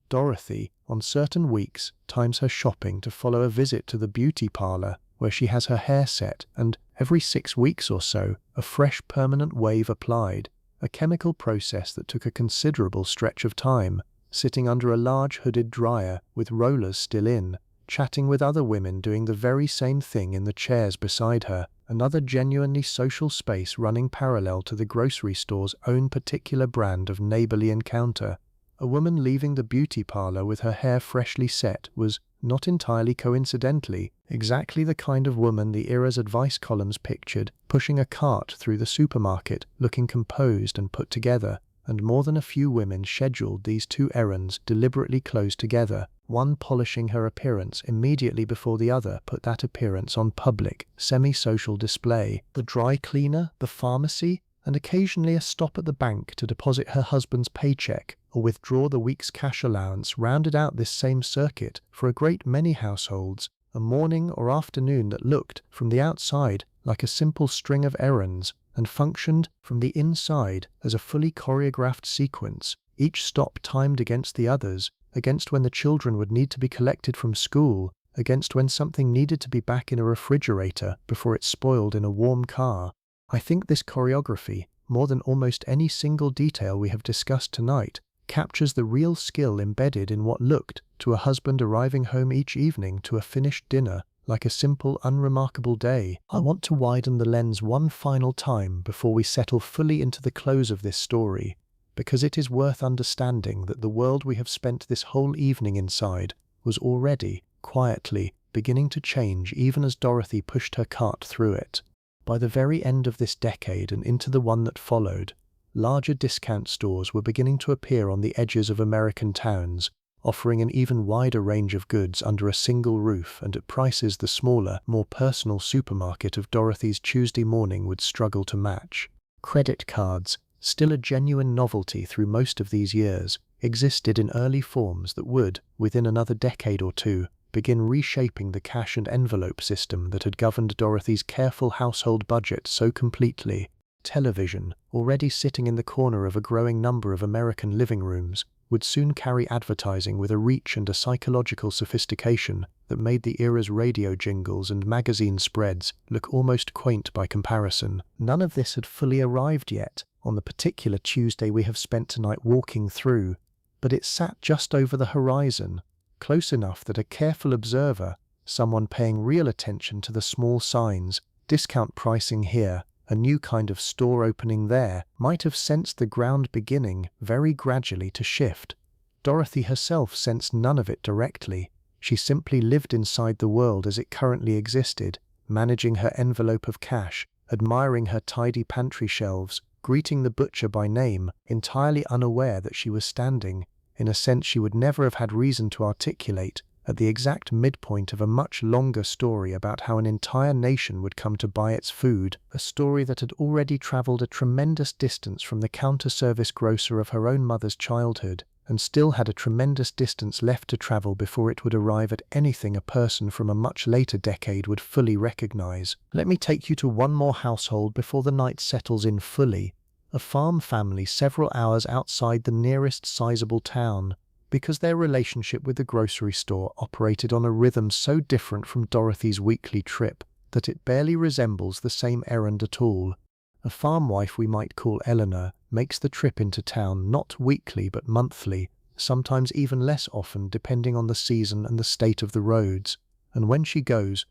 [SPEAKER 1] Dorothy, on certain weeks, times her shopping to follow a visit to the beauty parlor where she has her hair set, and every 6 weeks or so, a fresh permanent wave applied, a chemical process that took a considerable stretch of time, sitting under a large hooded dryer with rollers still in, chatting with other women doing the very same thing in the chairs beside her, another genuinely social space running parallel to the grocery store's own particular brand of neighborly encounter. A woman leaving the beauty parlor with her hair freshly set was, not entirely coincidentally, exactly the kind of woman the era's advice columns pictured, pushing a cart through the supermarket, looking composed and put together, and more than a few women scheduled these 2 errands deliberately close together, one polishing her appearance immediately before the other put that appearance on public, semi-social display. The dry cleaner, the pharmacy, and occasionally a stop at the bank to deposit her husband's paycheck or withdraw the week's cash allowance rounded out this same circuit for a great many households, a morning or afternoon that looked, from the outside, like a simple string of errands, and functioned, from the inside, as a fully choreographed sequence, each stop timed against the others, against when the children would need to be collected from school, against when something needed to be back in a refrigerator before it spoiled in a warm car. I think this choreography, more than almost any single detail we have discussed tonight, captures the real skill embedded in what looked, to a husband arriving home each evening to a finished dinner, like a simple, unremarkable day. I want to widen the lens one final time before we settle fully into the close of this story, because it is worth understanding that the world we have spent this whole evening inside was already, quietly, beginning to change even as Dorothy pushed her cart through it. By the very end of this decade and into the one that followed, larger discount stores were beginning to appear on the edges of American towns, offering an even wider range of goods under a single roof and at prices the smaller, more personal supermarket of Dorothy's Tuesday morning would struggle to match. Credit cards, still a genuine novelty through most of these years, existed in early forms that would, within another decade or 2, begin reshaping the cash and envelope system that had governed Dorothy's careful household budget so completely. Television, already sitting in the corner of a growing number of American living rooms, would soon carry advertising with a reach and a psychological sophistication that made the era's radio jingles and magazine spreads look almost quaint by comparison. None of this had fully arrived yet on the particular Tuesday we have spent tonight walking through, but it sat just over the horizon, close enough that a careful observer, someone paying real attention to the small signs, discount pricing here, a new kind of store opening there, might have sensed the ground beginning, very gradually, to shift. Dorothy herself sensed none of it directly. She simply lived inside the world as it currently existed, managing her envelope of cash, admiring her tidy pantry shelves, greeting the butcher by name, entirely unaware that she was standing, in a sense she would never have had reason to articulate, at the exact midpoint of a much longer story about how an entire nation would come to buy its food, a story that had already travelled a tremendous distance from the counter-service grocer of her own mother's childhood, and still had a tremendous distance left to travel before it would arrive at anything a person from a much later decade would fully recognize. Let me take you to one more household before the night settles in fully, a farm family several hours outside the nearest sizable town, because their relationship with the grocery store operated on a rhythm so different from Dorothy's weekly trip that it barely resembles the same errand at all. A farm wife we might call Eleanor makes the trip into town not weekly but monthly, sometimes even less often depending on the season and the state of the roads. And when she goes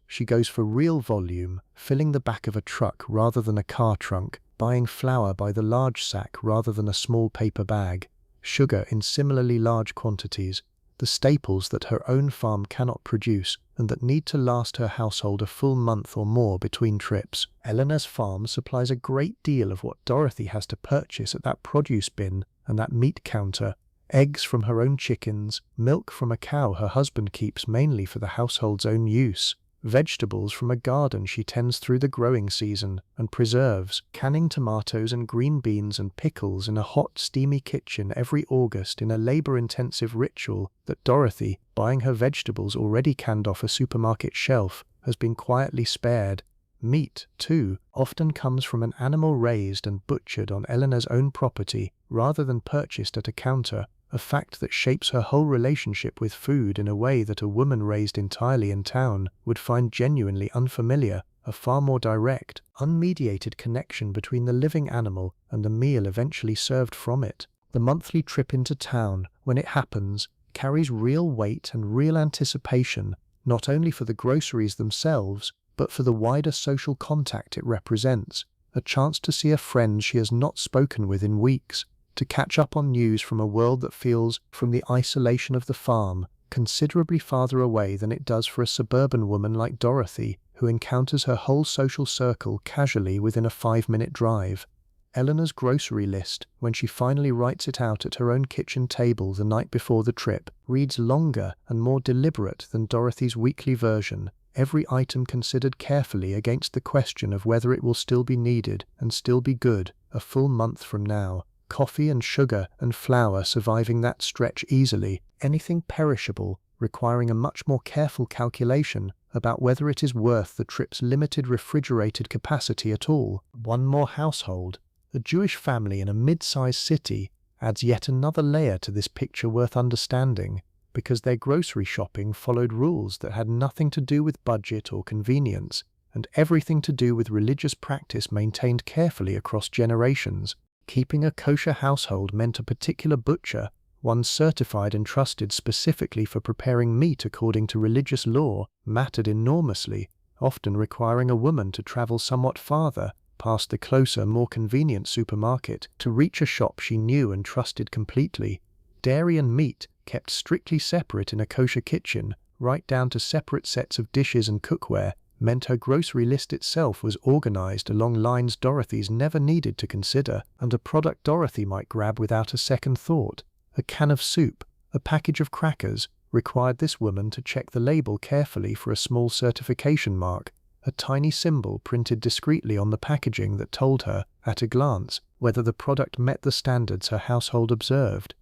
[SPEAKER 1] for real volume, filling the back of a truck rather than a car trunk, buying flour by the large sack rather than a small paper bag, sugar in similarly large quantities, the staples that her own farm cannot produce and that need to last her household a full month or more between trips. Eleanor's farm supplies a great deal of what Dorothy has to purchase at that produce bin and that meat counter, eggs from her own chickens, milk from a cow her husband keeps mainly for the household's own use, vegetables from a garden she tends through the growing season, and preserves, canning tomatoes and green beans and pickles in a hot, steamy kitchen every August in a labor-intensive ritual that Dorothy, buying her vegetables already canned off a supermarket shelf, has been quietly spared. Meat, too, often comes from an animal raised and butchered on Eleanor's own property rather than purchased at a counter, a fact that shapes her whole relationship with food in a way that a woman raised entirely in town would find genuinely unfamiliar, a far more direct, unmediated connection between the living animal and the meal eventually served from it. The monthly trip into town, when it happens, carries real weight and real anticipation, not only for the groceries themselves, but for the wider social contact it represents, a chance to see a friend she has not spoken with in weeks, to catch up on news from a world that feels, from the isolation of the farm, considerably farther away than it does for a suburban woman like Dorothy, who encounters her whole social circle casually within a 5-minute drive. Eleanor's grocery list, when she finally writes it out at her own kitchen table the night before the trip, reads longer and more deliberate than Dorothy's weekly version, every item considered carefully against the question of whether it will still be needed and still be good a full month from now. Coffee and sugar and flour surviving that stretch easily, anything perishable requiring a much more careful calculation about whether it is worth the trip's limited refrigerated capacity at all. One more household, a Jewish family in a mid-sized city, adds yet another layer to this picture worth understanding, because their grocery shopping followed rules that had nothing to do with budget or convenience, and everything to do with religious practice maintained carefully across generations. Keeping a kosher household meant a particular butcher, one certified and trusted specifically for preparing meat according to religious law, mattered enormously, often requiring a woman to travel somewhat farther, past the closer, more convenient supermarket, to reach a shop she knew and trusted completely. Dairy and meat, kept strictly separate in a kosher kitchen, right down to separate sets of dishes and cookware, meant her grocery list itself was organized along lines Dorothy's never needed to consider, and a product Dorothy might grab without a second thought. A can of soup, a package of crackers, required this woman to check the label carefully for a small certification mark, a tiny symbol printed discreetly on the packaging that told her, at a glance, whether the product met the standards her household observed.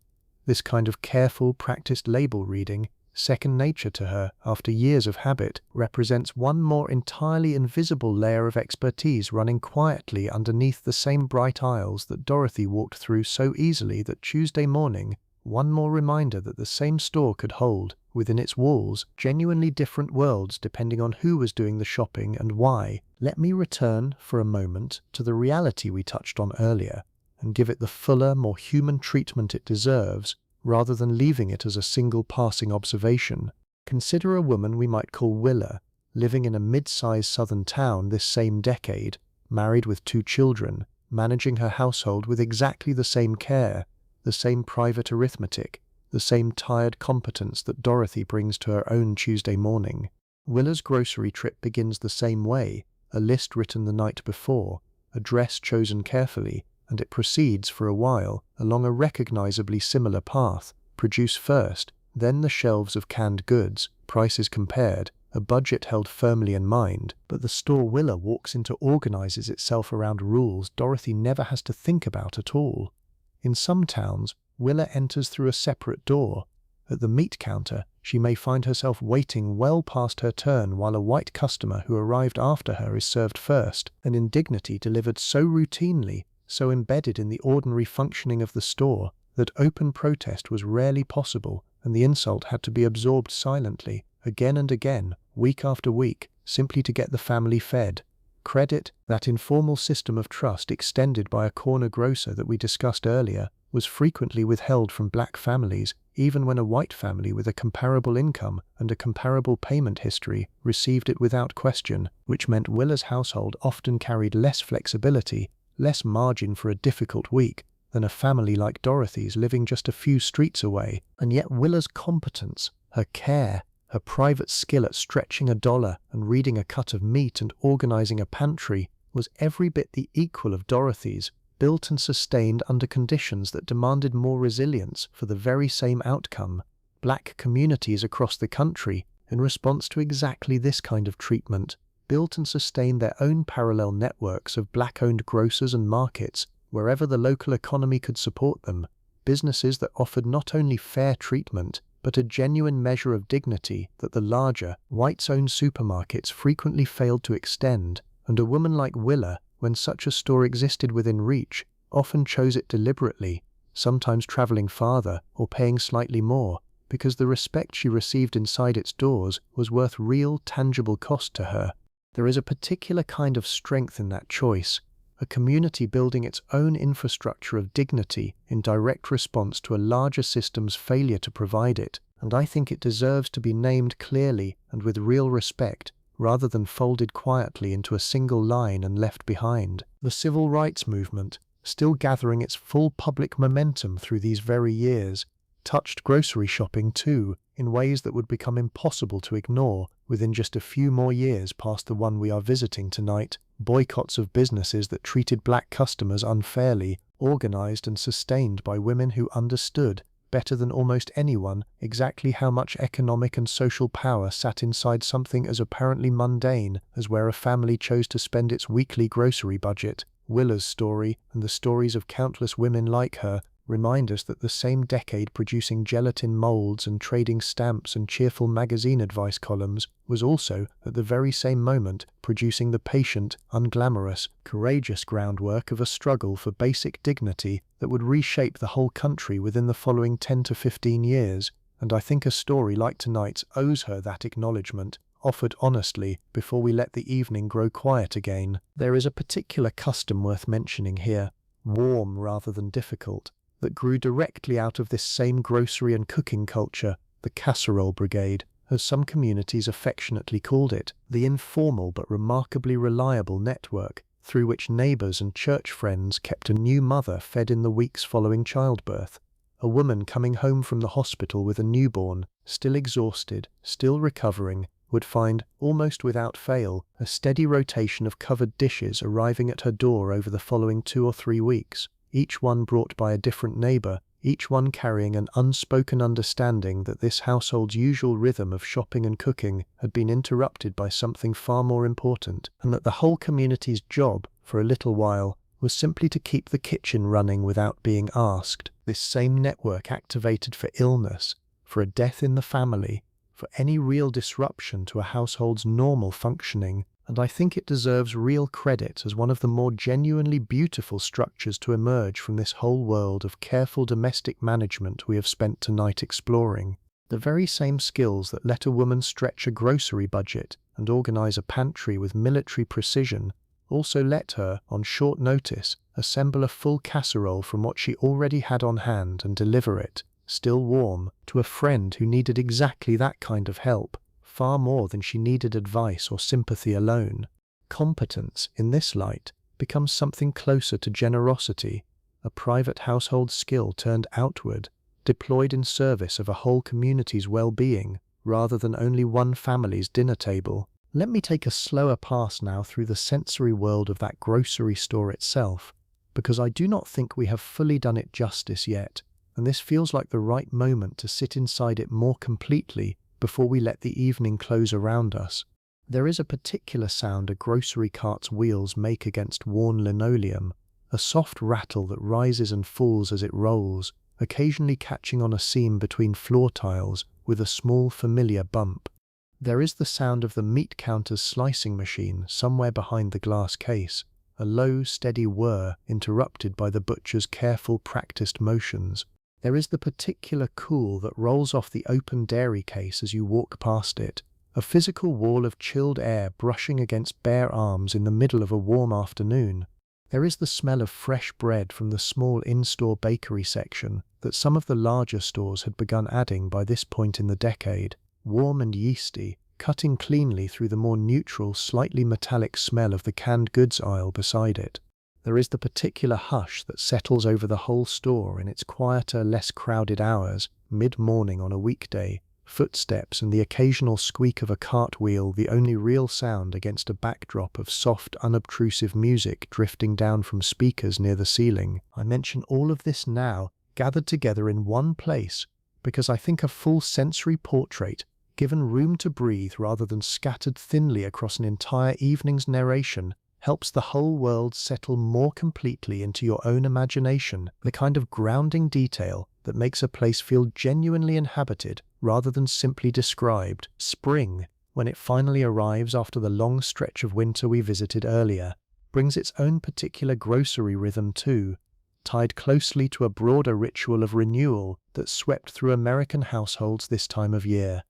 [SPEAKER 1] This kind of careful, practiced label reading, second nature to her after years of habit, represents one more entirely invisible layer of expertise running quietly underneath the same bright aisles that Dorothy walked through so easily that Tuesday morning, one more reminder that the same store could hold, within its walls, genuinely different worlds depending on who was doing the shopping and why. Let me return, for a moment, to the reality we touched on earlier, and give it the fuller, more human treatment it deserves, rather than leaving it as a single passing observation. Consider a woman we might call Willa, living in a mid-sized southern town this same decade, married with 2 children, managing her household with exactly the same care, the same private arithmetic, the same tired competence that Dorothy brings to her own Tuesday morning. Willa's grocery trip begins the same way, a list written the night before, a dress chosen carefully, and it proceeds for a while along a recognizably similar path: produce first, then the shelves of canned goods, prices compared, a budget held firmly in mind. But the store Willa walks into organizes itself around rules Dorothy never has to think about at all. In some towns, Willa enters through a separate door. At the meat counter, she may find herself waiting well past her turn while a white customer who arrived after her is served first, an indignity delivered so routinely, so embedded in the ordinary functioning of the store, that open protest was rarely possible, and the insult had to be absorbed silently, again and again, week after week, simply to get the family fed. Credit, that informal system of trust extended by a corner grocer that we discussed earlier, was frequently withheld from black families, even when a white family with a comparable income and a comparable payment history received it without question, which meant Willa's household often carried less flexibility, less margin for a difficult week, than a family like Dorothy's living just a few streets away. And yet Willa's competence, her care, her private skill at stretching a dollar and reading a cut of meat and organizing a pantry was every bit the equal of Dorothy's, built and sustained under conditions that demanded more resilience for the very same outcome. Black communities across the country, in response to exactly this kind of treatment, built and sustained their own parallel networks of black-owned grocers and markets wherever the local economy could support them, businesses that offered not only fair treatment, but a genuine measure of dignity that the larger, whites-owned supermarkets frequently failed to extend, and a woman like Willa, when such a store existed within reach, often chose it deliberately, sometimes traveling farther or paying slightly more, because the respect she received inside its doors was worth real, tangible cost to her. There is a particular kind of strength in that choice, a community building its own infrastructure of dignity in direct response to a larger system's failure to provide it, and I think it deserves to be named clearly and with real respect, rather than folded quietly into a single line and left behind. The civil rights movement, still gathering its full public momentum through these very years, touched grocery shopping too, in ways that would become impossible to ignore within just a few more years past the one we are visiting tonight. Boycotts of businesses that treated black customers unfairly, organized and sustained by women who understood, better than almost anyone, exactly how much economic and social power sat inside something as apparently mundane as where a family chose to spend its weekly grocery budget. Willa's story, and the stories of countless women like her, remind us that the same decade producing gelatin molds and trading stamps and cheerful magazine advice columns was also, at the very same moment, producing the patient, unglamorous, courageous groundwork of a struggle for basic dignity that would reshape the whole country within the following 10 to 15 years, and I think a story like tonight's owes her that acknowledgement, offered honestly before we let the evening grow quiet again. There is a particular custom worth mentioning here, warm rather than difficult, that grew directly out of this same grocery and cooking culture, the casserole brigade, as some communities affectionately called it, the informal but remarkably reliable network through which neighbors and church friends kept a new mother fed in the weeks following childbirth. A woman coming home from the hospital with a newborn, still exhausted, still recovering, would find, almost without fail, a steady rotation of covered dishes arriving at her door over the following 2 or 3 weeks, each one brought by a different neighbor, each one carrying an unspoken understanding that this household's usual rhythm of shopping and cooking had been interrupted by something far more important, and that the whole community's job, for a little while, was simply to keep the kitchen running without being asked. This same network activated for illness, for a death in the family, for any real disruption to a household's normal functioning, and I think it deserves real credit as one of the more genuinely beautiful structures to emerge from this whole world of careful domestic management we have spent tonight exploring. The very same skills that let a woman stretch a grocery budget and organize a pantry with military precision also let her, on short notice, assemble a full casserole from what she already had on hand and deliver it, still warm, to a friend who needed exactly that kind of help, far more than she needed advice or sympathy alone. Competence, in this light, becomes something closer to generosity, a private household skill turned outward, deployed in service of a whole community's well-being, rather than only one family's dinner table. Let me take a slower pass now through the sensory world of that grocery store itself, because I do not think we have fully done it justice yet, and this feels like the right moment to sit inside it more completely before we let the evening close around us. There is a particular sound a grocery cart's wheels make against worn linoleum, a soft rattle that rises and falls as it rolls, occasionally catching on a seam between floor tiles with a small familiar bump. There is the sound of the meat counter's slicing machine somewhere behind the glass case, a low, steady whir interrupted by the butcher's careful, practiced motions. There is the particular cool that rolls off the open dairy case as you walk past it, a physical wall of chilled air brushing against bare arms in the middle of a warm afternoon. There is the smell of fresh bread from the small in-store bakery section that some of the larger stores had begun adding by this point in the decade, warm and yeasty, cutting cleanly through the more neutral, slightly metallic smell of the canned goods aisle beside it. There is the particular hush that settles over the whole store in its quieter, less crowded hours, mid-morning on a weekday, footsteps and the occasional squeak of a cartwheel the only real sound against a backdrop of soft, unobtrusive music drifting down from speakers near the ceiling. I mention all of this now, gathered together in one place, because I think a full sensory portrait given room to breathe rather than scattered thinly across an entire evening's narration, helps the whole world settle more completely into your own imagination, the kind of grounding detail that makes a place feel genuinely inhabited rather than simply described. Spring, when it finally arrives after the long stretch of winter we visited earlier, brings its own particular grocery rhythm too, tied closely to a broader ritual of renewal that swept through American households this time of year.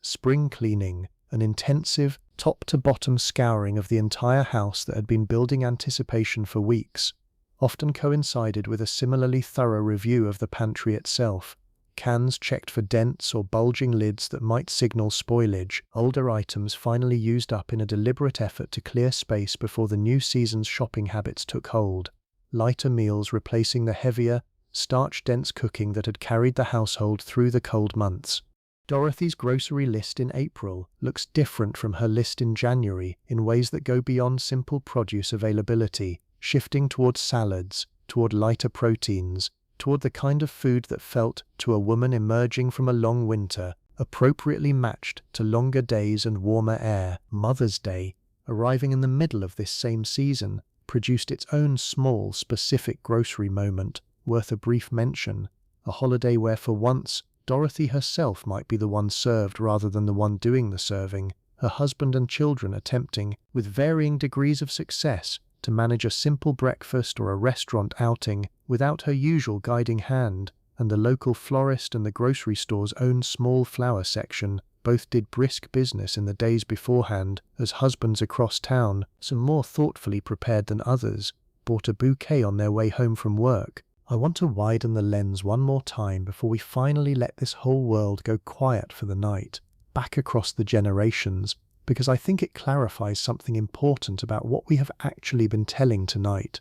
[SPEAKER 1] Spring cleaning, an intensive, top-to-bottom scouring of the entire house that had been building anticipation for weeks, often coincided with a similarly thorough review of the pantry itself. Cans checked for dents or bulging lids that might signal spoilage, older items finally used up in a deliberate effort to clear space before the new season's shopping habits took hold. Lighter meals replacing the heavier, starch-dense cooking that had carried the household through the cold months. Dorothy's grocery list in April looks different from her list in January in ways that go beyond simple produce availability, shifting toward salads, toward lighter proteins, toward the kind of food that felt, to a woman emerging from a long winter, appropriately matched to longer days and warmer air. Mother's Day, arriving in the middle of this same season, produced its own small, specific grocery moment, worth a brief mention, a holiday where for once, Dorothy herself might be the one served rather than the one doing the serving, her husband and children attempting, with varying degrees of success, to manage a simple breakfast or a restaurant outing without her usual guiding hand, and the local florist and the grocery store's own small flower section both did brisk business in the days beforehand as husbands across town, some more thoughtfully prepared than others, bought a bouquet on their way home from work. I want to widen the lens one more time before we finally let this whole world go quiet for the night, back across the generations, because I think it clarifies something important about what we have actually been telling tonight.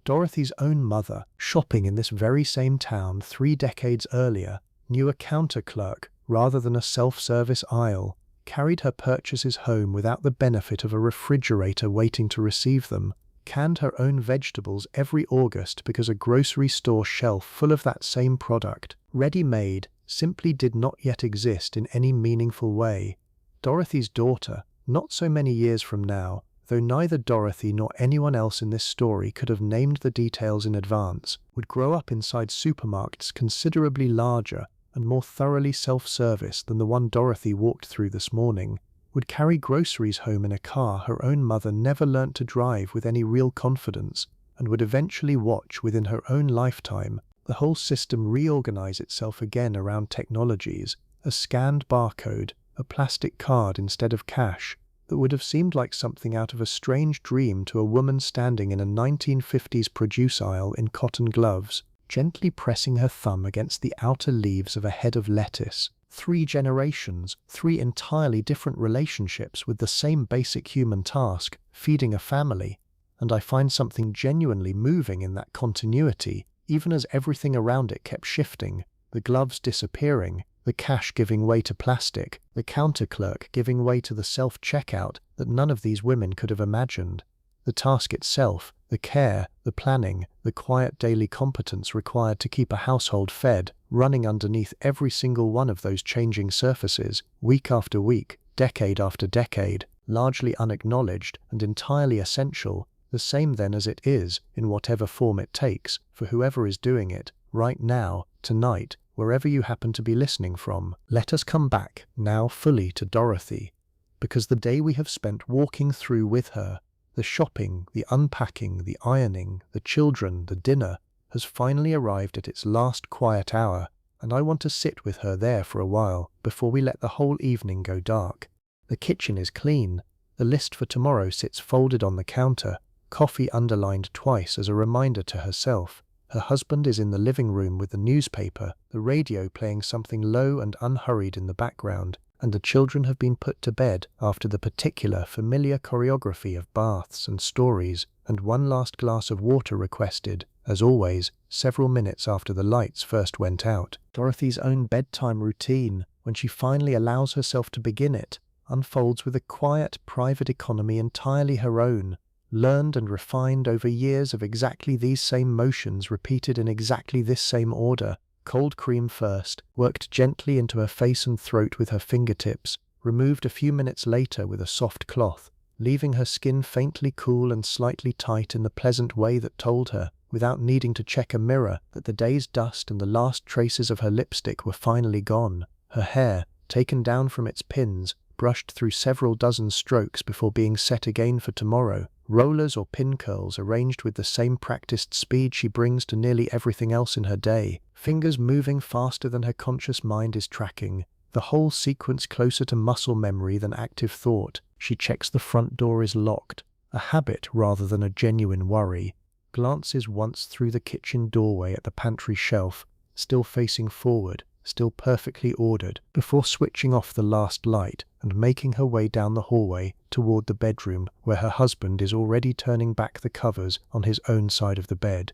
[SPEAKER 1] Dorothy's own mother, shopping in this very same town 3 decades earlier, knew a counter clerk rather than a self-service aisle, carried her purchases home without the benefit of a refrigerator waiting to receive them, canned her own vegetables every August because a grocery store shelf full of that same product, ready-made, simply did not yet exist in any meaningful way. Dorothy's daughter, not so many years from now, though neither Dorothy nor anyone else in this story could have named the details in advance, would grow up inside supermarkets considerably larger and more thoroughly self-service than the one Dorothy walked through this morning, would carry groceries home in a car her own mother never learnt to drive with any real confidence, and would eventually watch within her own lifetime the whole system reorganize itself again around technologies, a scanned barcode, a plastic card instead of cash, that would have seemed like something out of a strange dream to a woman standing in a 1950s produce aisle in cotton gloves, gently pressing her thumb against the outer leaves of a head of lettuce. 3 generations, 3 entirely different relationships with the same basic human task, feeding a family, and I find something genuinely moving in that continuity, even as everything around it kept shifting, the gloves disappearing, the cash giving way to plastic, the counter clerk giving way to the self-checkout that none of these women could have imagined. The task itself, the care, the planning, the quiet daily competence required to keep a household fed, running underneath every single one of those changing surfaces, week after week, decade after decade, largely unacknowledged and entirely essential, the same then as it is, in whatever form it takes, for whoever is doing it, right now, tonight, wherever you happen to be listening from. Let us come back, now fully to Dorothy, because the day we have spent walking through with her, the shopping, the unpacking, the ironing, the children, the dinner, has finally arrived at its last quiet hour, and I want to sit with her there for a while before we let the whole evening go dark. The kitchen is clean, the list for tomorrow sits folded on the counter, coffee underlined twice as a reminder to herself. Her husband is in the living room with the newspaper, the radio playing something low and unhurried in the background, and the children have been put to bed after the particular familiar choreography of baths and stories, and one last glass of water requested, as always, several minutes after the lights first went out. Dorothy's own bedtime routine, when she finally allows herself to begin it, unfolds with a quiet, private economy entirely her own, learned and refined over years of exactly these same motions repeated in exactly this same order. Cold cream first, worked gently into her face and throat with her fingertips, removed a few minutes later with a soft cloth, leaving her skin faintly cool and slightly tight in the pleasant way that told her, without needing to check a mirror, that the day's dust and the last traces of her lipstick were finally gone. Her hair, taken down from its pins, brushed through several dozen strokes before being set again for tomorrow. Rollers or pin curls arranged with the same practiced speed she brings to nearly everything else in her day, fingers moving faster than her conscious mind is tracking. The whole sequence closer to muscle memory than active thought. She checks the front door is locked, a habit rather than a genuine worry. Glances once through the kitchen doorway at the pantry shelf, still facing forward, still perfectly ordered, before switching off the last light and making her way down the hallway toward the bedroom where her husband is already turning back the covers on his own side of the bed.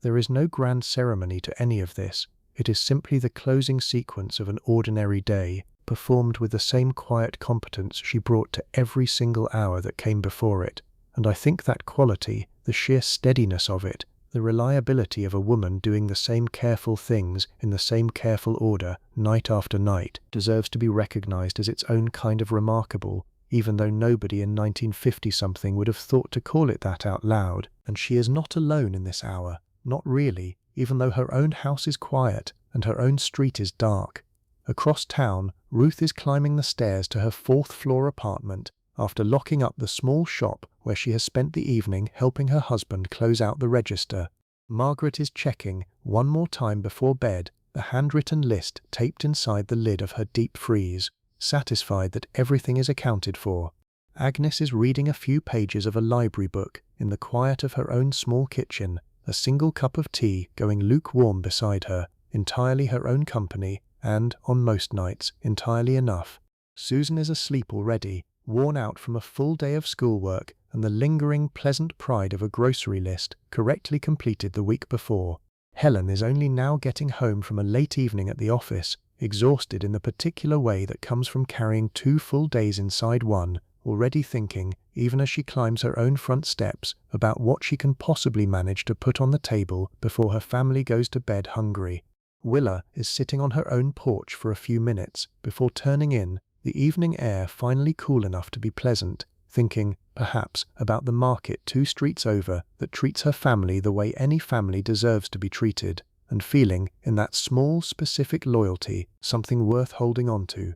[SPEAKER 1] There is no grand ceremony to any of this. It is simply the closing sequence of an ordinary day, performed with the same quiet competence she brought to every single hour that came before it. And I think that quality, the sheer steadiness of it, the reliability of a woman doing the same careful things in the same careful order night after night, deserves to be recognized as its own kind of remarkable, even though nobody in 1950-something would have thought to call it that out loud. And she is not alone in this hour, not really, even though her own house is quiet and her own street is dark. Across town, Ruth is climbing the stairs to her fourth-floor apartment after locking up the small shop where she has spent the evening helping her husband close out the register. Margaret is checking, one more time before bed, the handwritten list taped inside the lid of her deep freeze, satisfied that everything is accounted for. Agnes is reading a few pages of a library book in the quiet of her own small kitchen, a single cup of tea going lukewarm beside her, entirely her own company, and, on most nights, entirely enough. Susan is asleep already, worn out from a full day of schoolwork and the lingering pleasant pride of a grocery list correctly completed the week before. Helen is only now getting home from a late evening at the office, exhausted in the particular way that comes from carrying 2 full days inside one, already thinking, even as she climbs her own front steps, about what she can possibly manage to put on the table before her family goes to bed hungry. Willa is sitting on her own porch for a few minutes before turning in, the evening air finally cool enough to be pleasant, thinking, perhaps, about the market 2 streets over that treats her family the way any family deserves to be treated, and feeling, in that small, specific loyalty, something worth holding on to.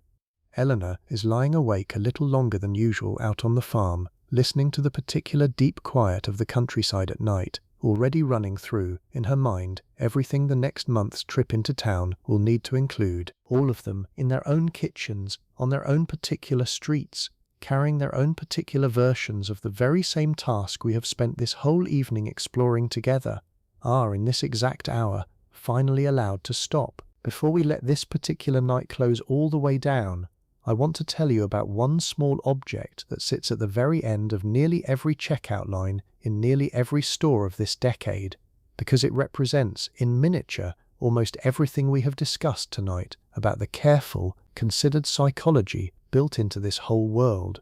[SPEAKER 1] Eleanor is lying awake a little longer than usual out on the farm, listening to the particular deep quiet of the countryside at night, already running through, in her mind, everything the next month's trip into town will need to include, all of them in their own kitchens, on their own particular streets, carrying their own particular versions of the very same task we have spent this whole evening exploring together, are in this exact hour finally allowed to stop. Before we let this particular night close all the way down, I want to tell you about one small object that sits at the very end of nearly every checkout line in nearly every store of this decade, because it represents, in miniature, almost everything we have discussed tonight about the careful, considered psychology built into this whole world.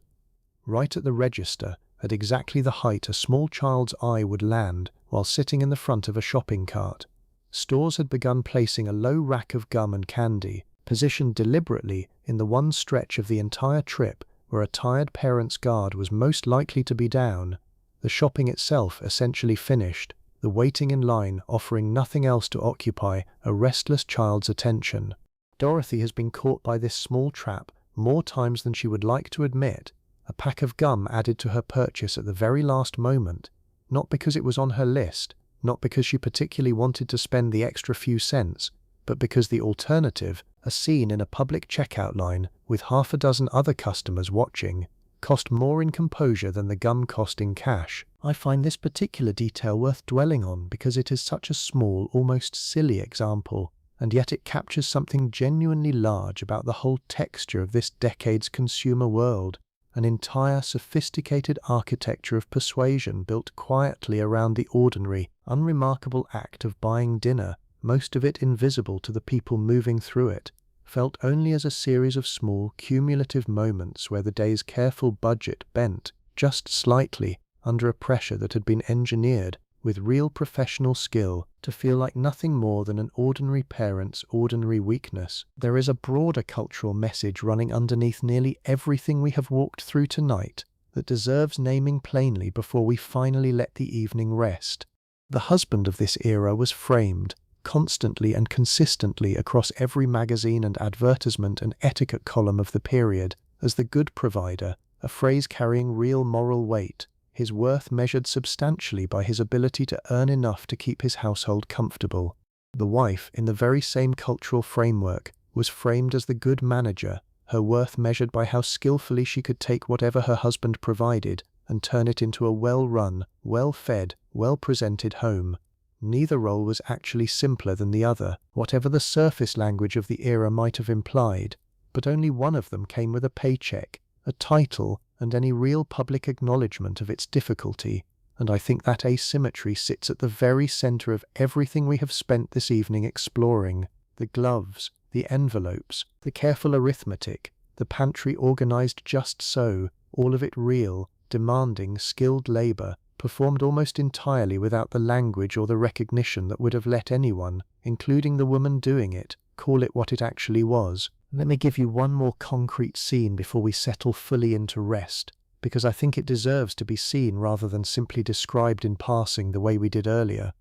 [SPEAKER 1] Right at the register, at exactly the height a small child's eye would land while sitting in the front of a shopping cart, stores had begun placing a low rack of gum and candy, positioned deliberately in the one stretch of the entire trip where a tired parent's guard was most likely to be down, the shopping itself essentially finished, the waiting in line offering nothing else to occupy a restless child's attention. Dorothy has been caught by this small trap more times than she would like to admit, a pack of gum added to her purchase at the very last moment, not because it was on her list, not because she particularly wanted to spend the extra few cents, but because the alternative, a scene in a public checkout line with half a dozen other customers watching, cost more in composure than the gum cost in cash. I find this particular detail worth dwelling on because it is such a small, almost silly example, and yet it captures something genuinely large about the whole texture of this decade's consumer world, an entire sophisticated architecture of persuasion built quietly around the ordinary, unremarkable act of buying dinner, most of it invisible to the people moving through it, felt only as a series of small, cumulative moments where the day's careful budget bent, just slightly, under a pressure that had been engineered, with real professional skill, to feel like nothing more than an ordinary parent's ordinary weakness. There is a broader cultural message running underneath nearly everything we have walked through tonight that deserves naming plainly before we finally let the evening rest. The husband of this era was framed, constantly and consistently across every magazine and advertisement and etiquette column of the period, as the good provider, a phrase carrying real moral weight, his worth measured substantially by his ability to earn enough to keep his household comfortable. The wife, in the very same cultural framework, was framed as the good manager, her worth measured by how skillfully she could take whatever her husband provided and turn it into a well-run, well-fed, well-presented home. Neither role was actually simpler than the other, whatever the surface language of the era might have implied, but only one of them came with a paycheck, a title, and any real public acknowledgement of its difficulty, and I think that asymmetry sits at the very center of everything we have spent this evening exploring. The gloves, the envelopes, the careful arithmetic, the pantry organized just so, all of it real, demanding, skilled labor, performed almost entirely without the language or the recognition that would have let anyone, including the woman doing it, call it what it actually was. Let me give you one more concrete scene before we settle fully into rest, because I think it deserves to be seen rather than simply described in passing the way we did earlier.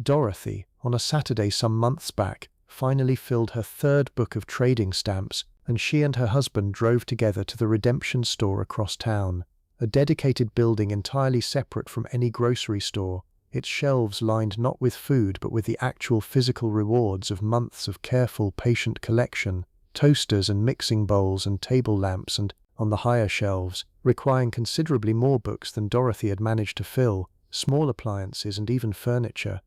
[SPEAKER 1] Dorothy, on a Saturday some months back, finally filled her third book of trading stamps, and she and her husband drove together to the redemption store across town, a dedicated building entirely separate from any grocery store, its shelves lined not with food but with the actual physical rewards of months of careful, patient collection. Toasters and mixing bowls and table lamps, and, on the higher shelves, requiring considerably more books than Dorothy had managed to fill, small appliances and even furniture.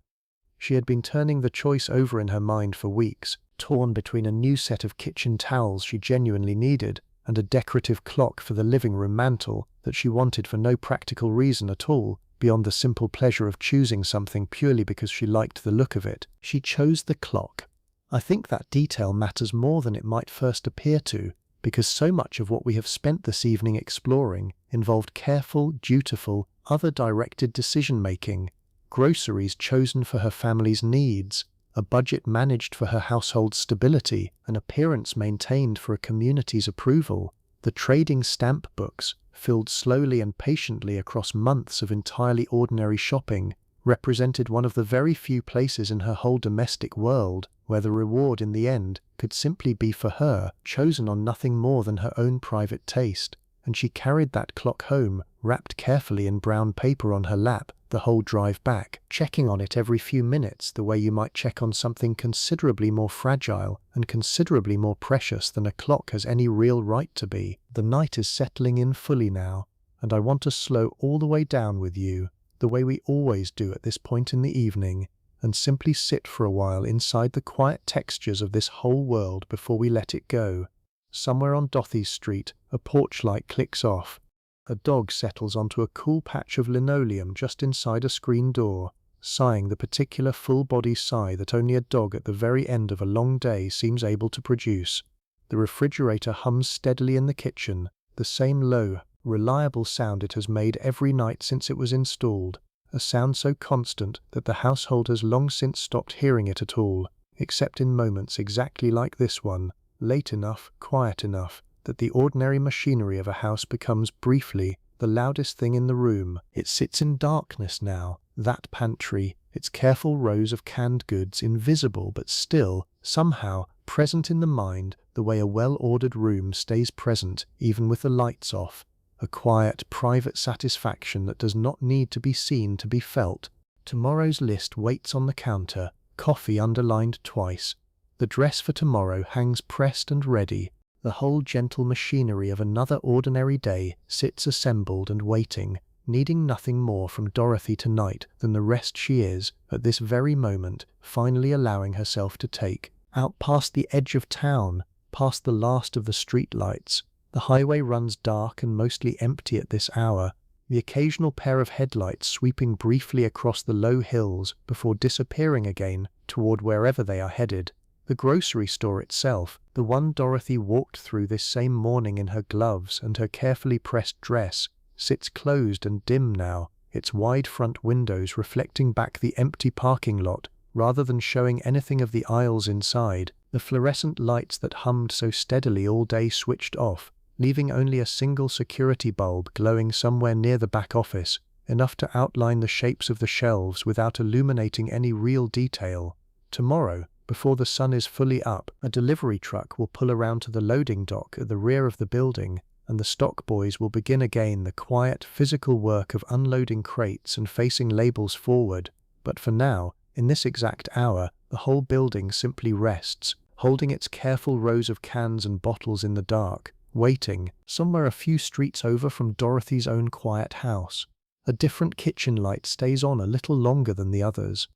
[SPEAKER 1] She had been turning the choice over in her mind for weeks, torn between a new set of kitchen towels she genuinely needed and a decorative clock for the living room mantel that she wanted for no practical reason at all, beyond the simple pleasure of choosing something purely because she liked the look of it. She chose the clock. I think that detail matters more than it might first appear to, because so much of what we have spent this evening exploring involved careful, dutiful, other-directed decision-making, groceries chosen for her family's needs, a budget managed for her household's stability, an appearance maintained for a community's approval. The trading stamp books, filled slowly and patiently across months of entirely ordinary shopping, represented one of the very few places in her whole domestic world where the reward in the end could simply be for her, chosen on nothing more than her own private taste, and she carried that clock home, wrapped carefully in brown paper on her lap, the whole drive back, checking on it every few minutes the way you might check on something considerably more fragile and considerably more precious than a clock has any real right to be. The night is settling in fully now, and I want to slow all the way down with you, the way we always do at this point in the evening, and simply sit for a while inside the quiet textures of this whole world before we let it go. Somewhere on Dorothy's street, a porch light clicks off. A dog settles onto a cool patch of linoleum just inside a screen door, sighing the particular full-body sigh that only a dog at the very end of a long day seems able to produce. The refrigerator hums steadily in the kitchen, the same low, reliable sound it has made every night since it was installed, a sound so constant that the household has long since stopped hearing it at all, except in moments exactly like this one, late enough, quiet enough, that the ordinary machinery of a house becomes briefly the loudest thing in the room. It sits in darkness now, that pantry, its careful rows of canned goods invisible but still, somehow, present in the mind the way a well-ordered room stays present even with the lights off. A quiet, private satisfaction that does not need to be seen to be felt. Tomorrow's list waits on the counter, coffee underlined twice. The dress for tomorrow hangs pressed and ready. The whole gentle machinery of another ordinary day sits assembled and waiting, needing nothing more from Dorothy tonight than the rest she is, at this very moment, finally allowing herself to take. Out past the edge of town, past the last of the street lights, the highway runs dark and mostly empty at this hour, the occasional pair of headlights sweeping briefly across the low hills before disappearing again toward wherever they are headed. The grocery store itself, the one Dorothy walked through this same morning in her gloves and her carefully pressed dress, sits closed and dim now, its wide front windows reflecting back the empty parking lot rather than showing anything of the aisles inside. The fluorescent lights that hummed so steadily all day switched off, leaving only a single security bulb glowing somewhere near the back office, enough to outline the shapes of the shelves without illuminating any real detail. Tomorrow, before the sun is fully up, a delivery truck will pull around to the loading dock at the rear of the building, and the stock boys will begin again the quiet, physical work of unloading crates and facing labels forward. But for now, in this exact hour, the whole building simply rests, holding its careful rows of cans and bottles in the dark, waiting, somewhere a few streets over from Dorothy's own quiet house. A different kitchen light stays on a little longer than the others.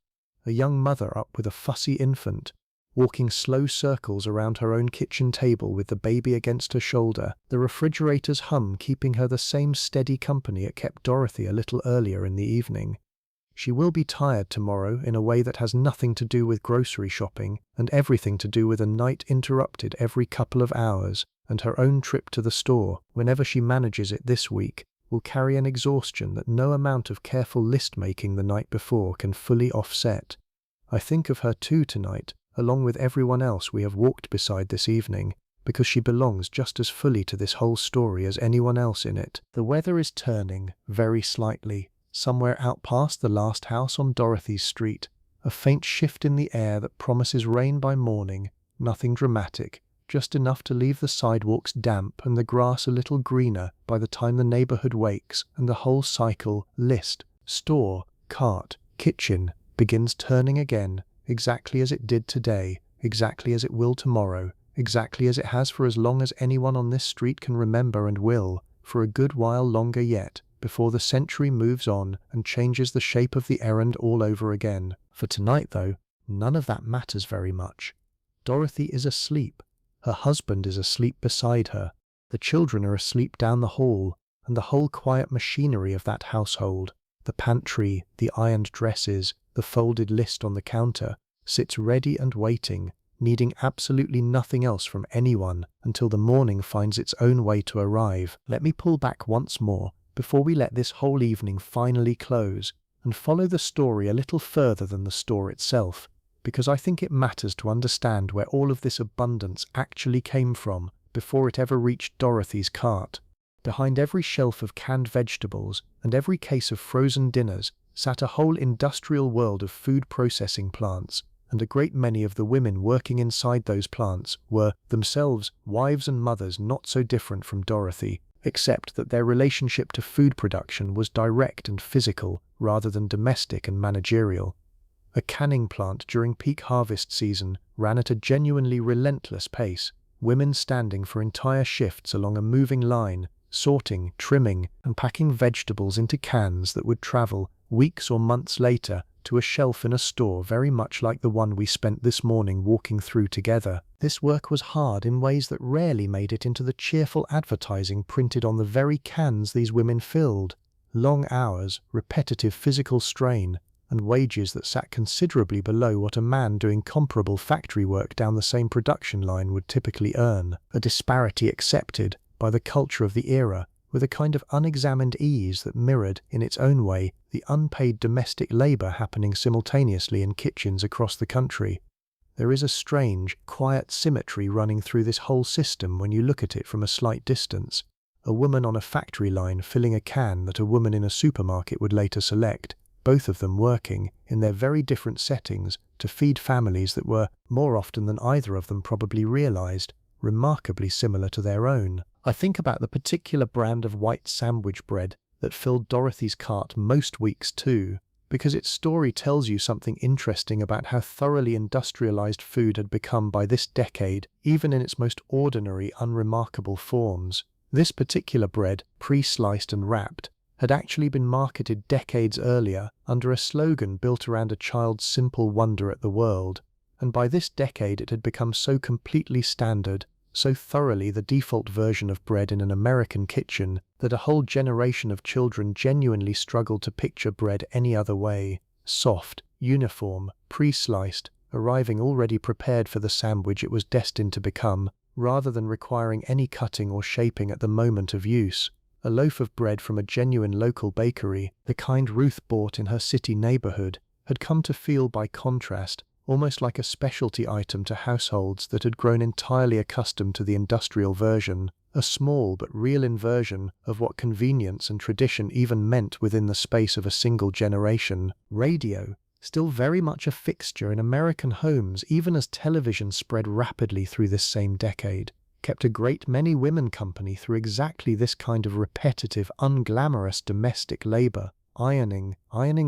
[SPEAKER 1] A young mother up with a fussy infant, walking slow circles around her own kitchen table with the baby against her shoulder, the refrigerator's hum keeping her the same steady company it kept Dorothy a little earlier in the evening. She will be tired tomorrow in a way that has nothing to do with grocery shopping and everything to do with a night interrupted every couple of hours, and her own trip to the store, whenever she manages it this week, will carry an exhaustion that no amount of careful list-making the night before can fully offset. I think of her too tonight, along with everyone else we have walked beside this evening, because she belongs just as fully to this whole story as anyone else in it. The weather is turning, very slightly, somewhere out past the last house on Dorothy's street, a faint shift in the air that promises rain by morning, nothing dramatic, just enough to leave the sidewalks damp and the grass a little greener by the time the neighborhood wakes and the whole cycle, list, store, cart, kitchen, begins turning again, exactly as it did today, exactly as it will tomorrow, exactly as it has for as long as anyone on this street can remember and will, for a good while longer yet, before the century moves on and changes the shape of the errand all over again. For tonight, though, none of that matters very much. Dorothy is asleep. Her husband is asleep beside her. The children are asleep down the hall, and the whole quiet machinery of that household, the pantry, the ironed dresses, the folded list on the counter, sits ready and waiting, needing absolutely nothing else from anyone until the morning finds its own way to arrive. Let me pull back once more before we let this whole evening finally close and follow the story a little further than the store itself, because I think it matters to understand where all of this abundance actually came from before it ever reached Dorothy's cart. Behind every shelf of canned vegetables and every case of frozen dinners sat a whole industrial world of food processing plants, and a great many of the women working inside those plants were, themselves, wives and mothers not so different from Dorothy, except that their relationship to food production was direct and physical rather than domestic and managerial. A canning plant during peak harvest season ran at a genuinely relentless pace, women standing for entire shifts along a moving line, sorting, trimming, and packing vegetables into cans that would travel, weeks or months later, to a shelf in a store very much like the one we spent this morning walking through together. This work was hard in ways that rarely made it into the cheerful advertising printed on the very cans these women filled. Long hours, repetitive physical strain, and wages that sat considerably below what a man doing comparable factory work down the same production line would typically earn, a disparity accepted by the culture of the era with a kind of unexamined ease that mirrored, in its own way, the unpaid domestic labor happening simultaneously in kitchens across the country. There is a strange, quiet symmetry running through this whole system when you look at it from a slight distance. A woman on a factory line filling a can that a woman in a supermarket would later select, both of them working, in their very different settings, to feed families that were, more often than either of them probably realized, remarkably similar to their own. I think about the particular brand of white sandwich bread that filled Dorothy's cart most weeks too, because its story tells you something interesting about how thoroughly industrialized food had become by this decade, even in its most ordinary, unremarkable forms. This particular bread, pre-sliced and wrapped, had actually been marketed decades earlier under a slogan built around a child's simple wonder at the world, and by this decade it had become so completely standard, so thoroughly the default version of bread in an American kitchen, that a whole generation of children genuinely struggled to picture bread any other way. Soft, uniform, pre-sliced, arriving already prepared for the sandwich it was destined to become, rather than requiring any cutting or shaping at the moment of use. A loaf of bread from a genuine local bakery, the kind Ruth bought in her city neighborhood, had come to feel, by contrast, almost like a specialty item to households that had grown entirely accustomed to the industrial version, a small but real inversion of what convenience and tradition even meant within the space of a single generation. Radio, still very much a fixture in American homes even as television spread rapidly through this same decade, kept a great many women company through exactly this kind of repetitive, unglamorous domestic labor: ironing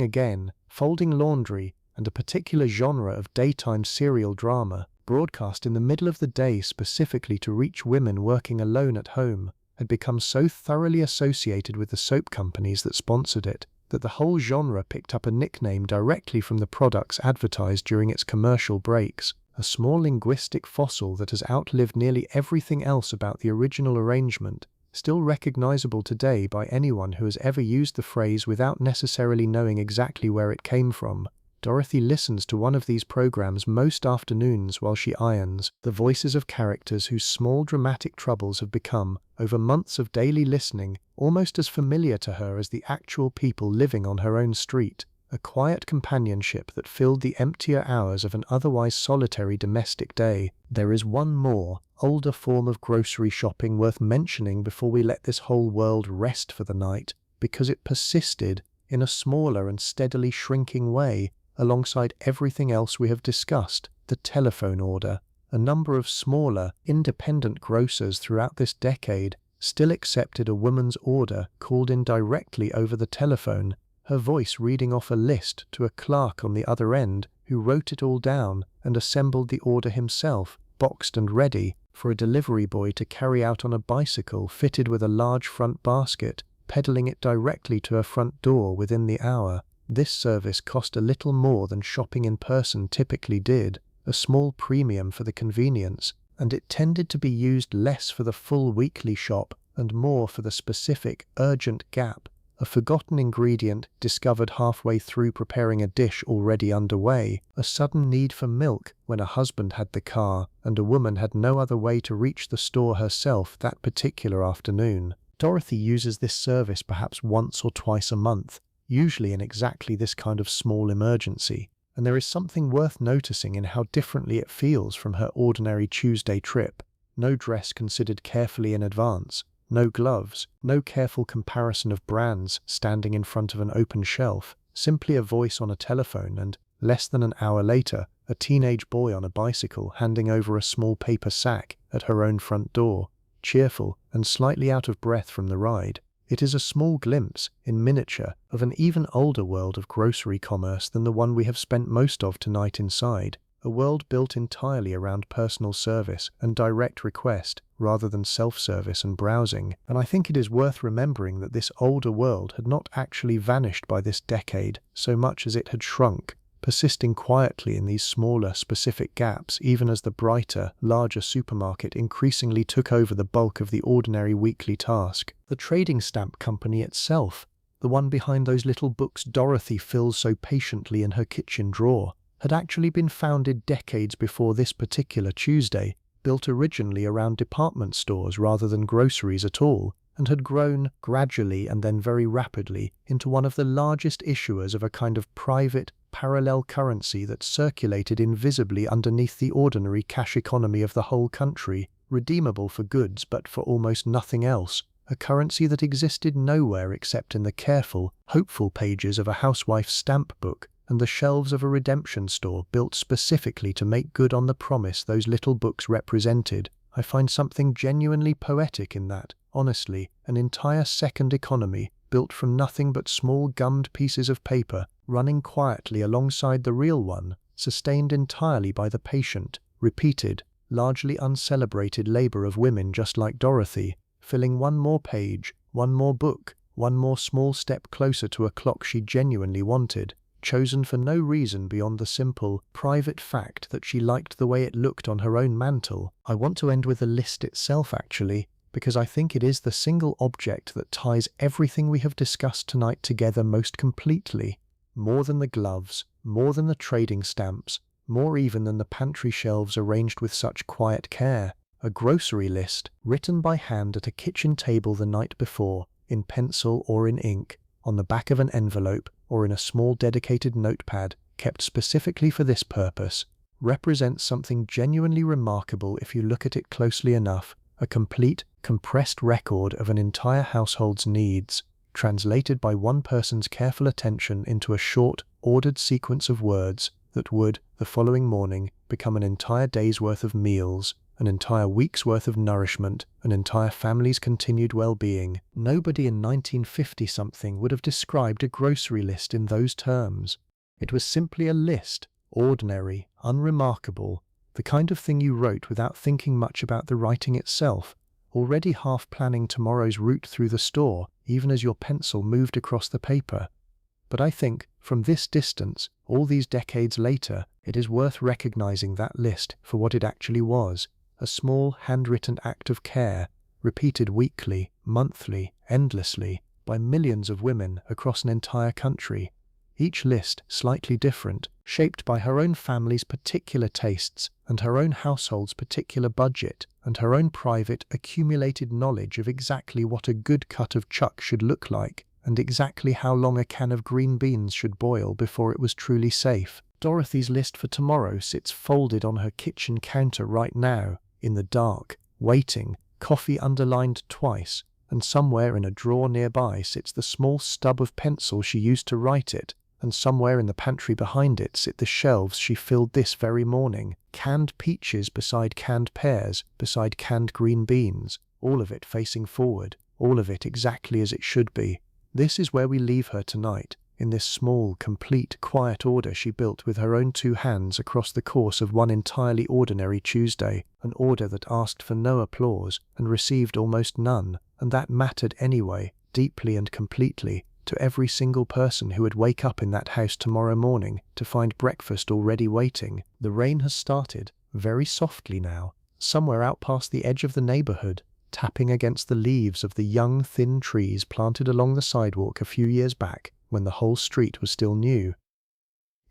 [SPEAKER 1] again, folding laundry, and a particular genre of daytime serial drama, broadcast in the middle of the day specifically to reach women working alone at home, had become so thoroughly associated with the soap companies that sponsored it, that the whole genre picked up a nickname directly from the products advertised during its commercial breaks, a small linguistic fossil that has outlived nearly everything else about the original arrangement, still recognizable today by anyone who has ever used the phrase without necessarily knowing exactly where it came from. Dorothy listens to one of these programs most afternoons while she irons, the voices of characters whose small dramatic troubles have become, over months of daily listening, almost as familiar to her as the actual people living on her own street, a quiet companionship that filled the emptier hours of an otherwise solitary domestic day. There is one more, older form of grocery shopping worth mentioning before we let this whole world rest for the night, because it persisted, in a smaller and steadily shrinking way, alongside everything else we have discussed: the telephone order. A number of smaller, independent grocers throughout this decade still accepted a woman's order called in directly over the telephone, her voice reading off a list to a clerk on the other end who wrote it all down and assembled the order himself, boxed and ready, for a delivery boy to carry out on a bicycle fitted with a large front basket, pedaling it directly to her front door within the hour. This service cost a little more than shopping in person typically did, a small premium for the convenience, and it tended to be used less for the full weekly shop and more for the specific, urgent gap, a forgotten ingredient discovered halfway through preparing a dish already underway, a sudden need for milk when a husband had the car and a woman had no other way to reach the store herself that particular afternoon. Dorothy uses this service perhaps once or twice a month, usually in exactly this kind of small emergency, and there is something worth noticing in how differently it feels from her ordinary Tuesday trip. No dress considered carefully in advance, no gloves, no careful comparison of brands standing in front of an open shelf, simply a voice on a telephone and, less than an hour later, a teenage boy on a bicycle handing over a small paper sack at her own front door, cheerful and slightly out of breath from the ride. It is a small glimpse, in miniature, of an even older world of grocery commerce than the one we have spent most of tonight inside, a world built entirely around personal service and direct request, rather than self-service and browsing. And I think it is worth remembering that this older world had not actually vanished by this decade so much as it had shrunk, persisting quietly in these smaller, specific gaps even as the brighter, larger supermarket increasingly took over the bulk of the ordinary weekly task. The trading stamp company itself, the one behind those little books Dorothy fills so patiently in her kitchen drawer, had actually been founded decades before this particular Tuesday, built originally around department stores rather than groceries at all, and had grown, gradually and then very rapidly, into one of the largest issuers of a kind of private, parallel currency that circulated invisibly underneath the ordinary cash economy of the whole country, redeemable for goods but for almost nothing else, a currency that existed nowhere except in the careful, hopeful pages of a housewife's stamp book and the shelves of a redemption store built specifically to make good on the promise those little books represented. I find something genuinely poetic in that, honestly, an entire second economy, built from nothing but small gummed pieces of paper, running quietly alongside the real one, sustained entirely by the patient, repeated, largely uncelebrated labor of women just like Dorothy, filling one more page, one more book, one more small step closer to a clock she genuinely wanted, chosen for no reason beyond the simple, private fact that she liked the way it looked on her own mantle. I want to end with the list itself, actually, because I think it is the single object that ties everything we have discussed tonight together most completely. More than the gloves, more than the trading stamps, more even than the pantry shelves arranged with such quiet care. A grocery list, written by hand at a kitchen table the night before, in pencil or in ink, on the back of an envelope or in a small dedicated notepad kept specifically for this purpose, represents something genuinely remarkable if you look at it closely enough, a complete, compressed record of an entire household's needs, translated by one person's careful attention into a short, ordered sequence of words that would, the following morning, become an entire day's worth of meals, an entire week's worth of nourishment, an entire family's continued well-being. Nobody in 1950-something would have described a grocery list in those terms. It was simply a list, ordinary, unremarkable, the kind of thing you wrote without thinking much about the writing itself, already half planning tomorrow's route through the store, even as your pencil moved across the paper. But I think, from this distance, all these decades later, it is worth recognizing that list for what it actually was, a small, handwritten act of care, repeated weekly, monthly, endlessly, by millions of women across an entire country. Each list slightly different, shaped by her own family's particular tastes and her own household's particular budget and her own private, accumulated knowledge of exactly what a good cut of chuck should look like and exactly how long a can of green beans should boil before it was truly safe. Dorothy's list for tomorrow sits folded on her kitchen counter right now, in the dark, waiting, coffee underlined twice, and somewhere in a drawer nearby sits the small stub of pencil she used to write it, and somewhere in the pantry behind it sit the shelves she filled this very morning, canned peaches beside canned pears, beside canned green beans, all of it facing forward, all of it exactly as it should be. This is where we leave her tonight, in this small, complete, quiet order she built with her own two hands across the course of one entirely ordinary Tuesday, an order that asked for no applause and received almost none, and that mattered anyway, deeply and completely, to every single person who would wake up in that house tomorrow morning to find breakfast already waiting. The rain has started, very softly now, somewhere out past the edge of the neighborhood, tapping against the leaves of the young, thin trees planted along the sidewalk a few years back when the whole street was still new.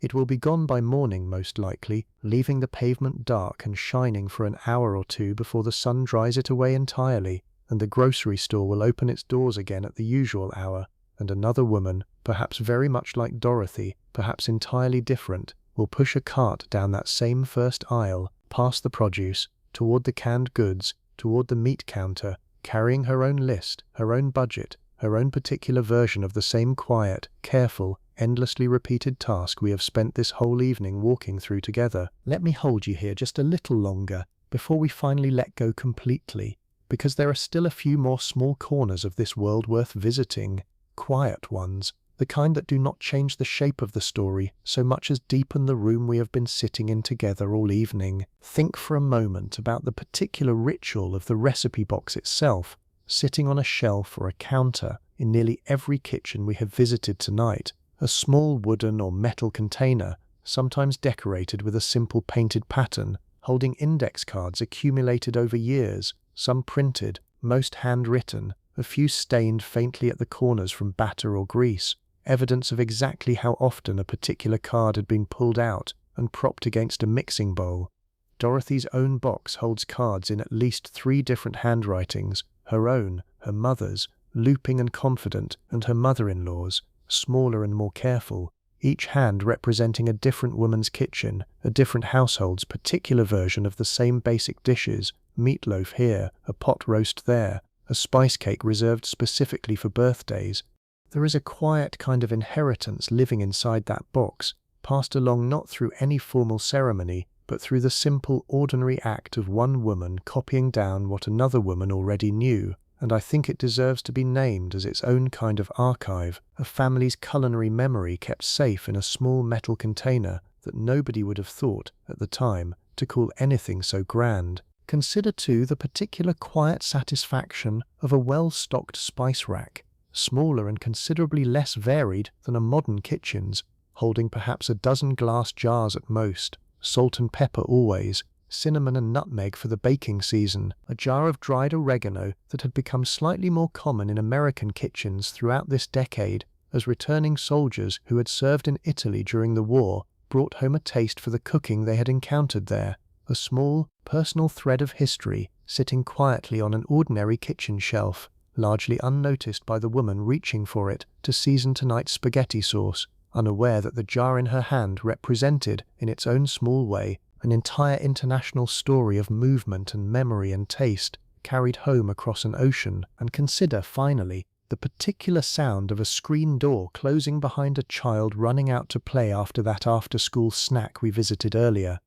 [SPEAKER 1] It will be gone by morning, most likely, leaving the pavement dark and shining for an hour or two before the sun dries it away entirely, and the grocery store will open its doors again at the usual hour, and another woman, perhaps very much like Dorothy, perhaps entirely different, will push a cart down that same first aisle, past the produce, toward the canned goods, toward the meat counter, carrying her own list, her own budget, her own particular version of the same quiet, careful, endlessly repeated task we have spent this whole evening walking through together. Let me hold you here just a little longer, before we finally let go completely, because there are still a few more small corners of this world worth visiting, quiet ones, the kind that do not change the shape of the story so much as deepen the room we have been sitting in together all evening. Think for a moment about the particular ritual of the recipe box itself, sitting on a shelf or a counter in nearly every kitchen we have visited tonight, a small wooden or metal container, sometimes decorated with a simple painted pattern, holding index cards accumulated over years, some printed, most handwritten, a few stained faintly at the corners from batter or grease, evidence of exactly how often a particular card had been pulled out and propped against a mixing bowl. Dorothy's own box holds cards in at least 3 different handwritings, her own, her mother's, looping and confident, and her mother-in-law's, smaller and more careful, each hand representing a different woman's kitchen, a different household's particular version of the same basic dishes, meatloaf here, a pot roast there, a spice cake reserved specifically for birthdays. There is a quiet kind of inheritance living inside that box, passed along not through any formal ceremony, but through the simple, ordinary act of one woman copying down what another woman already knew, and I think it deserves to be named as its own kind of archive, a family's culinary memory kept safe in a small metal container that nobody would have thought, at the time, to call anything so grand. Consider, too, the particular quiet satisfaction of a well-stocked spice rack, smaller and considerably less varied than a modern kitchen's, holding perhaps a dozen glass jars at most, salt and pepper always, cinnamon and nutmeg for the baking season, a jar of dried oregano that had become slightly more common in American kitchens throughout this decade as returning soldiers who had served in Italy during the war brought home a taste for the cooking they had encountered there, a small, personal thread of history sitting quietly on an ordinary kitchen shelf, largely unnoticed by the woman reaching for it to season tonight's spaghetti sauce, unaware that the jar in her hand represented, in its own small way, an entire international story of movement and memory and taste carried home across an ocean. And consider, finally, the particular sound of a screen door closing behind a child running out to play after that after-school snack we visited earlier.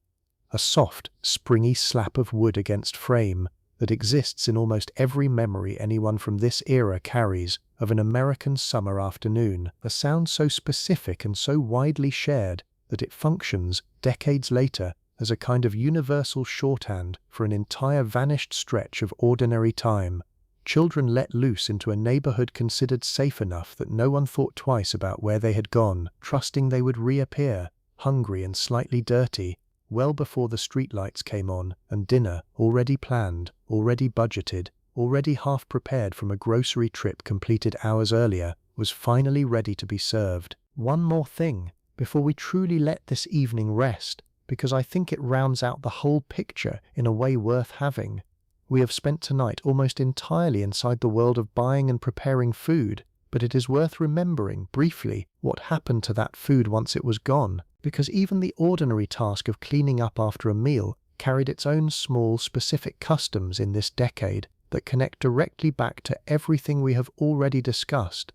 [SPEAKER 1] A soft, springy slap of wood against frame that exists in almost every memory anyone from this era carries of an American summer afternoon, a sound so specific and so widely shared that it functions, decades later, as a kind of universal shorthand for an entire vanished stretch of ordinary time. Children let loose into a neighborhood considered safe enough that no one thought twice about where they had gone, trusting they would reappear, hungry and slightly dirty, well before the streetlights came on, and dinner, already planned, already budgeted, already half prepared from a grocery trip completed hours earlier, was finally ready to be served. One more thing, before we truly let this evening rest, because I think it rounds out the whole picture in a way worth having. We have spent tonight almost entirely inside the world of buying and preparing food, but it is worth remembering, briefly, what happened to that food once it was gone, because even the ordinary task of cleaning up after a meal carried its own small, specific customs in this decade that connect directly back to everything we have already discussed.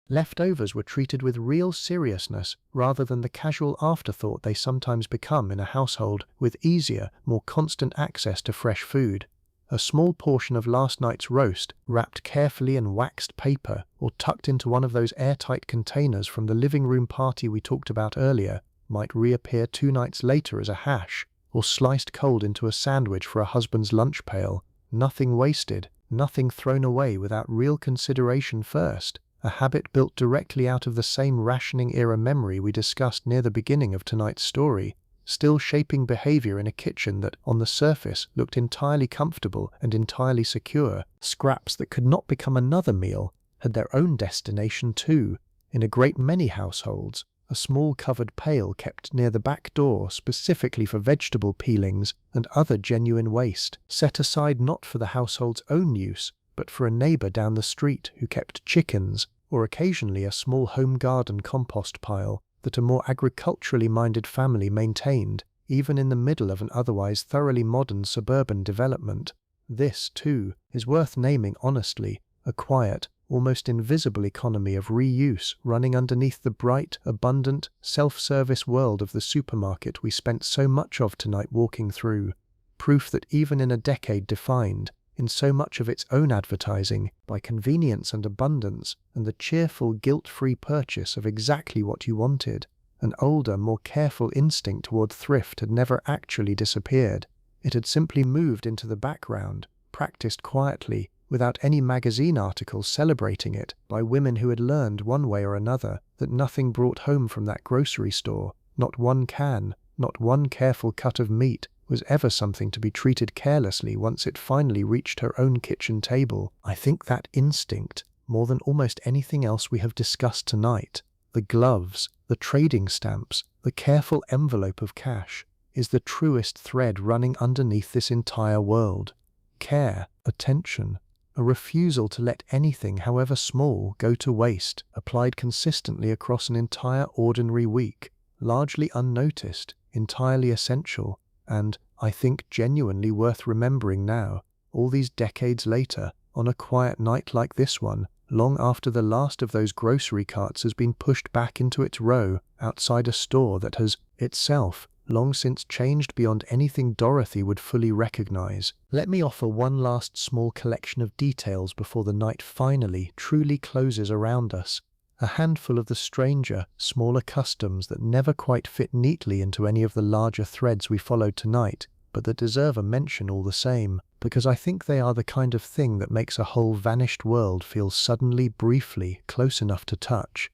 [SPEAKER 1] Leftovers were treated with real seriousness rather than the casual afterthought they sometimes become in a household with easier, more constant access to fresh food. A small portion of last night's roast, wrapped carefully in waxed paper or tucked into one of those airtight containers from the living room party we talked about earlier, might reappear 2 nights later as a hash, or sliced cold into a sandwich for a husband's lunch pail. Nothing wasted, nothing thrown away without real consideration first, a habit built directly out of the same rationing era memory we discussed near the beginning of tonight's story, still shaping behavior in a kitchen that, on the surface, looked entirely comfortable and entirely secure. Scraps that could not become another meal had their own destination too. In a great many households, a small covered pail kept near the back door specifically for vegetable peelings and other genuine waste, set aside not for the household's own use, but for a neighbor down the street who kept chickens, or occasionally a small home garden compost pile that a more agriculturally minded family maintained, even in the middle of an otherwise thoroughly modern suburban development. This, too, is worth naming honestly, a quiet, almost invisible economy of reuse running underneath the bright, abundant, self-service world of the supermarket we spent so much of tonight walking through. Proof that even in a decade defined, in so much of its own advertising, by convenience and abundance and the cheerful, guilt-free purchase of exactly what you wanted, an older, more careful instinct toward thrift had never actually disappeared. It had simply moved into the background, practiced quietly, without any magazine articles celebrating it, by women who had learned one way or another that nothing brought home from that grocery store, not one can, not one careful cut of meat, was ever something to be treated carelessly once it finally reached her own kitchen table. I think that instinct, more than almost anything else we have discussed tonight, the gloves, the trading stamps, the careful envelope of cash, is the truest thread running underneath this entire world. Care, attention, a refusal to let anything, however small, go to waste, applied consistently across an entire ordinary week, largely unnoticed, entirely essential, and, I think, genuinely worth remembering now, all these decades later, on a quiet night like this one, long after the last of those grocery carts has been pushed back into its row outside a store that has, itself, long since changed beyond anything Dorothy would fully recognize. Let me offer one last small collection of details before the night finally, truly closes around us. A handful of the stranger, smaller customs that never quite fit neatly into any of the larger threads we followed tonight, but that deserve a mention all the same, because I think they are the kind of thing that makes a whole vanished world feel suddenly, briefly, close enough to touch.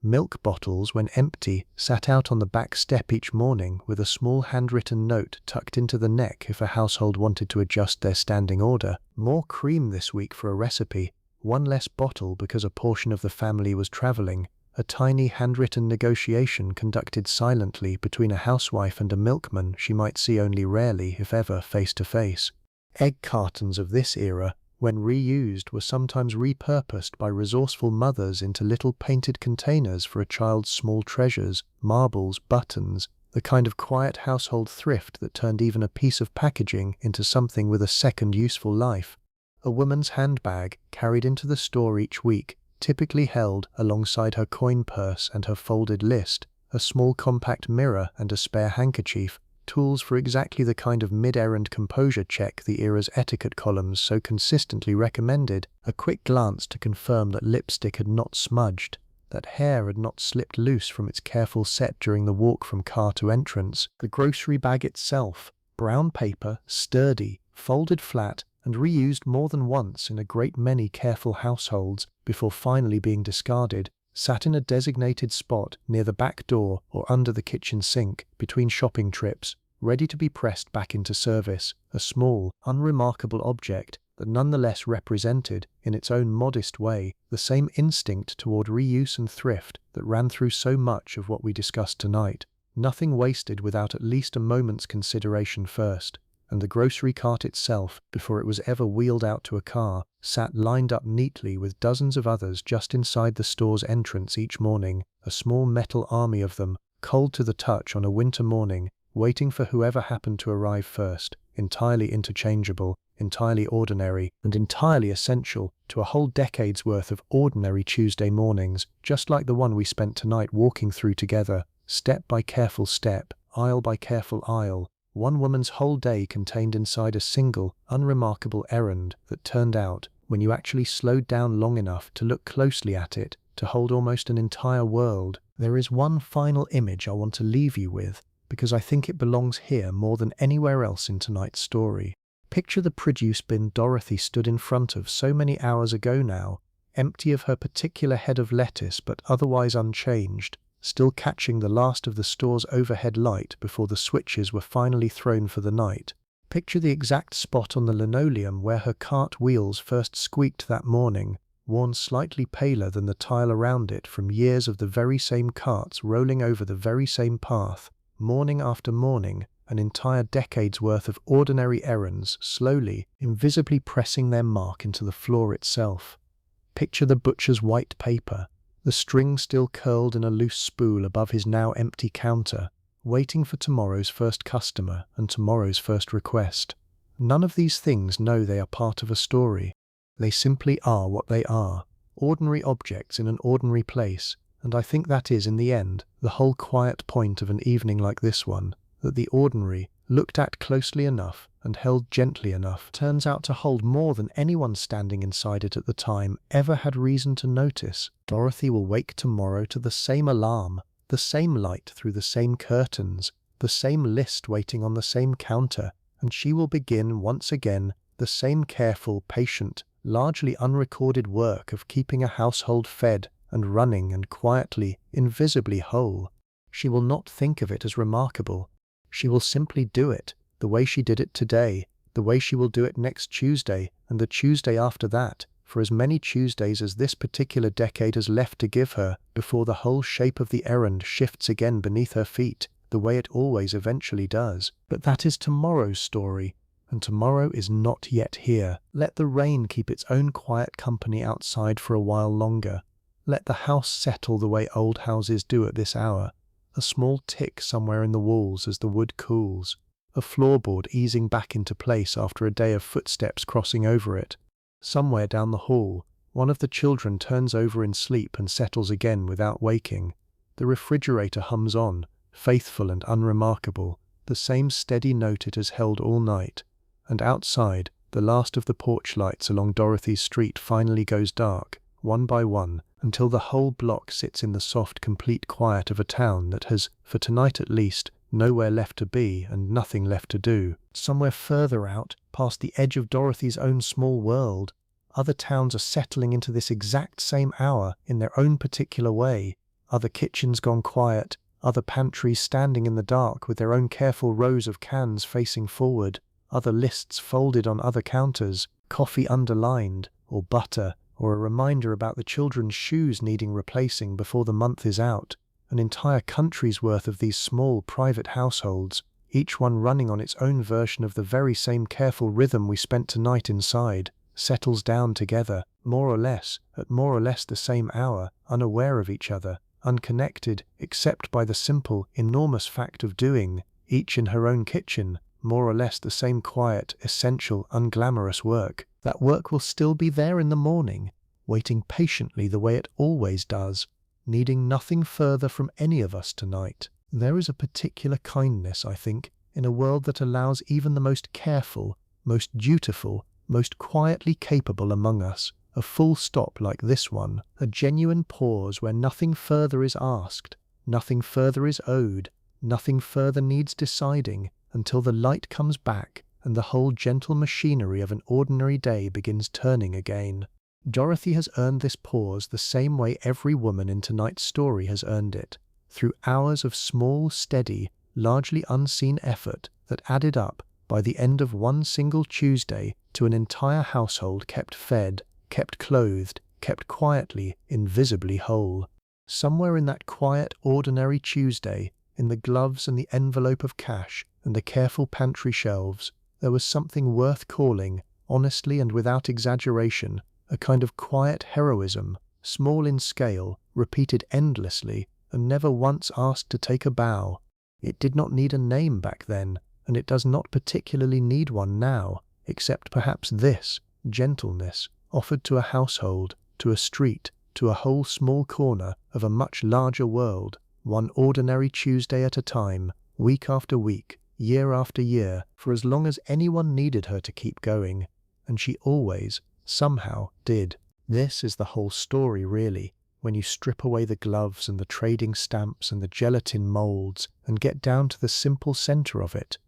[SPEAKER 1] Milk bottles, when empty, sat out on the back step each morning with a small handwritten note tucked into the neck if a household wanted to adjust their standing order. More cream this week for a recipe. One less bottle because a portion of the family was traveling, a tiny handwritten negotiation conducted silently between a housewife and a milkman she might see only rarely, if ever, face to face. Egg cartons of this era, when reused, were sometimes repurposed by resourceful mothers into little painted containers for a child's small treasures, marbles, buttons, the kind of quiet household thrift that turned even a piece of packaging into something with a second useful life. A woman's handbag, carried into the store each week, typically held, alongside her coin purse and her folded list, a small compact mirror and a spare handkerchief, tools for exactly the kind of mid-errand composure check the era's etiquette columns so consistently recommended. A quick glance to confirm that lipstick had not smudged, that hair had not slipped loose from its careful set during the walk from car to entrance. The grocery bag itself, brown paper, sturdy, folded flat, and reused more than once in a great many careful households before finally being discarded, sat in a designated spot near the back door or under the kitchen sink between shopping trips, ready to be pressed back into service, a small, unremarkable object that nonetheless represented, in its own modest way, the same instinct toward reuse and thrift that ran through so much of what we discussed tonight. Nothing wasted without at least a moment's consideration first. And the grocery cart itself, before it was ever wheeled out to a car, sat lined up neatly with dozens of others just inside the store's entrance each morning, a small metal army of them, cold to the touch on a winter morning, waiting for whoever happened to arrive first, entirely interchangeable, entirely ordinary, and entirely essential to a whole decade's worth of ordinary Tuesday mornings, just like the one we spent tonight walking through together, step by careful step, aisle by careful aisle. One woman's whole day contained inside a single, unremarkable errand that turned out, when you actually slowed down long enough to look closely at it, to hold almost an entire world. There is one final image I want to leave you with, because I think it belongs here more than anywhere else in tonight's story. Picture the produce bin Dorothy stood in front of so many hours ago now, empty of her particular head of lettuce but otherwise unchanged, still catching the last of the store's overhead light before the switches were finally thrown for the night. Picture the exact spot on the linoleum where her cart wheels first squeaked that morning, worn slightly paler than the tile around it from years of the very same carts rolling over the very same path, morning after morning, an entire decade's worth of ordinary errands slowly, invisibly pressing their mark into the floor itself. Picture the butcher's white paper, the string still curled in a loose spool above his now empty counter, waiting for tomorrow's first customer and tomorrow's first request. None of these things know they are part of a story. They simply are what they are, ordinary objects in an ordinary place, and I think that is, in the end, the whole quiet point of an evening like this one, that the ordinary, looked at closely enough and held gently enough, turns out to hold more than anyone standing inside it at the time ever had reason to notice. Dorothy will wake tomorrow to the same alarm, the same light through the same curtains, the same list waiting on the same counter, and she will begin once again the same careful, patient, largely unrecorded work of keeping a household fed and running and quietly, invisibly whole. She will not think of it as remarkable. She will simply do it, the way she did it today, the way she will do it next Tuesday, and the Tuesday after that, for as many Tuesdays as this particular decade has left to give her, before the whole shape of the errand shifts again beneath her feet, the way it always eventually does. But that is tomorrow's story, and tomorrow is not yet here. Let the rain keep its own quiet company outside for a while longer. Let the house settle the way old houses do at this hour. A small tick somewhere in the walls as the wood cools, a floorboard easing back into place after a day of footsteps crossing over it. Somewhere down the hall, one of the children turns over in sleep and settles again without waking. The refrigerator hums on, faithful and unremarkable, the same steady note it has held all night. And outside, the last of the porch lights along Dorothy's street finally goes dark, one by one, until the whole block sits in the soft, complete quiet of a town that has, for tonight at least, nowhere left to be and nothing left to do. Somewhere further out, past the edge of Dorothy's own small world, other towns are settling into this exact same hour in their own particular way. Other kitchens gone quiet, other pantries standing in the dark with their own careful rows of cans facing forward, other lists folded on other counters, coffee underlined, or butter, or a reminder about the children's shoes needing replacing before the month is out. An entire country's worth of these small private households, each one running on its own version of the very same careful rhythm we spent tonight inside, settles down together, more or less, at more or less the same hour, unaware of each other, unconnected, except by the simple, enormous fact of doing, each in her own kitchen, more or less the same quiet, essential, unglamorous work. That work will still be there in the morning, waiting patiently the way it always does, needing nothing further from any of us tonight. There is a particular kindness, I think, in a world that allows even the most careful, most dutiful, most quietly capable among us a full stop like this one, a genuine pause where nothing further is asked, nothing further is owed, nothing further needs deciding, until the light comes back and the whole gentle machinery of an ordinary day begins turning again. Dorothy has earned this pause the same way every woman in tonight's story has earned it, through hours of small, steady, largely unseen effort that added up, by the end of one single Tuesday, to an entire household kept fed, kept clothed, kept quietly, invisibly whole. Somewhere in that quiet, ordinary Tuesday, in the gloves and the envelope of cash and the careful pantry shelves, there was something worth calling, honestly and without exaggeration, a kind of quiet heroism, small in scale, repeated endlessly, and never once asked to take a bow. It did not need a name back then, and it does not particularly need one now, except perhaps this, gentleness, offered to a household, to a street, to a whole small corner of a much larger world, one ordinary Tuesday at a time, week after week, year after year, for as long as anyone needed her to keep going, and she always, somehow, did. This is the whole story, really, when you strip away the gloves and the trading stamps and the gelatin molds and get down to the simple center of it.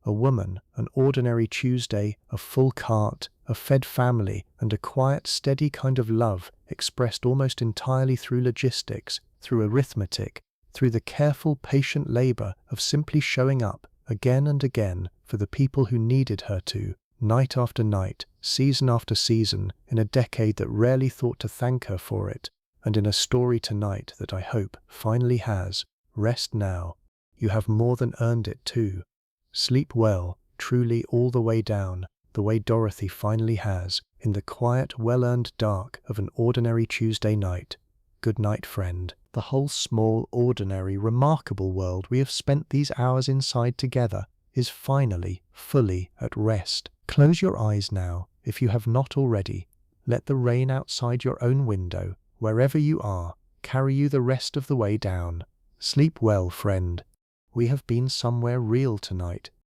[SPEAKER 1] A woman, an ordinary Tuesday, a full cart, a fed family, and a quiet, steady kind of love expressed almost entirely through logistics, through arithmetic, through the careful, patient labor of simply showing up, again and again, for the people who needed her to, night after night, season after season, in a decade that rarely thought to thank her for it, and in a story tonight that I hope finally has. Rest now. You have more than earned it too. Sleep well, truly all the way down, the way Dorothy finally has, in the quiet, well-earned dark of an ordinary Tuesday night. Good night, friend. The whole small, ordinary, remarkable world we have spent these hours inside together is finally, fully at rest. Close your eyes now, if you have not already. Let the rain outside your own window, wherever you are, carry you the rest of the way down. Sleep well, friend. We have been somewhere real tonight,